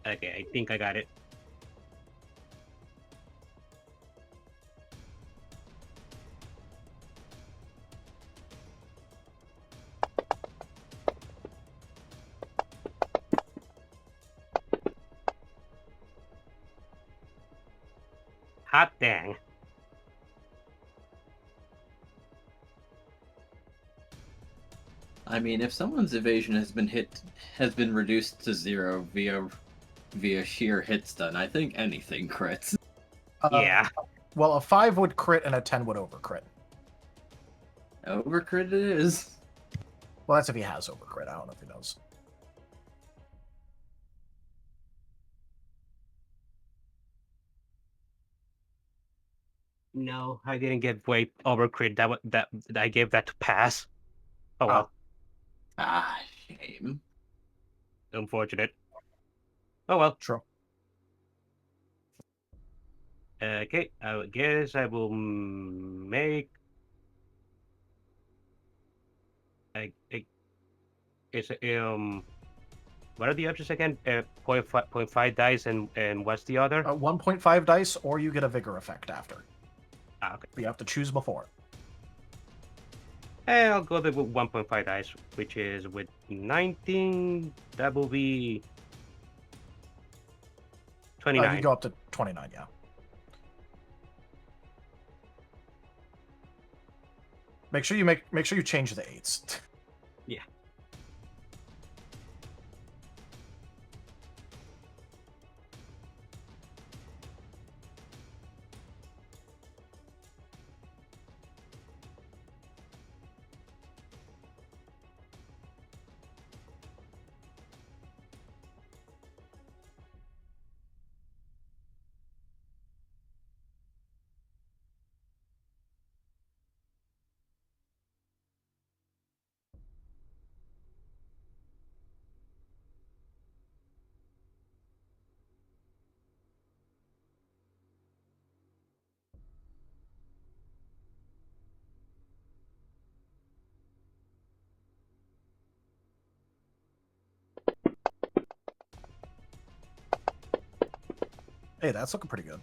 Okay, I think I got it. Hot dang. I mean, if someone's evasion has been reduced to 0 via sheer hit stun, I think anything crits. Yeah. Well, a 5 would crit and a 10 would overcrit. Overcrit it is. Well, that's if he has overcrit. I don't know if he knows. No, I didn't get way overcrit. That I gave that to pass. Oh well. Ah, shame. Unfortunate. Oh well. True. Okay, I guess I will make. It's What are the options again? 0.5 dice and what's the other? 1.5 dice, or you get a vigor effect after. Okay. You have to choose before. I'll go with 1.5 dice, which is with 19. That will be 29. You go up to 29, yeah. Make sure you change the 8s. Yeah. Hey, that's looking pretty good.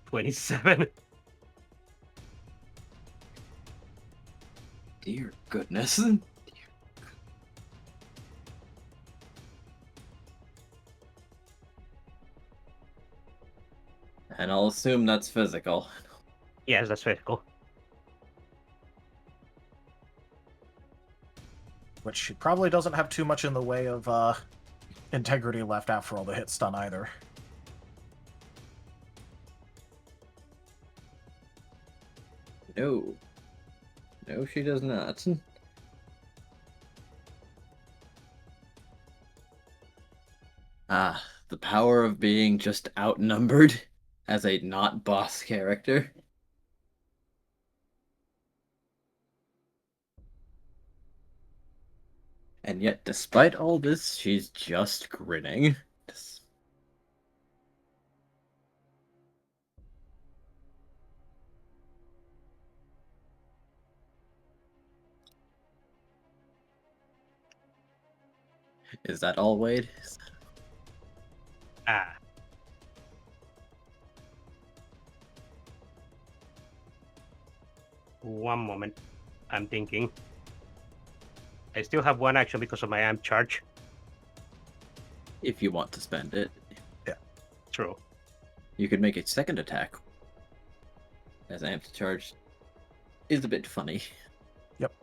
27. Dear goodness. And I'll assume that's physical. Yes, that's physical. Which he probably doesn't have too much in the way of integrity left after all the hit stun either. No. No, she does not. Ah, the power of being just outnumbered as a not boss character. And yet, despite all this, she's just grinning. Is that all, Wade? Ah. One moment. I'm thinking. I still have one action because of my amp charge. If you want to spend it. Yeah. True. You could make a second attack. As amped charge is a bit funny. Yep.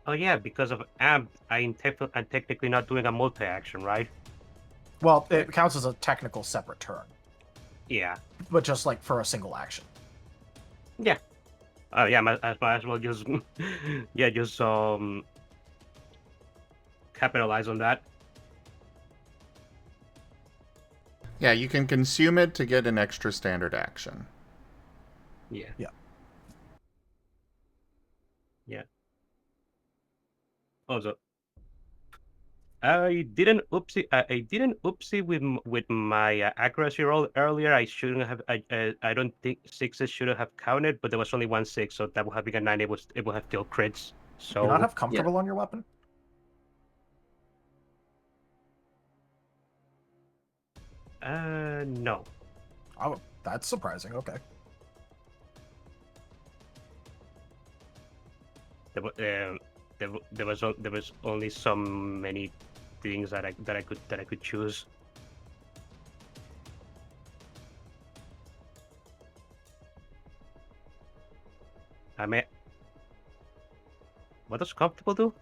Oh yeah, because of amp, I'm technically not doing a multi-action, right? Well, it counts as a technical separate turn. Yeah. But just like for a single action. Yeah. Yeah, might as well just yeah, just capitalize on that. Yeah, you can consume it to get an extra standard action. Yeah. Yeah. Yeah. Also, I didn't oopsie with my accuracy roll earlier. I shouldn't have. I don't think 6s should have counted, but there was only 1 6, so that would have been a 9. It would have killed crits. So Do you not have comfortable on your weapon? No. Oh, that's surprising. Okay. There was only so many things that I could choose. I mean, what does comfortable do?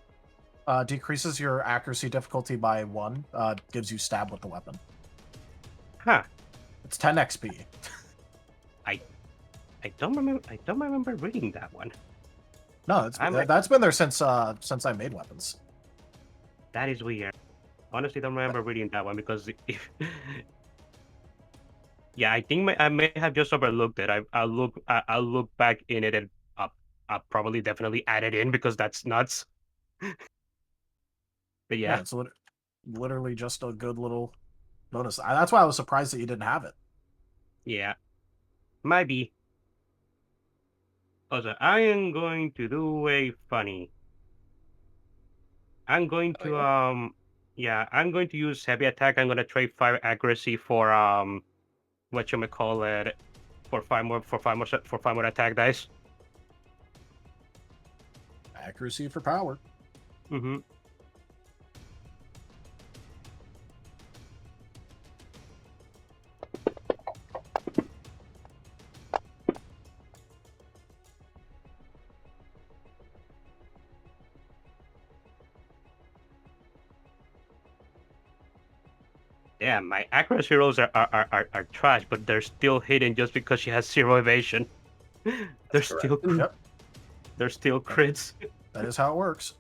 Decreases your accuracy difficulty by 1. Gives you stab with the weapon. Huh. It's 10 XP. I don't remember reading that one. No, that's been there since I made weapons. That is weird. Honestly, don't remember reading that one because if yeah, I think I may have just overlooked it. I'll look back in it and I'll probably definitely add it in because that's nuts. But Yeah, yeah, it's literally just a good little bonus. That's why I was surprised that you didn't have it. yeah, might be. Also, I am going to do a funny. I'm going to I'm going to use heavy attack. I'm gonna trade 5 accuracy for whatchamacallit, for 5 more attack dice. Accuracy for power. Mm-hmm. Yeah, my accuracy rolls are trash, but they're still hidden just because she has 0 evasion. They're still Yep. They're still crits. That is how it works.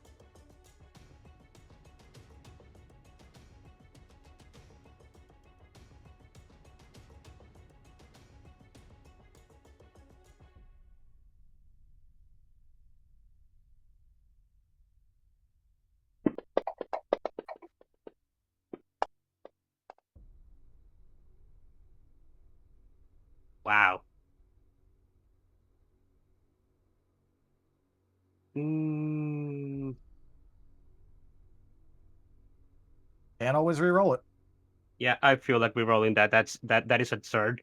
Wow. Mm, Can't always re-roll it. yeah, I feel like we're rolling that. That is absurd.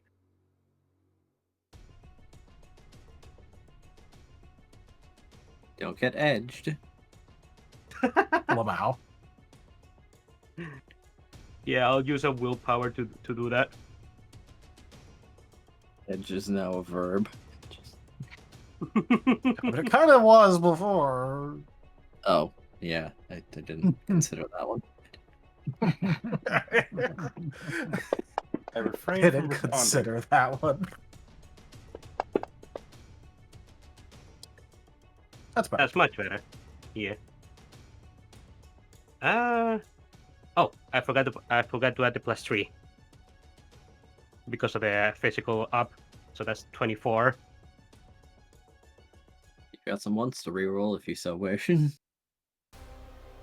Don't get edged. Lamau. Yeah, I'll use a willpower to do that. Edge is now a verb. But it kind of was before. Oh, yeah. I didn't consider that one. I refrain Didn't from responding. consider that one. That's better. That's much better. Yeah. Oh, I forgot to add the +3 because of the physical up. So that's 24. You got some ones to reroll if you so wish.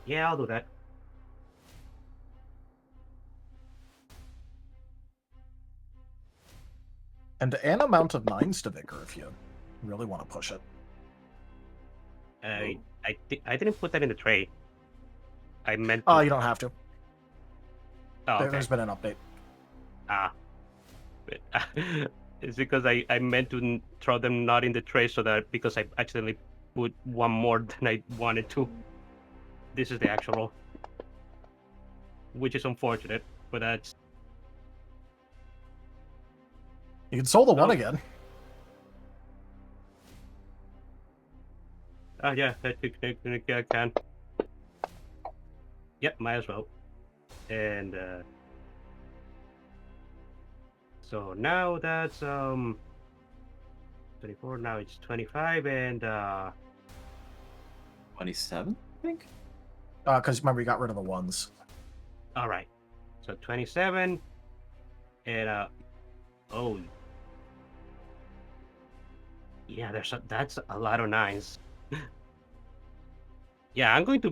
Yeah, I'll do that. And an amount of 9s to Vigor if you really want to push it. I didn't put that in the tray. I meant. Oh, you don't have to. Oh, okay. There's been an update. Ah. It's because I meant to throw them not in the tray so that because I accidentally put one more than I wanted to. This is the actual roll. Which is unfortunate, but that's... You can soul the one again. Oh yeah, I can. Yep, might as well. And so now that's 24, now it's 25 and 27, I think? Because remember, you got rid of the ones. alright. So 27 and oh yeah, that's a lot of 9s. Yeah, I'm going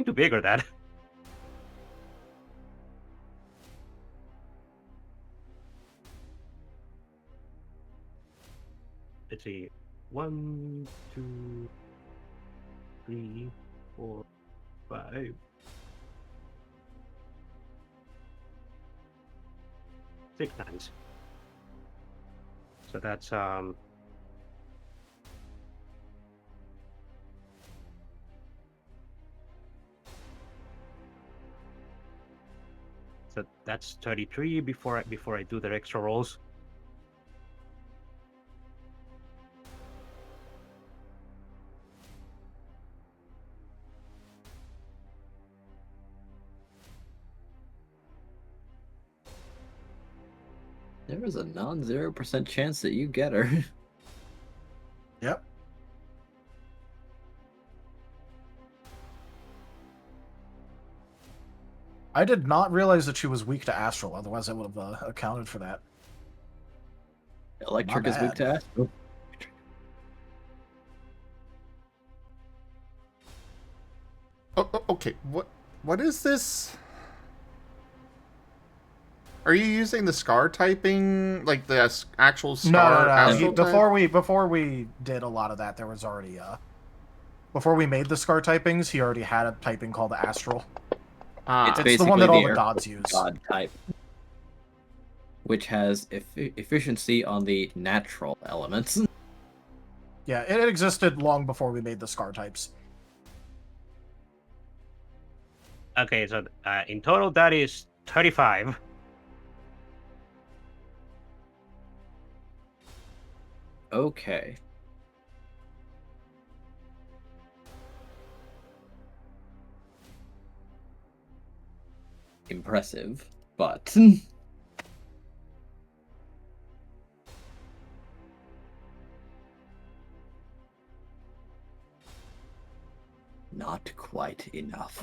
to bigger that. Let's see. 1, 2, 3, 4, 5. 6 times. So that's so that's 33 before I do the extra rolls. There is a non-0% chance that you get her. Yep. I did not realize that she was weak to astral, otherwise I would have accounted for that. Electric Not is weak bad. to astral. Okay, what is this? Are you using the scar typing, like the actual scar? No. astral type? Before we did a lot of that, there was already before we made the scar typings, he already had a typing called the astral. Ah, It's the one that all the Air gods use. God type, which has efficiency on the natural elements. Yeah, it existed long before we made the scar types. Okay, so in total that is 35. Okay. Impressive, but not quite enough.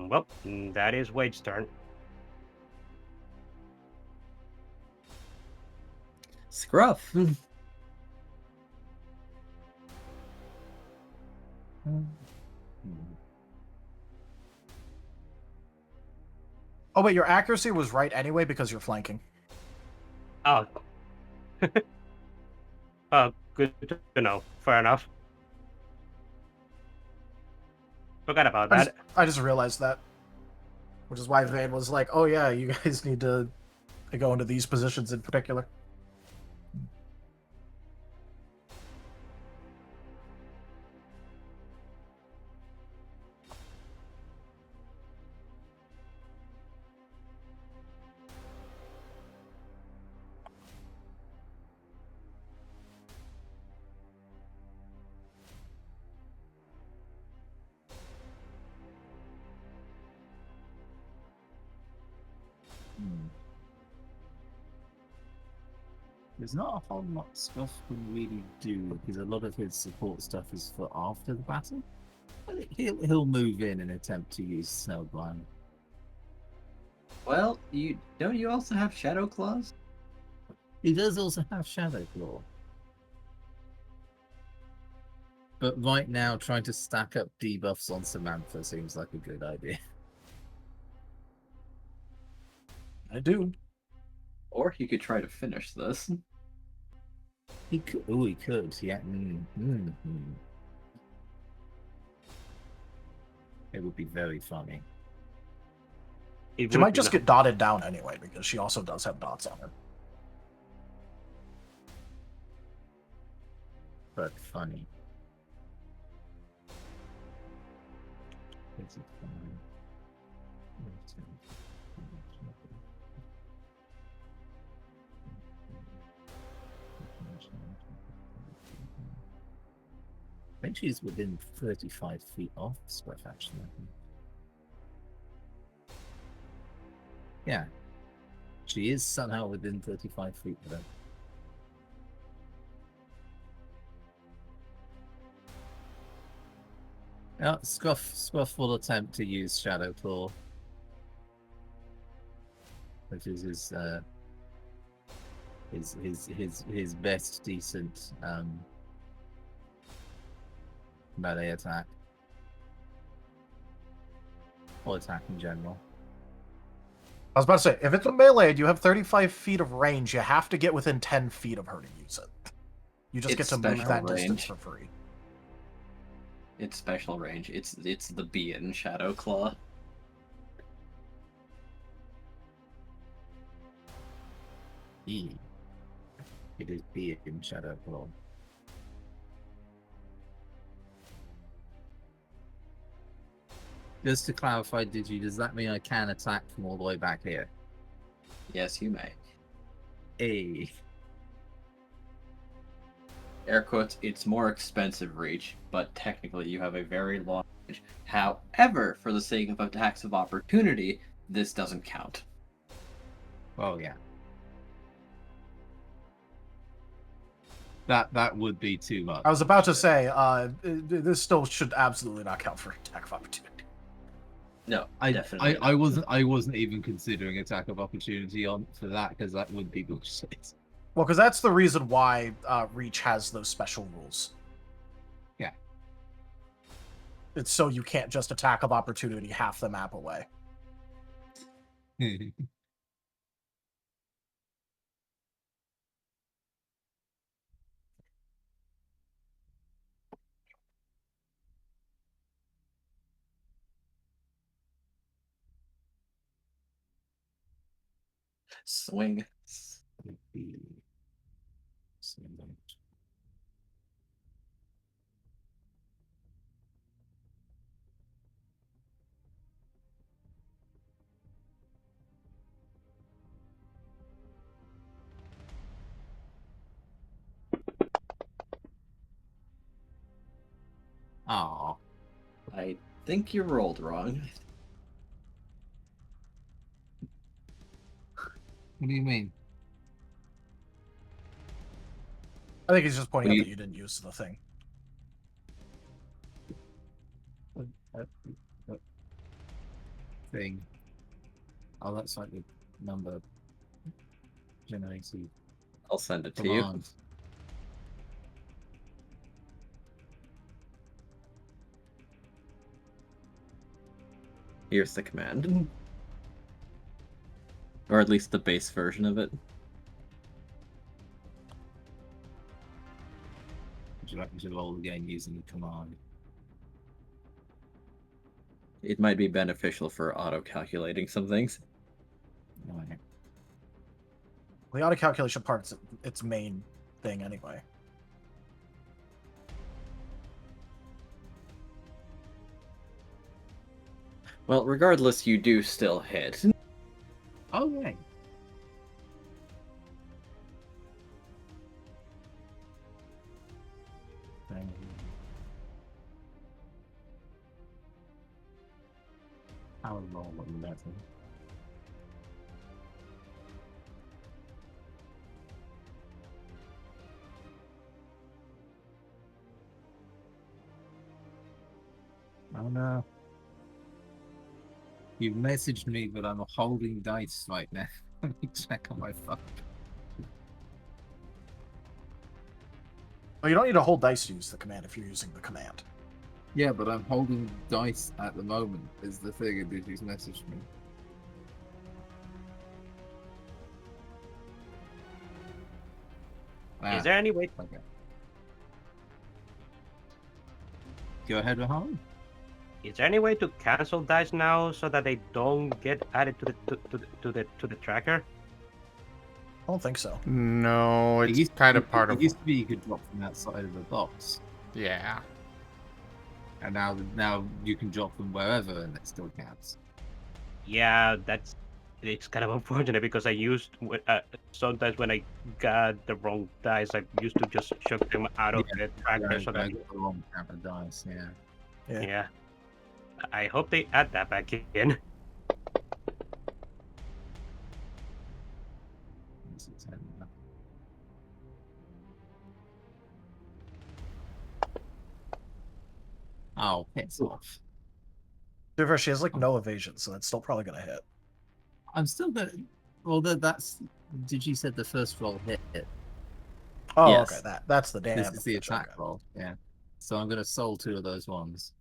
Well, that is Wade's turn. Scruff. Oh wait, your accuracy was right anyway because you're flanking. Oh. Good to know. Fair enough. Forgot about that. I just realized that. Which is why Vane was like, oh yeah, you guys need to go into these positions in particular. There's not a whole lot Scruff can really do because a lot of his support stuff is for after the battle. But he'll move in and attempt to use Snowblind. Well, don't you also have Shadow Claws? He does also have Shadow Claw. But right now, trying to stack up debuffs on Samantha seems like a good idea. I do. Or he could try to finish this. He could. Oh, he could. Yeah. It would be very funny. She might just get dotted down anyway because she also does have dots on her. But funny. Is it funny? I think she's within 35 feet of Scruff, actually. Yeah. She is somehow within 35 feet of them. Yeah, Scruff will attempt to use Shadow Claw, which is his best decent melee attack, or attack in general. I was about to say, if it's a melee and you have 35 feet of range, you have to get within 10 feet of her to use it. You just get It's to move special that distance range. for free. It's special range. It's the Bee in Shadow Claw. It is be in Shadow Claw. Just to clarify, does that mean I can attack from all the way back here? Yes, you may. Hey. Air quotes, it's more expensive reach, but technically you have a very long range. However, for the sake of attacks of opportunity, this doesn't count. Oh yeah. That would be too much. I was about to say, this still should absolutely not count for attack of opportunity. No, definitely not. I wasn't even considering attack of opportunity on for that because that would be bullshit. Well, because that's the reason why Reach has those special rules. Yeah. It's so you can't just attack of opportunity half the map away. Swing. Oh. I think you rolled wrong. What do you mean? I think he's just pointing Well, out you- that you didn't use the thing. Thing. Oh, that's like the number generated I'll send it to you. commands. Here's the command. Or at least the base version of it. Would you like me to roll again using the command? It might be beneficial for auto-calculating some things. Right. The auto calculation part's its main thing anyway. Well, regardless, you do still hit. Oh yeah. I'll roll on that thing. Oh no. You've messaged me, but I'm holding dice right now. Let me check on my phone. Well, you don't need a whole dice to use the command if you're using the command. Yeah, but I'm holding dice at the moment, is the thing that he's messaged me. Is there any way? Okay. Go ahead, Raharu. Is there any way to cancel dice now so that they don't get added to the tracker? I don't think so. No, It it's used- kind of part It of. used to be you could drop from outside of the box, Yeah. and now you can drop them wherever, and it still counts. Yeah, it's kind of unfortunate because I used sometimes when I got the wrong dice, I used to just chuck them out of the tracker. Yeah, So I that got the wrong count of dice. Yeah. yeah, I hope they add that back in. Oh, piss off. However, she has like no evasion, so that's still probably gonna hit. I'm still gonna. Well, that's. Did you said the first roll hit? Oh, Yes. okay, that's the damage. This is the attack roll. Yeah. So I'm gonna soul 2 of those ones.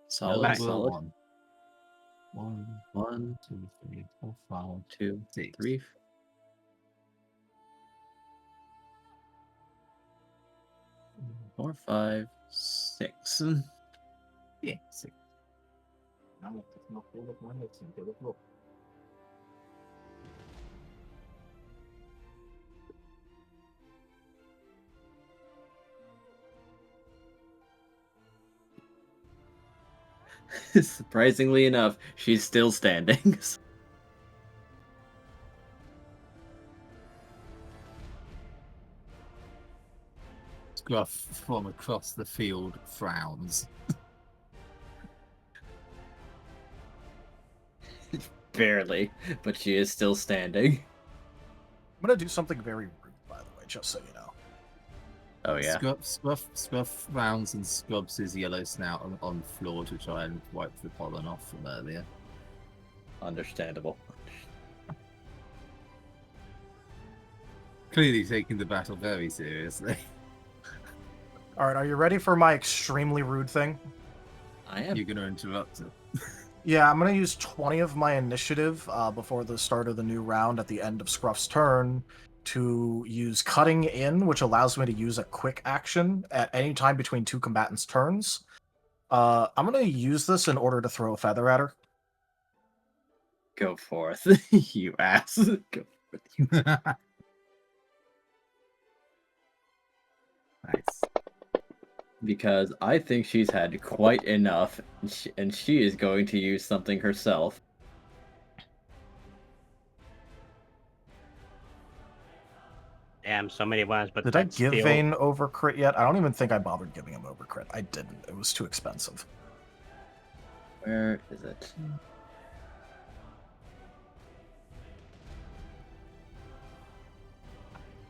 Solid, Number solid. 1. 1, 1, 2, 3, 4, 5, 2, 6. 3, 4, 5, 6. Yeah, 6. No, it's not full of one, it's in the floor. Surprisingly enough, she's still standing. Scruff from across the field frowns. Barely, but she is still standing. I'm gonna do something very rude, by the way, just so you know. Oh yeah. Scruff frowns and scrubs his yellow snout on the floor to try and wipe the pollen off from earlier. Understandable. Clearly taking the battle very seriously. Alright, are you ready for my extremely rude thing? I am. You're gonna interrupt it. Yeah, I'm gonna use 20 of my initiative before the start of the new round at the end of Scruff's turn to use Cutting In, which allows me to use a quick action at any time between two combatants' turns. I'm gonna use this in order to throw a feather at her. Go forth, you ass. Go forth. Nice. Because I think she's had quite enough, and she is going to use something herself. Damn, so many ones, but Did I that's give still... Vayne over crit yet? I don't even think I bothered giving him over crit. I didn't. It was too expensive. Where is it?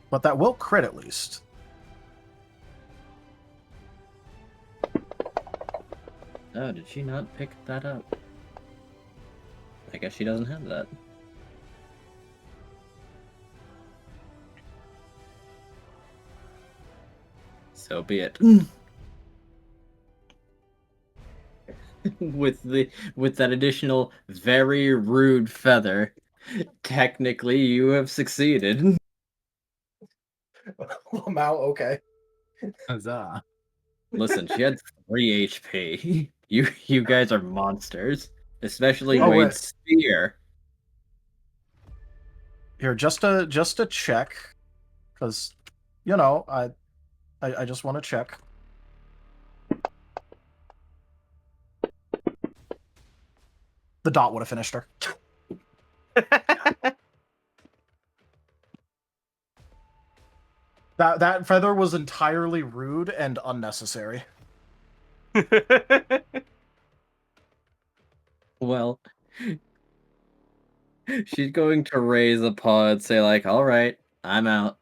But that will crit at least. Oh, did she not pick that up? I guess she doesn't have that. So be it. with that additional very rude feather, technically you have succeeded. Lamau, okay. Huzzah. Listen, she had 3 HP. You guys are monsters. Especially Oh, Wade's spear. Here, just to check, because you know, I just want to check. The dot would have finished her. That feather was entirely rude and unnecessary. Well, she's going to raise a paw and say like, "All right, I'm out."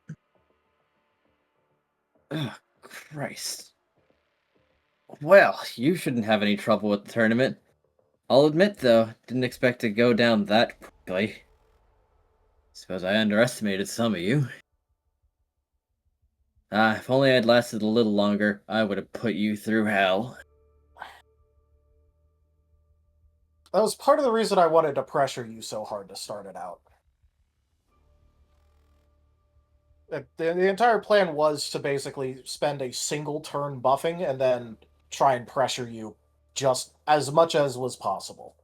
Oh, Christ. Well, you shouldn't have any trouble with the tournament. I'll admit, though, didn't expect to go down that quickly. Suppose I underestimated some of you. If only I'd lasted a little longer, I would have put you through hell. That was part of the reason I wanted to pressure you so hard to start it out. The entire plan was to basically spend a single turn buffing and then try and pressure you just as much as was possible.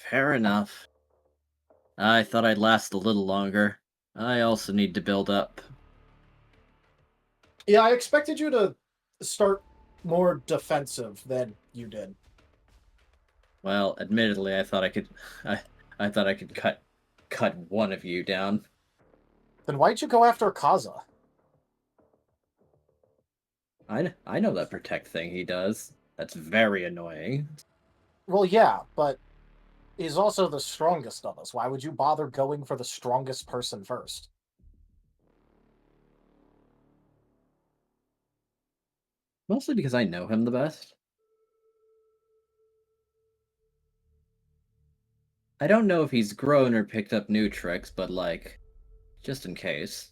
Fair enough. I thought I'd last a little longer. I also need to build up. Yeah, I expected you to start more defensive than you did. Well, admittedly, I thought I could. I thought I could cut one of you down. Then why'd you go after Kaza? I know that protect thing he does. That's very annoying. Well, yeah, but he's also the strongest of us. Why would you bother going for the strongest person first? Mostly because I know him the best. I don't know if he's grown or picked up new tricks, but like, just in case.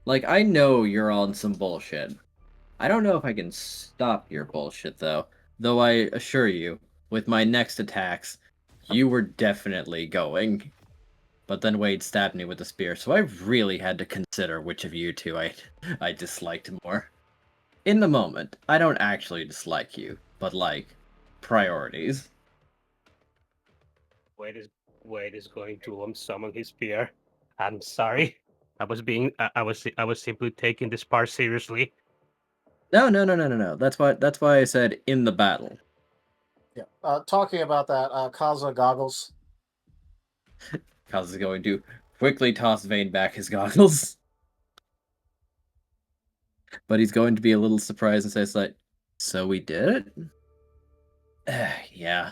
Like, I know you're on some bullshit. I don't know if I can stop your bullshit, though. Though I assure you, with my next attacks, you were definitely going. but then Wade stabbed me with the spear, so I really had to consider which of you two I disliked more. In the moment, I don't actually dislike you, but like priorities. Wade is going to summon his spear. I'm sorry. I was simply taking this part seriously. No. That's why I said in the battle. Yeah. Talking about that, Kaza goggles. Kaz is going to quickly toss Vane back his goggles. But he's going to be a little surprised and says like, so we did it? Yeah.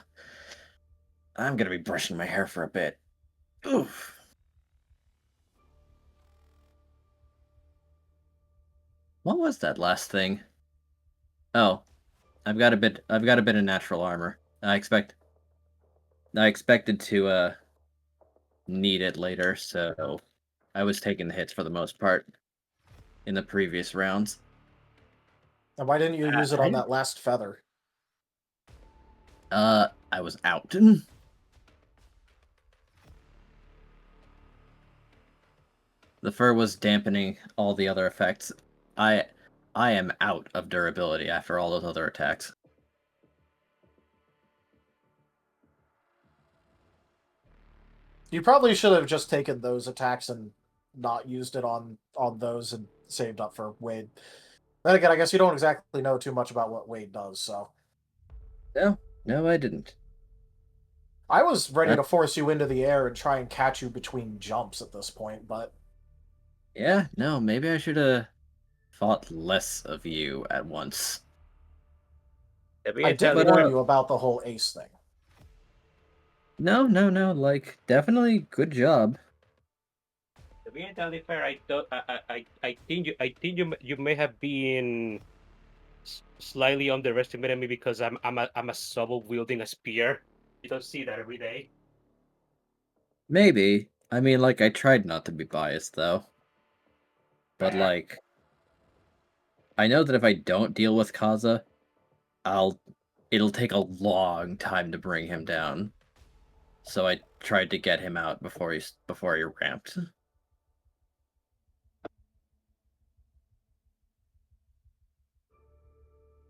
I'm gonna be brushing my hair for a bit. Oof. What was that last thing? Oh, I've got a bit of natural armor. I expected to need it later, so I was taking the hits for the most part in the previous rounds. And why didn't you use it on that last feather? I was out. The fur was dampening all the other effects. I am out of durability after all those other attacks. You probably should have just taken those attacks and not used it on those and saved up for Wade. Then again, I guess you don't exactly know too much about what Wade does, so. No, I didn't. I was ready to force you into the air and try and catch you between jumps at this point, but... Yeah, no, maybe I should have fought less of you at once. I did warn you about the whole ace thing. No, like, definitely good job. To be entirely fair, I think you may have been slightly underestimating me because I'm a shovel wielding a spear. You don't see that every day. Maybe. I mean, like, I tried not to be biased, though. But, like, I know that if I don't deal with Kaza, it'll take a long time to bring him down. So I tried to get him out before he ramped.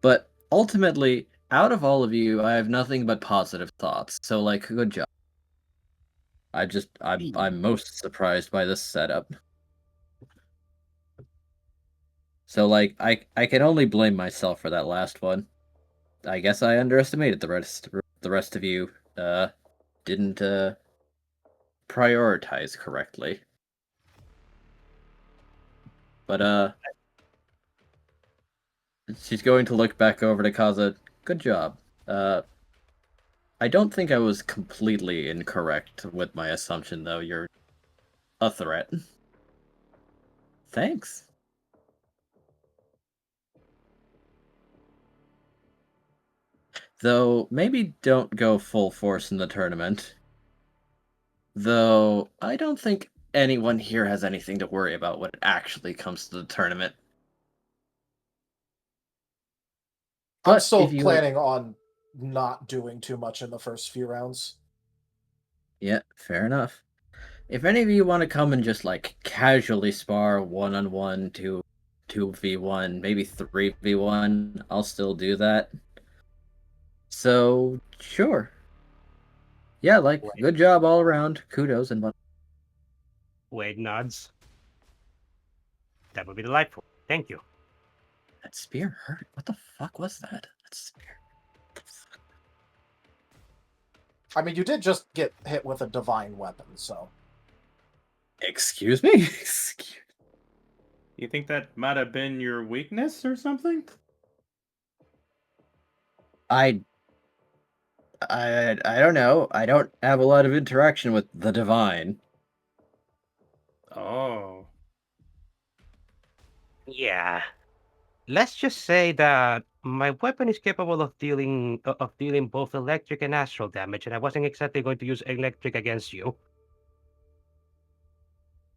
But ultimately, out of all of you, I have nothing but positive thoughts. So like, good job. I'm most surprised by this setup. So like, I can only blame myself for that last one. I guess I underestimated the rest of you. Didn't prioritize correctly. But she's going to look back over to Kaza. Good job. I don't think I was completely incorrect with my assumption, though. You're a threat. Thanks. Though, maybe don't go full force in the tournament. Though, I don't think anyone here has anything to worry about when it actually comes to the tournament. I'm still planning on not doing too much in the first few rounds. Yeah, fair enough. If any of you want to come and just, like, casually spar 1-on-1, 2v1, maybe 3v1, I'll still do that. So, sure. Yeah, like, good job all around. Kudos and what. Wade nods. That would be delightful. Thank you. That spear hurt. What the fuck was that? That spear. I mean, you did just get hit with a divine weapon, so. Excuse me? You think that might have been your weakness or something? I don't know. I don't have a lot of interaction with the divine. Oh. Yeah. Let's just say that my weapon is capable of dealing both electric and astral damage, and I wasn't exactly going to use electric against you.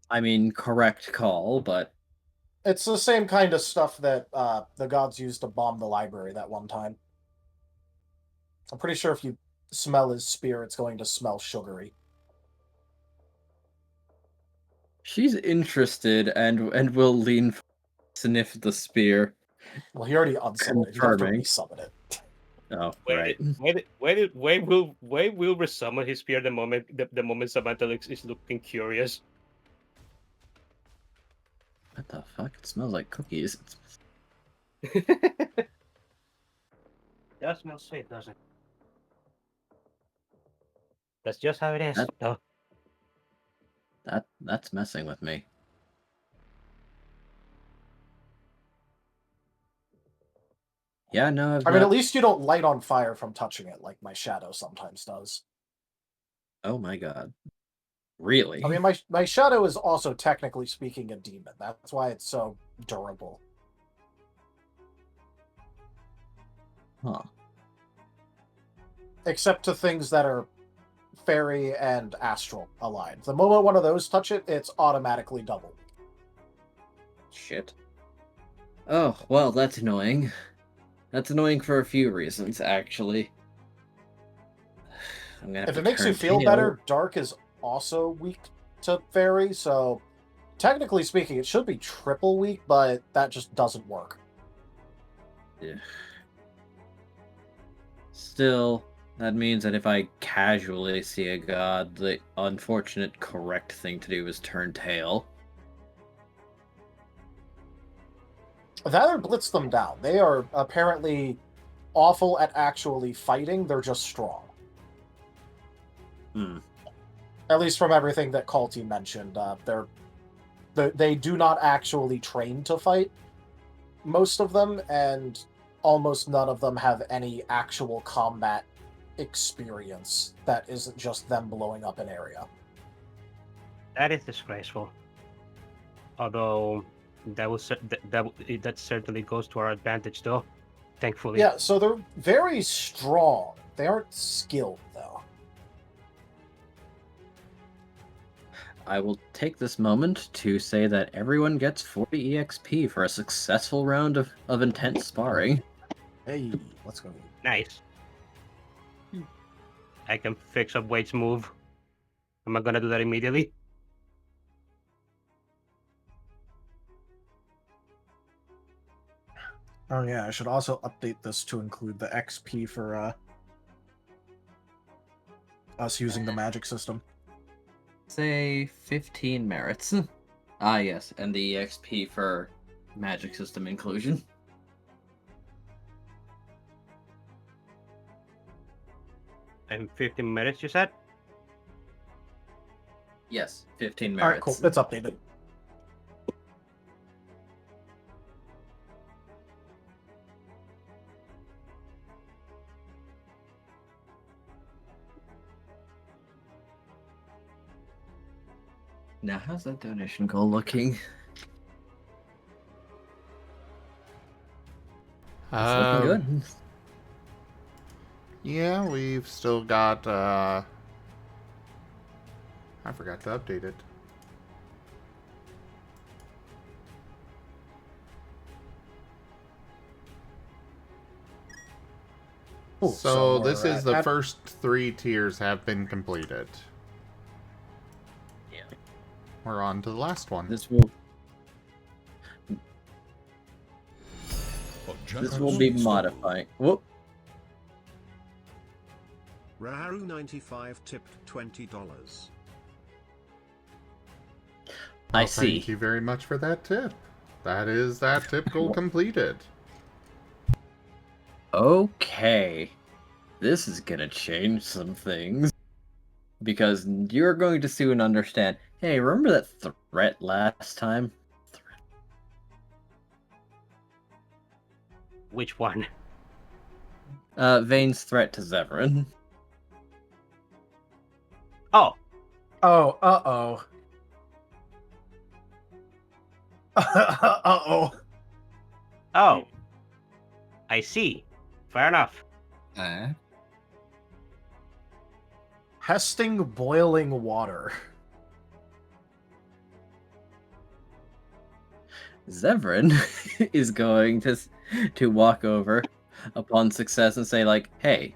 I mean, correct call, but it's the same kind of stuff that the gods used to bomb the library that one time. I'm pretty sure if you smell his spear, it's going to smell sugary. She's interested and will lean, sniff the spear. Well, he already unsummoned it. You have to Confirming. resummon it. Oh, Wait, right. wait will resummon his spear the moment Samantha is looking curious. What the fuck? It smells like cookies. Does smell sweet, doesn't it? That's just how it is. That- That's messing with me. Yeah, no, I mean, at least you don't light on fire from touching it like my shadow sometimes does. Oh my god. Really? I mean, my shadow is also technically speaking a demon. That's why it's so durable. Huh. Except to things that are fairy and astral aligned. The moment one of those touch it, it's automatically double. Shit. Oh, well, that's annoying. That's annoying for a few reasons, actually. I'm gonna have If to it makes you turn feel tail. better, dark is also weak to fairy, so technically speaking, it should be triple weak, but that just doesn't work. Yeah. Still, that means that if I casually see a god, the unfortunate correct thing to do is turn tail. That or blitz them down. They are apparently awful at actually fighting, they're just strong. Hmm. At least from everything that Kalti mentioned. They do not actually train to fight, most of them, and almost none of them have any actual combat experience that isn't just them blowing up an area. That is disgraceful. Although that certainly goes to our advantage, though. Thankfully. Yeah, so they're very strong. They aren't skilled, though. I will take this moment to say that everyone gets 40 EXP for a successful round of intense sparring. Hey, let's go. Nice. I can fix up Wade's move. Am I gonna do that immediately? Oh yeah, I should also update this to include the XP for us using the magic system. Say 15 merits. Ah, yes, and the EXP for magic system inclusion. In 15 minutes, you said? Yes, 15 merits. Alright, cool. It's updated. Now, how's that donation goal looking? It's looking good. Yeah, we've still got, I forgot to update it. Cool, So we're this is the at- first 3 tiers have been completed. Yeah. We're on to the last one. This will A this will be generous modifying. Whoop. Raharu 95 tipped $20. I Well, see. Thank you very much for that tip. That is that tip goal completed. Okay. This is gonna change some things. Because you're going to soon understand. Hey, remember that threat last time? Which one? Vane's threat to Zevran. Oh, Oh, uh-oh. Uh-oh. oh. I see. Fair enough. Hesting boiling water. Zevran is going to walk over upon success and say like, "Hey,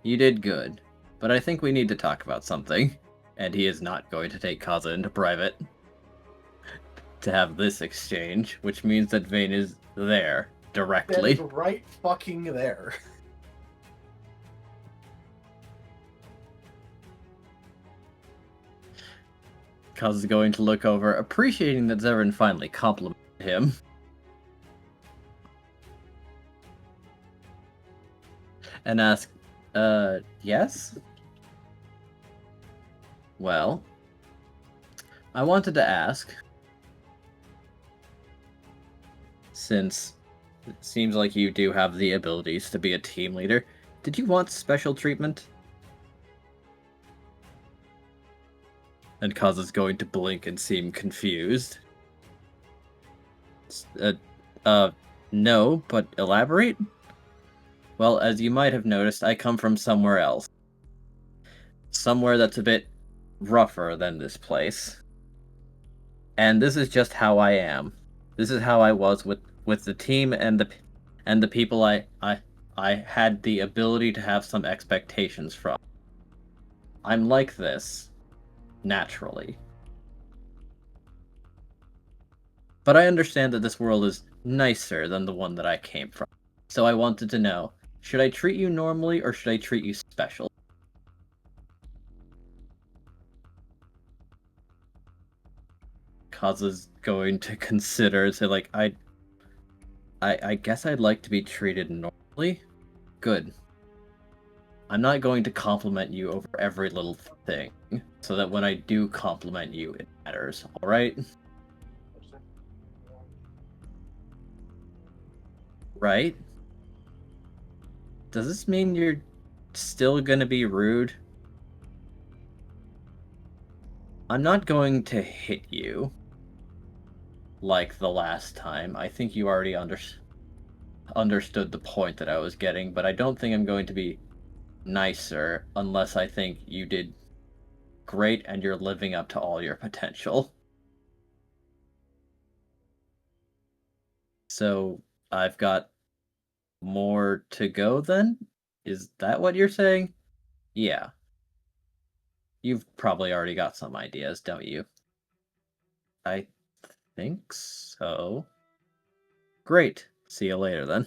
you did good, but I think we need to talk about something." And he is not going to take Kaza into private. to have this exchange, which means that Vane is there directly. Dead right fucking there. Kaz is going to look over, appreciating that Zevran finally complimented him. And ask, yes? Well, I wanted to ask, since it seems like you do have the abilities to be a team leader, did you want special treatment? And Kaz is going to blink and seem confused. No, but elaborate? Well, as you might have noticed, I come from somewhere else. Somewhere that's a bit rougher than this place. And this is just how I am. This is how I was with the team and the people I had the ability to have some expectations from. I'm like this, naturally. But I understand that this world is nicer than the one that I came from. So I wanted to know, should I treat you normally or should I treat you special? Kaza's going to consider, say like, I guess I'd like to be treated normally? Good. I'm not going to compliment you over every little thing, so that when I do compliment you, it matters, alright? Right? Does this mean you're still gonna be rude? I'm not going to hit you like the last time. I think you already understood the point that I was getting, but I don't think I'm going to be nicer unless I think you did great and you're living up to all your potential. So I've got more to go then? Is that what you're saying? Yeah. You've probably already got some ideas, don't you? I think so. Great. See you later then.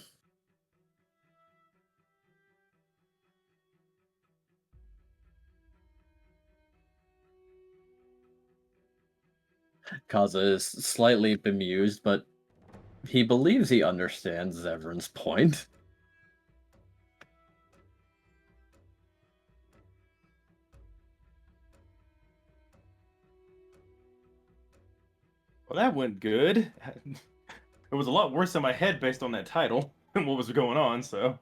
Kaza is slightly bemused, but he believes he understands Zevran's point. Well, that went good. It was a lot worse in my head based on that title and what was going on, so.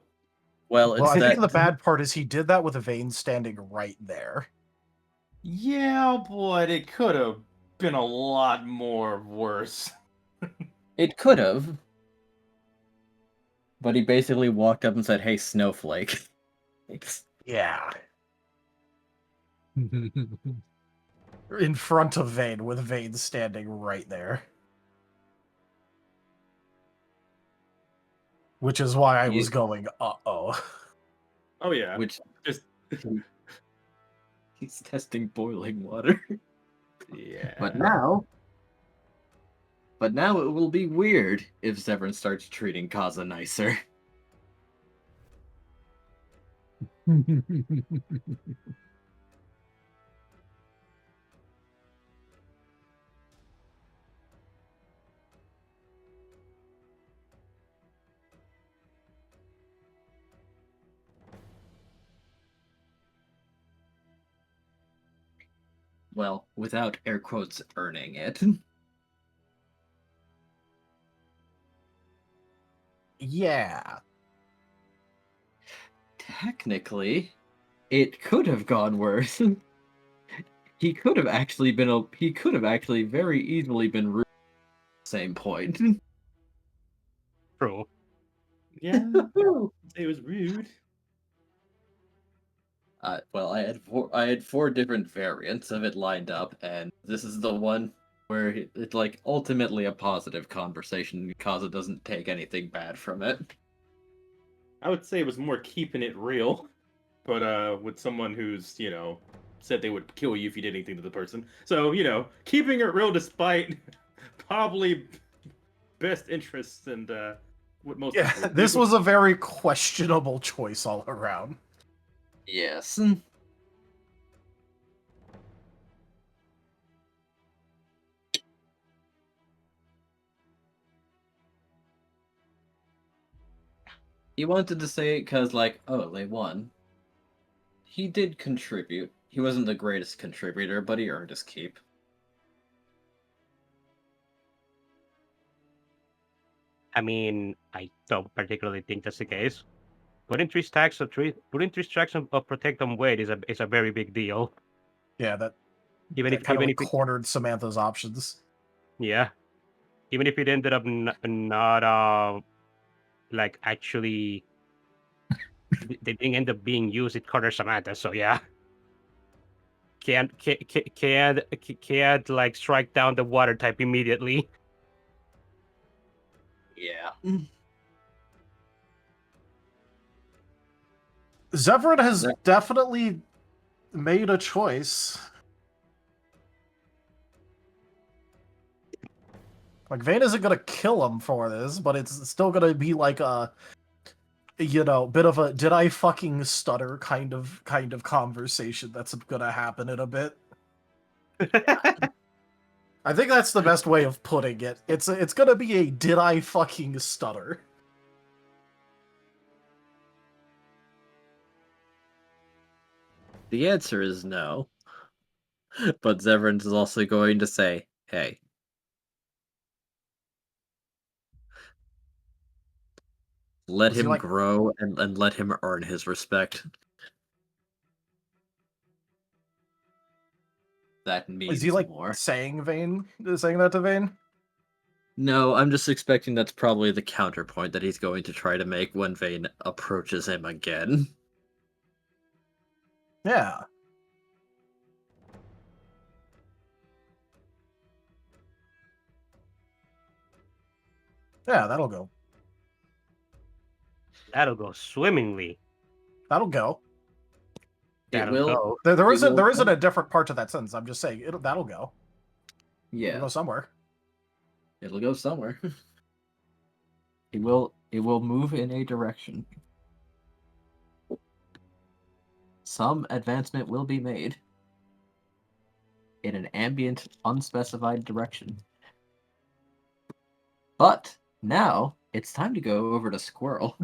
Well, it's Well, I that... think the bad part is he did that with a vein standing right there. Yeah, but it could have been a lot more worse. It could have. But he basically walked up and said, "Hey, Snowflake." Yeah. In front of Vane, with Vane standing right there. Which is why I was going, uh-oh. Oh yeah. Which just he's testing boiling water. Yeah. But now it will be weird if Zevran starts treating Kaza nicer. Well, without air quotes earning it. Yeah. Technically, it could have gone worse. He could have actually very easily been rude at the same point. True. Yeah. It was rude. Well, I had four different variants of it lined up, and this is the one where it's like ultimately a positive conversation because it doesn't take anything bad from it. I would say it was more keeping it real, but with someone who's, said they would kill you if you did anything to the person. So, keeping it real despite probably best interests and what most. Yeah, people this do. was a very questionable choice all around. Yes. He wanted to say it because, like, oh, they won. He did contribute. He wasn't the greatest contributor, but he earned his keep. I mean, I don't particularly think that's the case. Putting three stacks of protect on weight is a very big deal. Yeah, that Even that if kind even of if it, cornered Samantha's options. yeah, even if it ended up not like actually they didn't end up being used, it cornered Samantha. So yeah, can't like strike down the water type immediately. Yeah. Zevran has That- definitely made a choice. Like, Vayne isn't gonna kill him for this, but it's still gonna be like a, bit of a did I fucking stutter kind of conversation that's gonna happen in a bit. I think that's the best way of putting it. It's gonna be a did I fucking stutter. The answer is no. But Zevrans is also going to say, hey. Let Was he him like- grow and let him earn his respect. That means Is he like more. saying that to Vayne? No, I'm just expecting that's probably the counterpoint that he's going to try to make when Vayne approaches him again. Yeah. Yeah, that'll go. That'll go swimmingly. That'll go. That'll will. go. There It isn't will there isn't go. a different part to that sentence. I'm just saying that'll go. Yeah, It'll go somewhere. it'll go somewhere. It will move in a direction. Some advancement will be made in an ambient, unspecified direction. But now it's time to go over to Squirrel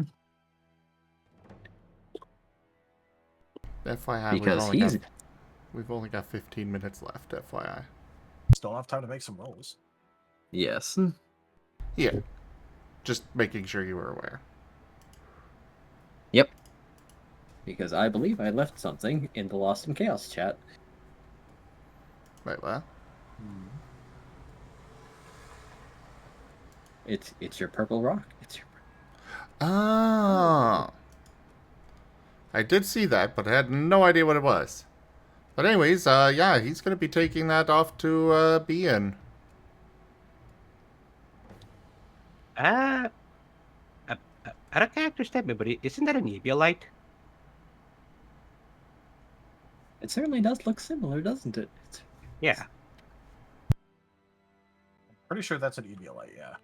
FYI, because we've only got 15 minutes left. FYI. Still have time to make some rolls. yes. Yeah. Just making sure you were aware. Yep. Because I believe I left something in the Lost in Chaos chat. Wait, what? It's your purple rock. It's your Oh. I did see that, but I had no idea what it was. But anyways, yeah, he's gonna be taking that off to Bien. I don't character statement, but isn't that a nebulite? It certainly does look similar, doesn't it? Yeah. Pretty sure that's an Eviolite, yeah.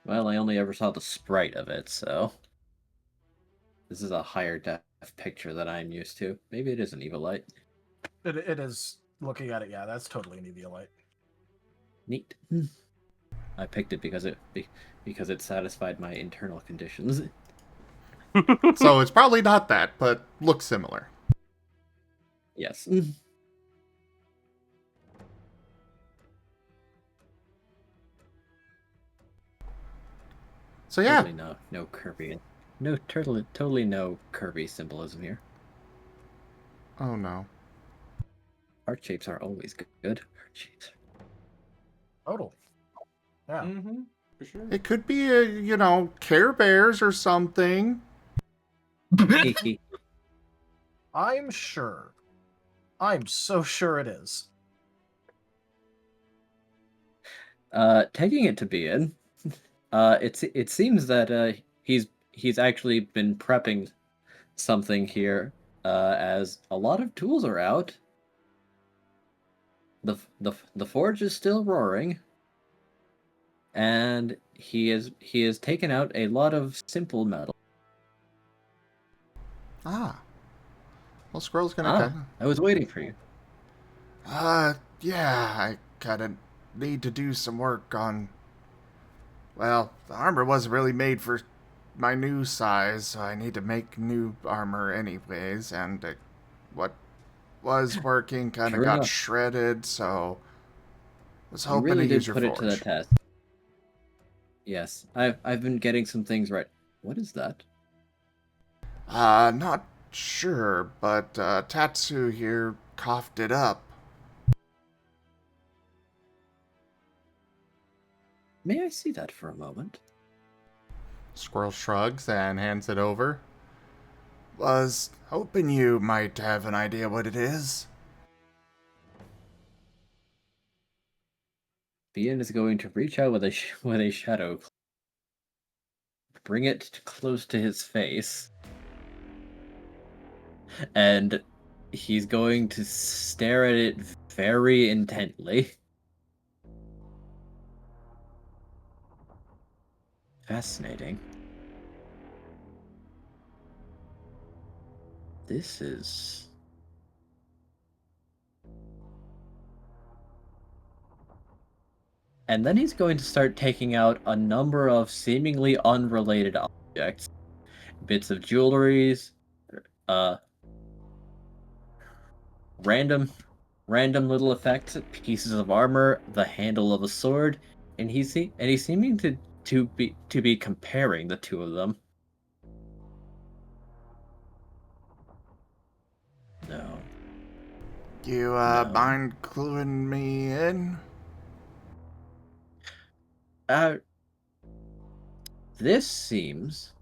Well, I only ever saw the sprite of it, so this is a higher def picture than I'm used to. Maybe it is an Evilite. It is, looking at it, yeah, that's totally an Eviolite. Neat. I picked it because it satisfied my internal conditions. So it's probably not that, but looks similar. Yes. So yeah. Totally no Kirby. No totally no Kirby symbolism here. Oh no. Heart shapes are always good. Heart shapes. Total. Yeah. Mm-hmm. For sure. It could be, Care Bears or something. I'm sure. I'm so sure it is. Taking it to Bien, it seems that he's actually been prepping something here as a lot of tools are out. The forge is still roaring, and he has taken out a lot of simple metal. Ah. Well, Squirrel's gonna kind I was waiting for you. yeah, I kinda need to do some work on... Well, the armor wasn't really made for my new size, so I need to make new armor anyways, and what was working kind of True got enough. shredded, so was You hoping really to use did your put it to the forge. test. Yes, I've been getting some things right. What is that? Not sure, but Tatsu here coughed it up. May I see that for a moment? Squirrel shrugs and hands it over. Was hoping you might have an idea what it is. Ian is going to reach out with a shadow, bring it close to his face, and he's going to stare at it very intently. Fascinating. This is... And then he's going to start taking out a number of seemingly unrelated objects. Bits of jewelries, random little effects, pieces of armor, the handle of a sword, and he's seeming to be comparing the two of them. No. You, No. mind cluing me in? This seems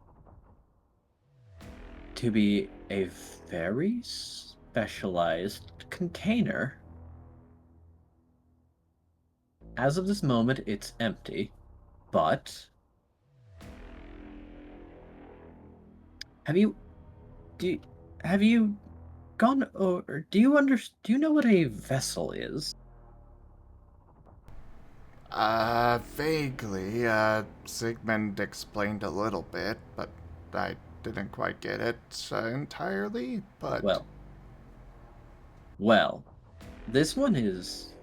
to be a very specialized container. As of this moment, it's empty, but have you gone over? Do you know what a vessel is? Vaguely. Sigmund explained a little bit, but I didn't quite get it entirely, but... Well, this one is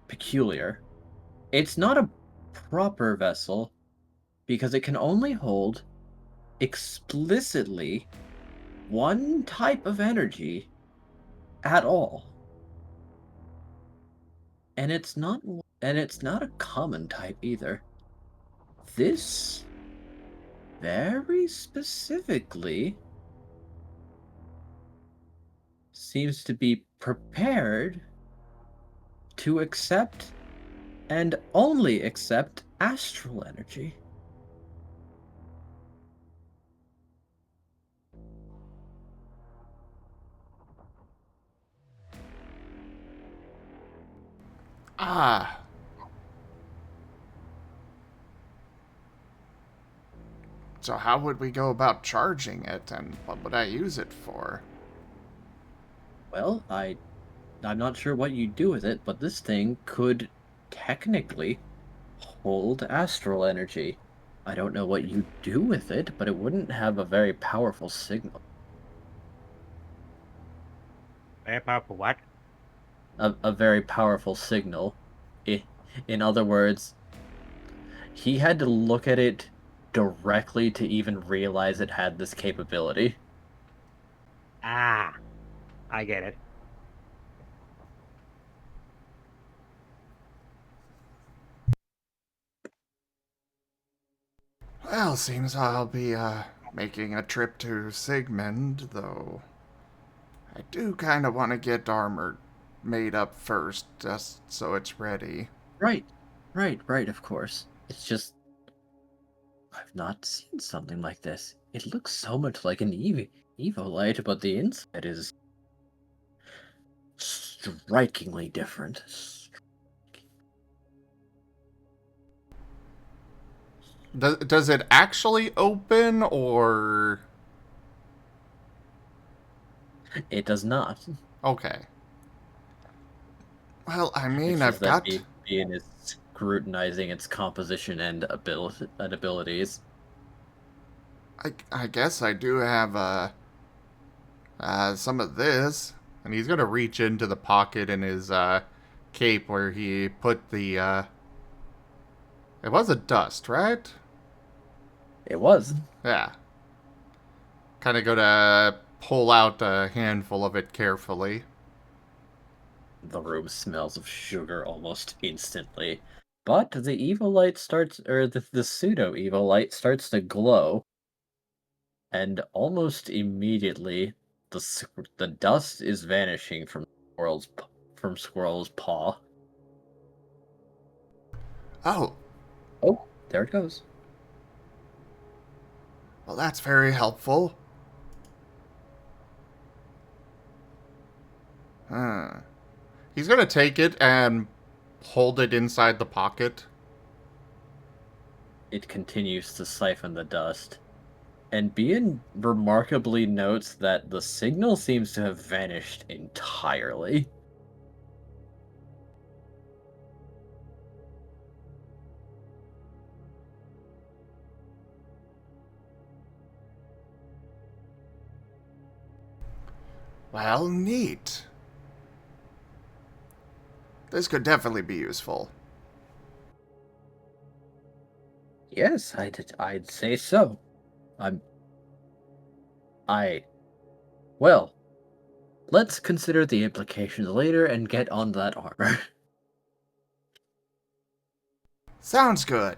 peculiar. It's not a proper vessel because it can only hold explicitly one type of energy at all. And it's not a common type either. This very specifically seems to be prepared to accept and only accept astral energy. Ah. So how would we go about charging it, and what would I use it for? Well, I'm not sure what you do with it, but this thing could technically hold astral energy. I don't know what you do with it, but it wouldn't have a very powerful signal. Very powerful what? A very powerful signal. In other words, he had to look at it directly to even realize it had this capability. Ah, I get it. Well, seems I'll be, making a trip to Sigmund, though. I do kind of want to get armor made up first, just so it's ready. Right, of course. It's just... I've not seen something like this. It looks so much like an Evolite, but the inside is strikingly different. Does it actually open, or... It does not. Okay. Well, I It's mean, just I've that got... Being is scrutinizing its composition and abilities. I guess I do have, some of this. And he's gonna reach into the pocket in his, cape where he put the, It was a dust, right? It was. Yeah. Kind of gonna pull out a handful of it carefully. The room smells of sugar almost instantly. But the evil light starts, or the pseudo evil light starts to glow, and almost immediately the dust is vanishing from Squirrel's paw. Oh, Oh, there it goes. well, that's very helpful. He's gonna take it and hold it inside the pocket. It continues to siphon the dust. And Bien remarkably notes that the signal seems to have vanished entirely. Well, neat. This could definitely be useful. Yes, I'd say so. Well, let's consider the implications later and get on that armor. Sounds good.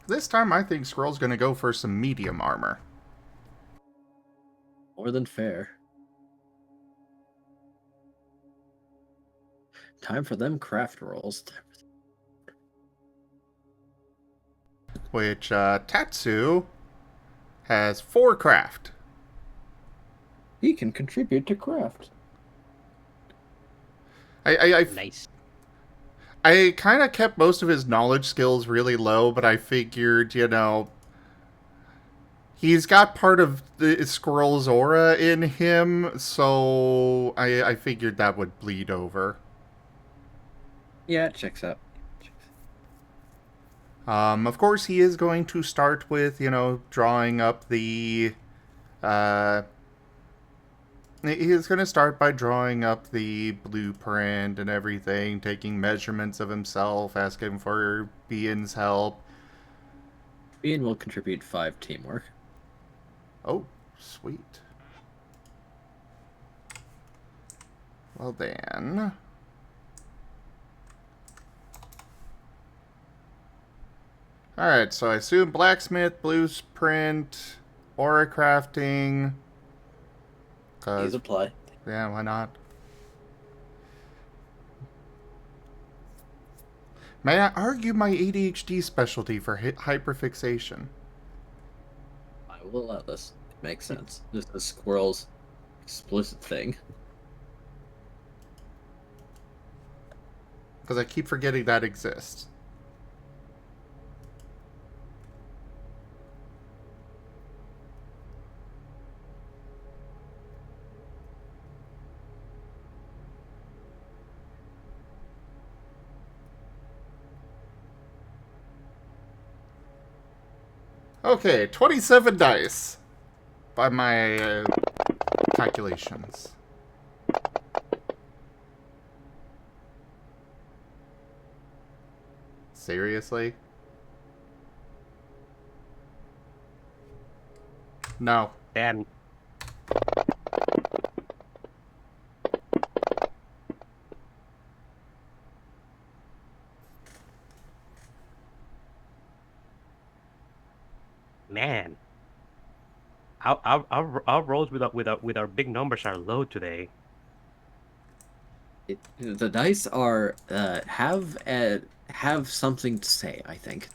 This time I think Squirrel's gonna go for some medium armor. More than fair. Time for them craft rolls. Which, Tatsu has 4 craft. He can contribute to craft. Nice. I kind of kept most of his knowledge skills really low, but I figured, he's got part of the Squirrel's aura in him, so I figured that would bleed over. Yeah, it checks out. Of course, he is going to start with, drawing up the, he's going to start by drawing up the blueprint and everything, taking measurements of himself, asking for Bian's help. Bien will contribute 5 teamwork. Oh, sweet. Well then... Alright, so I assume blacksmith, blueprint, aura crafting... These apply. Yeah, why not? May I argue my ADHD specialty for hyperfixation? I will allow this. It makes sense. This is Squirrel's explicit thing. Because I keep forgetting that exists. Okay, 27 dice. By my calculations. Seriously? No. Damn. Man, our rolls with our big numbers are low today. The dice are have something to say, I think.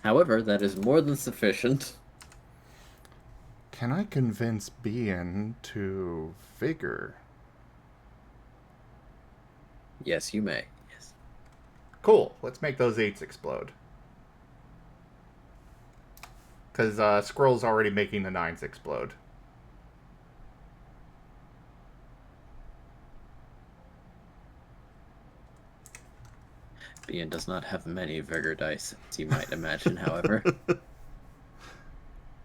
However, that is more than sufficient. Can I convince Bian to vigor? Yes, you may. Yes. Cool. Let's make those 8s explode. Because Squirrel's already making the 9s explode. Ian does not have many vigor dice, as you might imagine, however.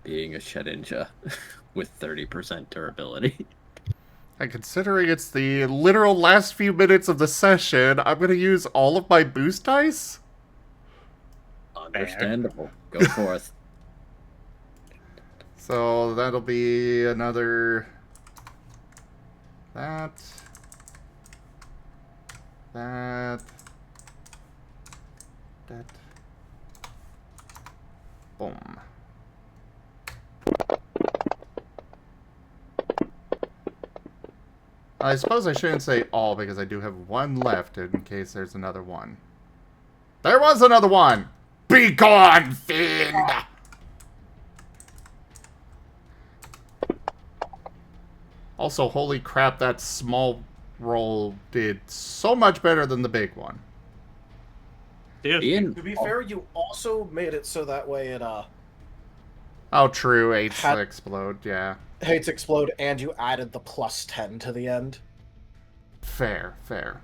Being a Shedinja with 30% durability. And considering it's the literal last few minutes of the session, I'm going to use all of my boost dice? Understandable. Go forth. So that'll be another... That... Boom. I suppose I shouldn't say all because I do have one left in case there's another one. There was another one! Be gone, fiend! Also, holy crap, that small roll did so much better than the big one. Ian, To be fair, you also made it so that way it Oh, true. 8s explode, yeah. hates explode, and you added the +10 to the end. Fair, fair.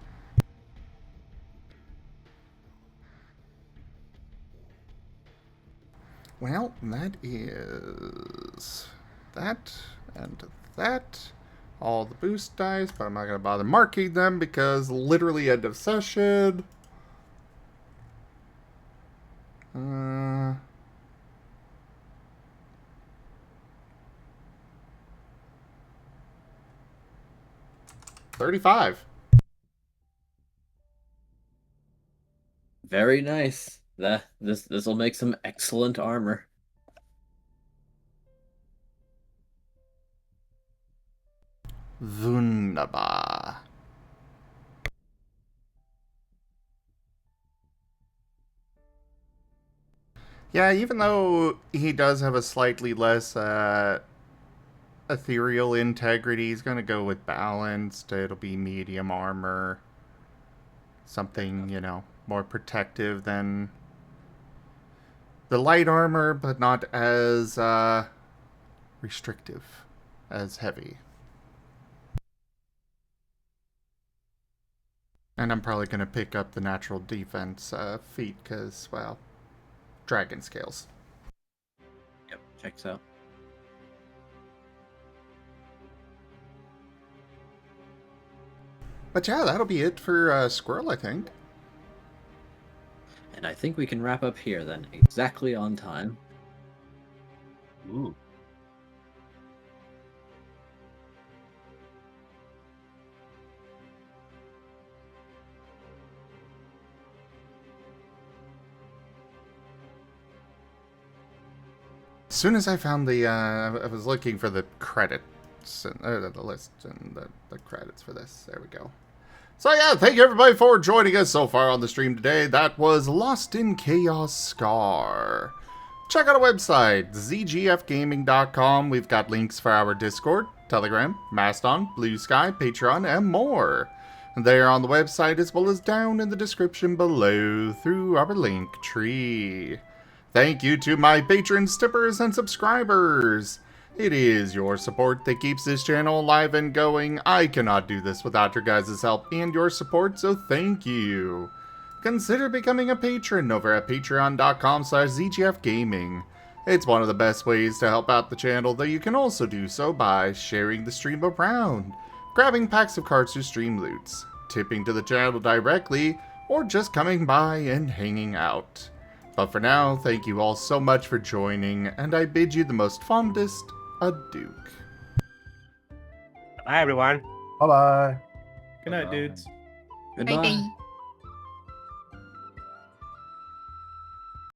Well, that is that and that. All the boost dice, but I'm not going to bother marking them because literally end of session. 35. very nice. This will make some excellent armor. Wunderbar. Yeah, even though he does have a slightly less ethereal integrity, he's going to go with balanced. It'll be medium armor. Something, you know, more protective than the light armor, but not as restrictive as heavy. And I'm probably going to pick up the natural defense feat because, well, dragon scales. Yep, checks out. But yeah, that'll be it for Squirrel, I think. And I think we can wrap up here then, exactly on time. Ooh. As soon as I found the, I was looking for the credits, and, the list and the credits for this. There we go. So yeah, thank you everybody for joining us so far on the stream today. That was Lost in Chaos Scar. Check out our website, zgfgaming.com. We've got links for our Discord, Telegram, Mastodon, Blue Sky, Patreon, and more. There on the website as well as down in the description below through our link tree. Thank you to my patrons, tippers, and subscribers. It is your support that keeps this channel alive and going. I cannot do this without your guys' help and your support, so thank you. Consider becoming a patron over at patreon.com/zgfgaming. It's one of the best ways to help out the channel, though you can also do so by sharing the stream around, grabbing packs of cards to stream loots, tipping to the channel directly, or just coming by and hanging out. But for now, thank you all so much for joining, and I bid you the most fondest adieu. Bye, everyone. Bye-bye. Good night, dudes. Goodbye. Bye-bye.